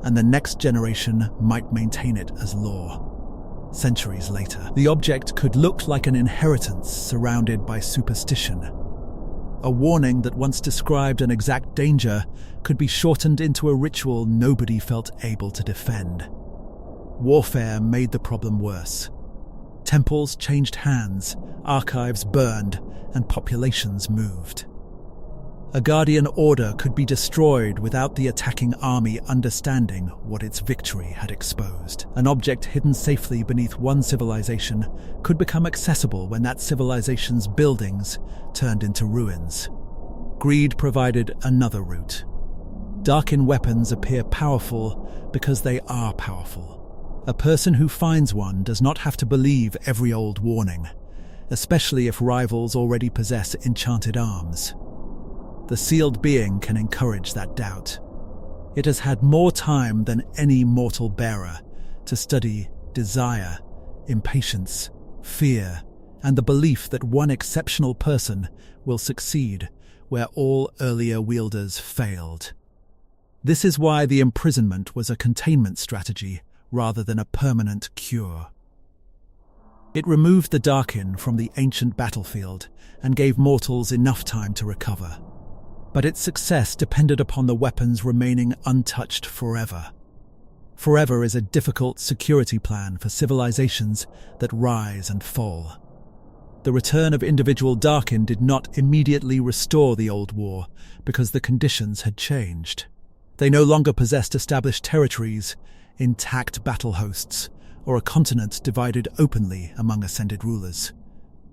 and the next generation might maintain it as law. Centuries later, the object could look like an inheritance surrounded by superstition. A warning that once described an exact danger could be shortened into a ritual nobody felt able to defend. Warfare made the problem worse. Temples changed hands, archives burned, and populations moved. A guardian order could be destroyed without the attacking army understanding what its victory had exposed. An object hidden safely beneath one civilization could become accessible when that civilization's buildings turned into ruins. Greed provided another route. Darkin weapons appear powerful because they are powerful. A person who finds one does not have to believe every old warning, especially if rivals already possess enchanted arms. The sealed being can encourage that doubt. It has had more time than any mortal bearer to study desire, impatience, fear, and the belief that one exceptional person will succeed where all earlier wielders failed. This is why the imprisonment was a containment strategy rather than a permanent cure. It removed the Darkin from the ancient battlefield and gave mortals enough time to recover. But its success depended upon the weapons remaining untouched forever. Forever is a difficult security plan for civilizations that rise and fall. The return of individual Darkin did not immediately restore the old war because the conditions had changed. They no longer possessed established territories, intact battle hosts, or a continent divided openly among ascended rulers.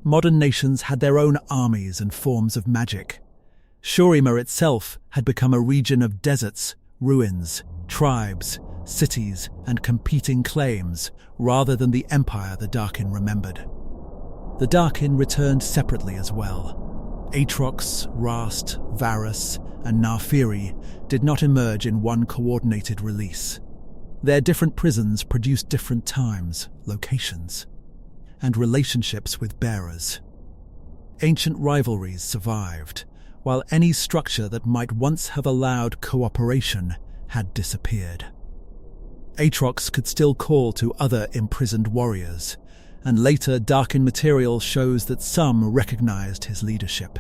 Modern nations had their own armies and forms of magic. Shurima itself had become a region of deserts, ruins, tribes, cities, and competing claims, rather than the empire the Darkin remembered. The Darkin returned separately as well. Aatrox, Rast, Varus, and Naafiri did not emerge in one coordinated release. Their different prisons produced different times, locations, and relationships with bearers. Ancient rivalries survived, while any structure that might once have allowed cooperation had disappeared. Aatrox could still call to other imprisoned warriors, and later Darkin material shows that some recognized his leadership.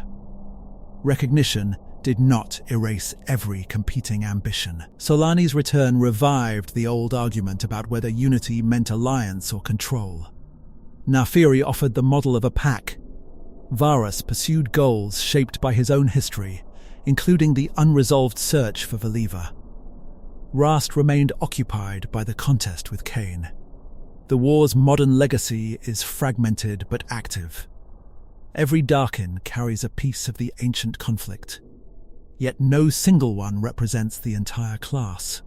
Recognition did not erase every competing ambition. Solani's return revived the old argument about whether unity meant alliance or control. Naafiri offered the model of a pack. Varus pursued goals shaped by his own history, including the unresolved search for Valiva. Rast remained occupied by the contest with Cain. The war's modern legacy is fragmented but active. Every Darkin carries a piece of the ancient conflict, yet no single one represents the entire class.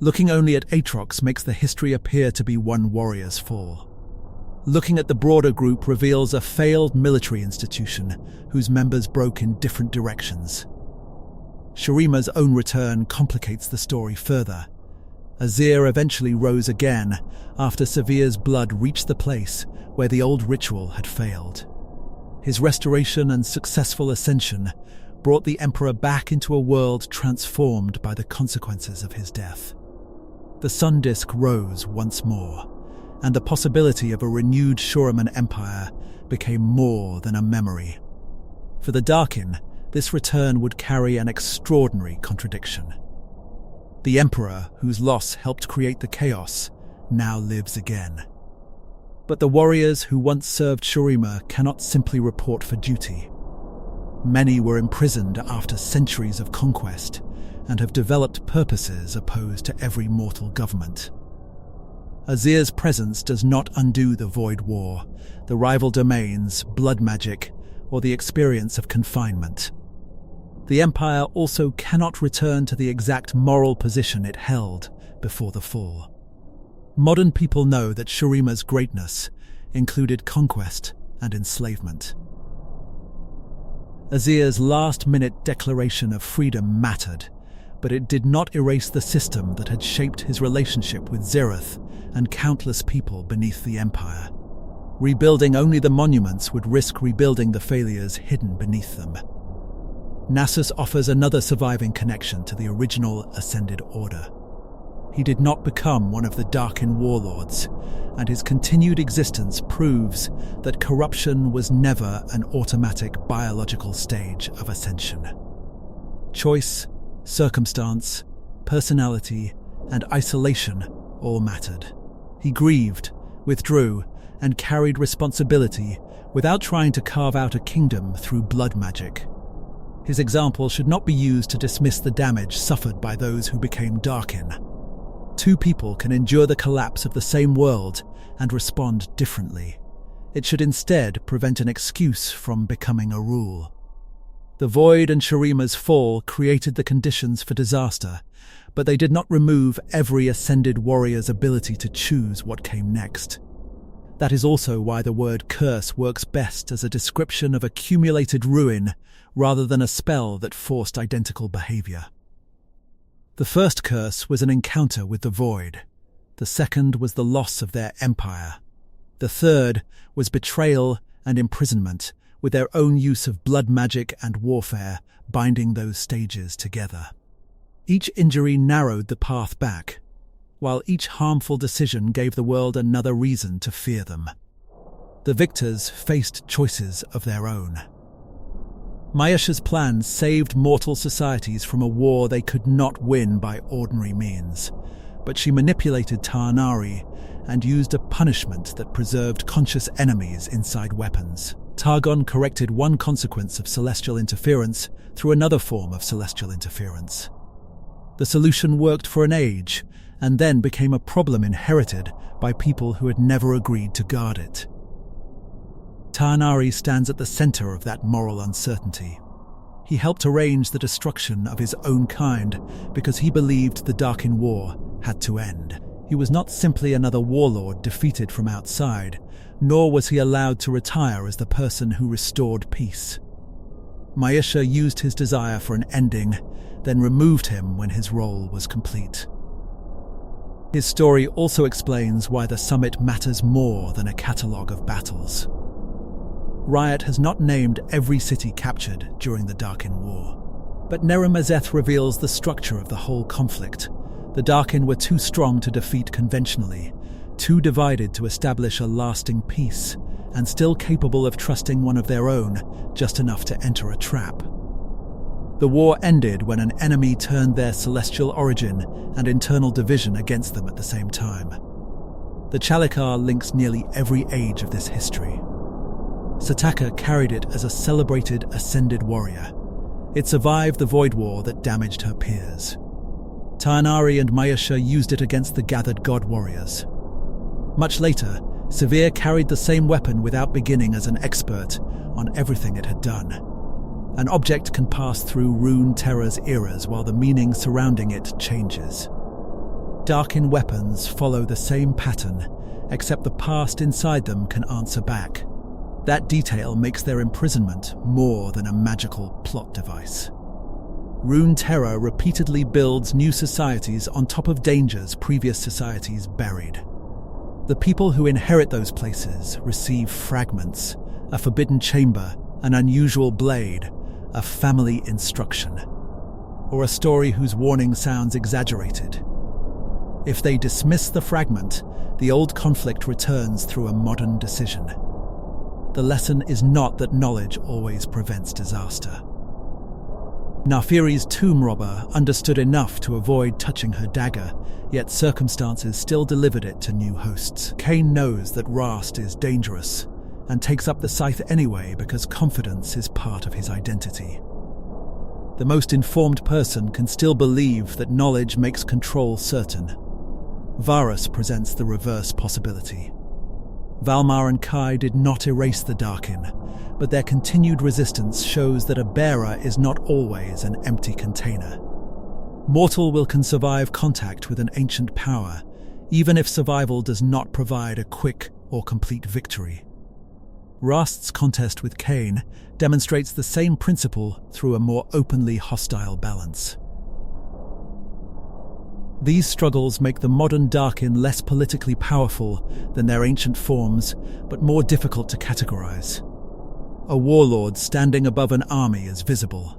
Looking only at Aatrox makes the history appear to be one warrior's fall. Looking at the broader group reveals a failed military institution whose members broke in different directions. Shurima's own return complicates the story further. Azir eventually rose again after Sevir's blood reached the place where the old ritual had failed. His restoration and successful ascension brought the Emperor back into a world transformed by the consequences of his death. The sun disk rose once more, and the possibility of a renewed Shuriman Empire became more than a memory. For the Darkin, this return would carry an extraordinary contradiction. The Emperor, whose loss helped create the chaos, now lives again. But the warriors who once served Shurima cannot simply report for duty. Many were imprisoned after centuries of conquest and have developed purposes opposed to every mortal government. Azir's presence does not undo the Void War, the rival domains, blood magic, or the experience of confinement. The Empire also cannot return to the exact moral position it held before the fall. Modern people know that Shurima's greatness included conquest and enslavement. Azir's last-minute declaration of freedom mattered, but it did not erase the system that had shaped his relationship with Xerath and countless people beneath the Empire. Rebuilding only the monuments would risk rebuilding the failures hidden beneath them. Nasus offers another surviving connection to the original Ascended Order. He did not become one of the Darkin warlords, and his continued existence proves that corruption was never an automatic biological stage of ascension. Choice, circumstance, personality, and isolation all mattered. He grieved, withdrew, and carried responsibility without trying to carve out a kingdom through blood magic. His example should not be used to dismiss the damage suffered by those who became Darkin. Two people can endure the collapse of the same world and respond differently. It should instead prevent an excuse from becoming a rule. The Void and Shurima's fall created the conditions for disaster, but they did not remove every ascended warrior's ability to choose what came next. That is also why the word curse works best as a description of accumulated ruin rather than a spell that forced identical behavior. The first curse was an encounter with the Void. The second was the loss of their empire. The third was betrayal and imprisonment, with their own use of blood magic and warfare binding those stages together. Each injury narrowed the path back, while each harmful decision gave the world another reason to fear them. The victors faced choices of their own. Mayasha's plans saved mortal societies from a war they could not win by ordinary means, but she manipulated Ta'anari and used a punishment that preserved conscious enemies inside weapons. Targon corrected one consequence of celestial interference through another form of celestial interference. The solution worked for an age, and then became a problem inherited by people who had never agreed to guard it. Ta'anari stands at the center of that moral uncertainty. He helped arrange the destruction of his own kind because he believed the Darkin War had to end. He was not simply another warlord defeated from outside, nor was he allowed to retire as the person who restored peace. Mayasha used his desire for an ending, then removed him when his role was complete. His story also explains why the summit matters more than a catalogue of battles. Riot has not named every city captured during the Darkin War, but Neremazeth reveals the structure of the whole conflict. The Darkin were too strong to defeat conventionally, too divided to establish a lasting peace, and still capable of trusting one of their own just enough to enter a trap. The war ended when an enemy turned their celestial origin and internal division against them at the same time. The Chalikar links nearly every age of this history. Sataka carried it as a celebrated ascended warrior. It survived the Void War that damaged her peers. Ta'anari and Mayasha used it against the gathered god warriors. Much later, Sevir carried the same weapon without beginning as an expert on everything it had done. An object can pass through Rune Terror's eras while the meaning surrounding it changes. Darkin weapons follow the same pattern, except the past inside them can answer back. That detail makes their imprisonment more than a magical plot device. Rune Terror repeatedly builds new societies on top of dangers previous societies buried. The people who inherit those places receive fragments, a forbidden chamber, an unusual blade, a family instruction, or a story whose warning sounds exaggerated. If they dismiss the fragment, the old conflict returns through a modern decision. The lesson is not that knowledge always prevents disaster. Naafiri's tomb robber understood enough to avoid touching her dagger, yet circumstances still delivered it to new hosts. Cain knows that Rast is dangerous, and takes up the scythe anyway because confidence is part of his identity. The most informed person can still believe that knowledge makes control certain. Varus presents the reverse possibility. Valmar and Kai did not erase the Darkin, but their continued resistance shows that a bearer is not always an empty container. Mortal can survive contact with an ancient power, even if survival does not provide a quick or complete victory. Rast's contest with Cain demonstrates the same principle through a more openly hostile balance. These struggles make the modern Darkin less politically powerful than their ancient forms, but more difficult to categorize. A warlord standing above an army is visible.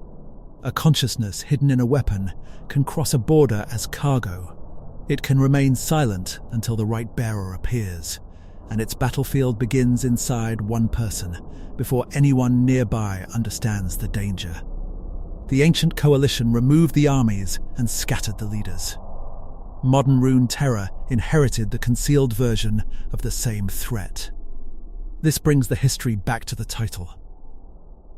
A consciousness hidden in a weapon can cross a border as cargo. It can remain silent until the right bearer appears, and its battlefield begins inside one person, before anyone nearby understands the danger. The ancient coalition removed the armies and scattered the leaders. Modern Rune Terror inherited the concealed version of the same threat. This brings the history back to the title.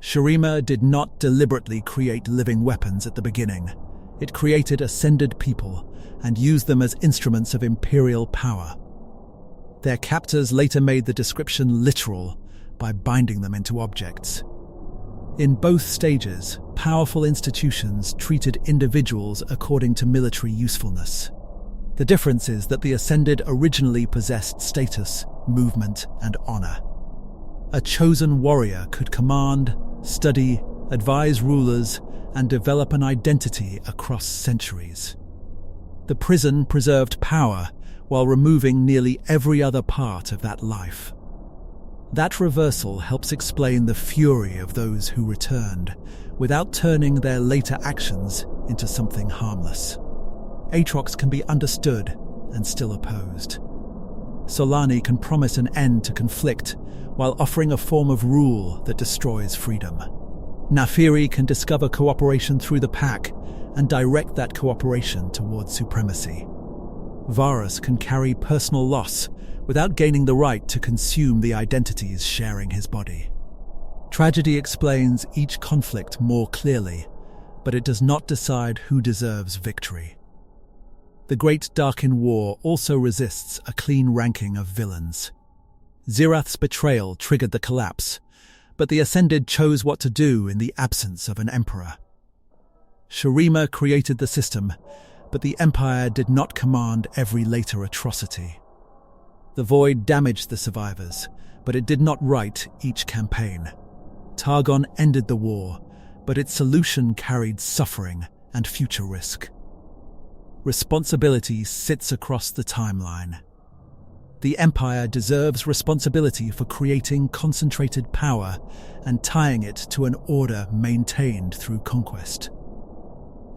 Shurima did not deliberately create living weapons at the beginning. It created ascended people and used them as instruments of imperial power. Their captors later made the description literal by binding them into objects. In both stages, powerful institutions treated individuals according to military usefulness. The difference is that the Ascended originally possessed status, movement, and honor. A chosen warrior could command, study, advise rulers, and develop an identity across centuries. The prison preserved power while removing nearly every other part of that life. That reversal helps explain the fury of those who returned, without turning their later actions into something harmless. Aatrox can be understood and still opposed. Solani can promise an end to conflict while offering a form of rule that destroys freedom. Naafiri can discover cooperation through the pack and direct that cooperation towards supremacy. Varus can carry personal loss without gaining the right to consume the identities sharing his body. Tragedy explains each conflict more clearly, but it does not decide who deserves victory. The Great Darkin War also resists a clean ranking of villains. Xerath's betrayal triggered the collapse, but the Ascended chose what to do in the absence of an emperor. Shurima created the system, but the Empire did not command every later atrocity. The Void damaged the survivors, but it did not right each campaign. Targon ended the war, but its solution carried suffering and future risk. Responsibility sits across the timeline. The Empire deserves responsibility for creating concentrated power and tying it to an order maintained through conquest.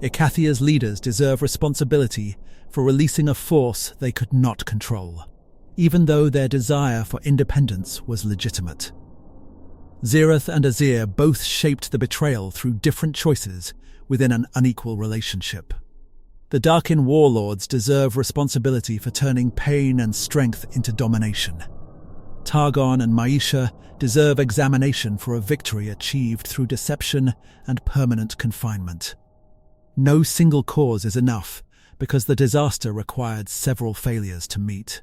Icathia's leaders deserve responsibility for releasing a force they could not control, even though their desire for independence was legitimate. Xerath and Azir both shaped the betrayal through different choices within an unequal relationship. The Darkin warlords deserve responsibility for turning pain and strength into domination. Targon and Maisha deserve examination for a victory achieved through deception and permanent confinement. No single cause is enough, because the disaster required several failures to meet.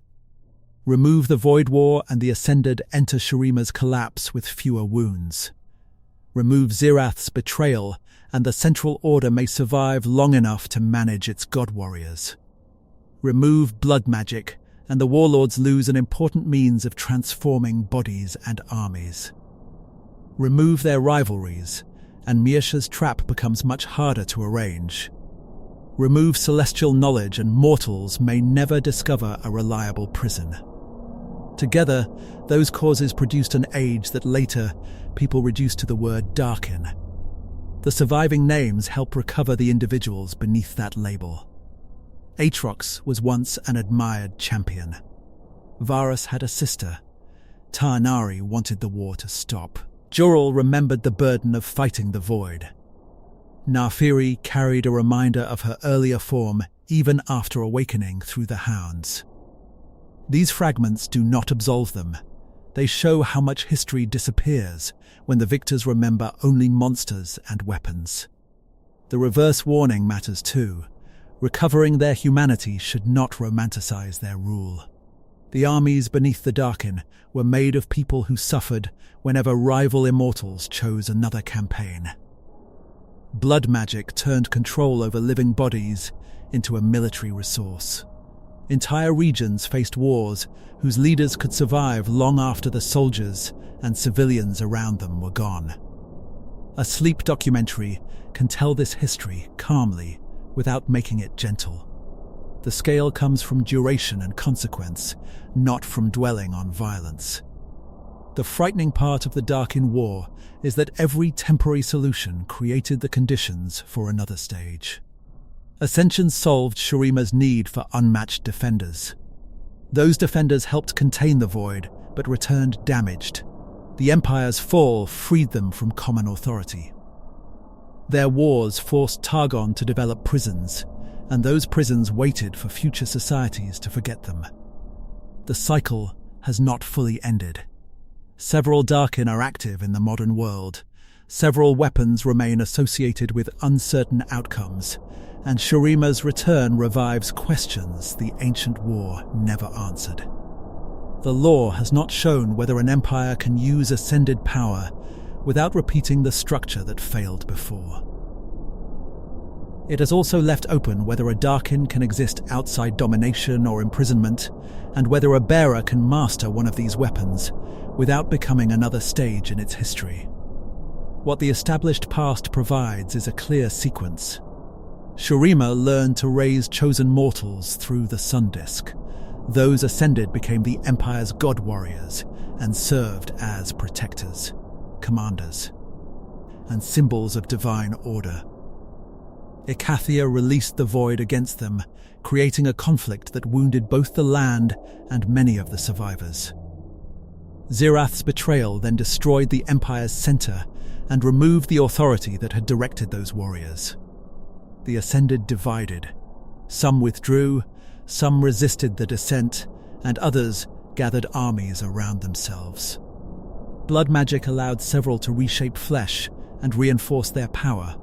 Remove the Void War and the Ascended enter Shurima's collapse with fewer wounds. Remove Xerath's betrayal and the Central Order may survive long enough to manage its god warriors. Remove blood magic, and the warlords lose an important means of transforming bodies and armies. Remove their rivalries, and Miesha's trap becomes much harder to arrange. Remove celestial knowledge, and mortals may never discover a reliable prison. Together, those causes produced an age that later people reduced to the word Darkin. The surviving names help recover the individuals beneath that label. Aatrox was once an admired champion. Varus had a sister. Tarnari wanted the war to stop. Jorel remembered the burden of fighting the void. Naafiri carried a reminder of her earlier form even after awakening through the hounds. These fragments do not absolve them. They show how much history disappears when the victors remember only monsters and weapons. The reverse warning matters too. Recovering their humanity should not romanticize their rule. The armies beneath the Darkin were made of people who suffered whenever rival immortals chose another campaign. Blood magic turned control over living bodies into a military resource. Entire regions faced wars whose leaders could survive long after the soldiers and civilians around them were gone. A sleep documentary can tell this history calmly without making it gentle. The scale comes from duration and consequence, not from dwelling on violence. The frightening part of the Darkin War is that every temporary solution created the conditions for another stage. Ascension solved Shurima's need for unmatched defenders. Those defenders helped contain the void, but returned damaged. The Empire's fall freed them from common authority. Their wars forced Targon to develop prisons, and those prisons waited for future societies to forget them. The cycle has not fully ended. Several Darkin are active in the modern world. Several weapons remain associated with uncertain outcomes, and Shurima's return revives questions the ancient war never answered. The law has not shown whether an empire can use ascended power without repeating the structure that failed before. It has also left open whether a Darkin can exist outside domination or imprisonment, and whether a bearer can master one of these weapons without becoming another stage in its history. What the established past provides is a clear sequence. Shurima learned to raise chosen mortals through the Sun Disk. Those ascended became the Empire's god warriors and served as protectors, commanders, and symbols of divine order. Icathia released the void against them, creating a conflict that wounded both the land and many of the survivors. Zirath's betrayal then destroyed the Empire's center and removed the authority that had directed those warriors. The Ascended divided. Some withdrew, some resisted the descent, and others gathered armies around themselves. Blood magic allowed several to reshape flesh and reinforce their power.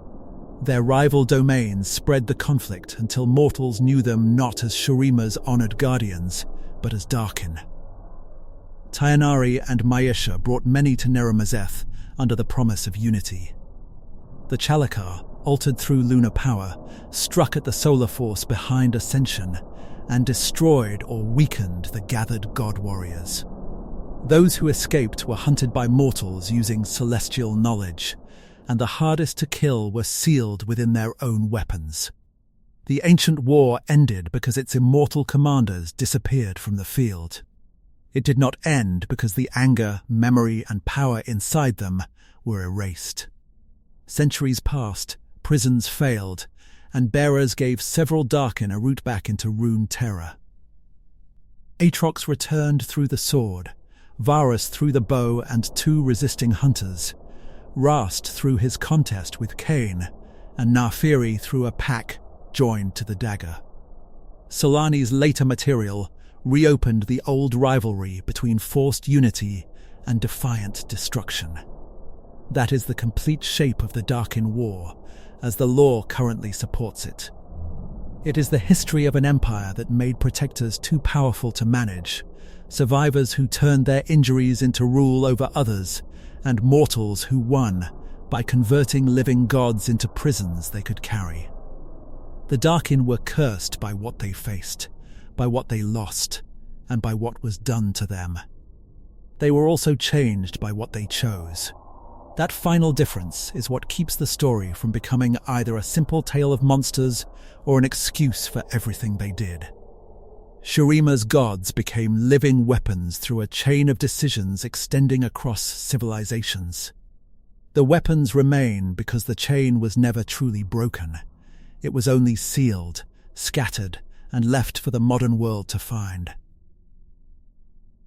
Their rival domains spread the conflict until mortals knew them not as Shurima's honored guardians, but as Darkin. Tayanari and Miesha brought many to Neremazeth under the promise of unity. The Chalakar, altered through lunar power, struck at the solar force behind Ascension and destroyed or weakened the gathered god warriors. Those who escaped were hunted by mortals using celestial knowledge, and the hardest to kill were sealed within their own weapons. The ancient war ended because its immortal commanders disappeared from the field. It did not end because the anger, memory, and power inside them were erased. Centuries passed, prisons failed, and bearers gave several Darkin a route back into Rune Terror. Aatrox returned through the sword, Varus through the bow and 2 resisting hunters, Rast through his contest with Cain, and Naafiri through a pack joined to the dagger. Solani's later material reopened the old rivalry between forced unity and defiant destruction. That is the complete shape of the Darkin War, as the law currently supports it. It is the history of an empire that made protectors too powerful to manage, survivors who turned their injuries into rule over others, and mortals who won by converting living gods into prisons they could carry. The Darkin were cursed by what they faced, by what they lost and by what was done to them. They were also changed by what they chose. That final difference is what keeps the story from becoming either a simple tale of monsters or an excuse for everything they did. Shurima's gods became living weapons through a chain of decisions extending across civilizations. The weapons remain because the chain was never truly broken. It was only sealed, scattered, and left for the modern world to find.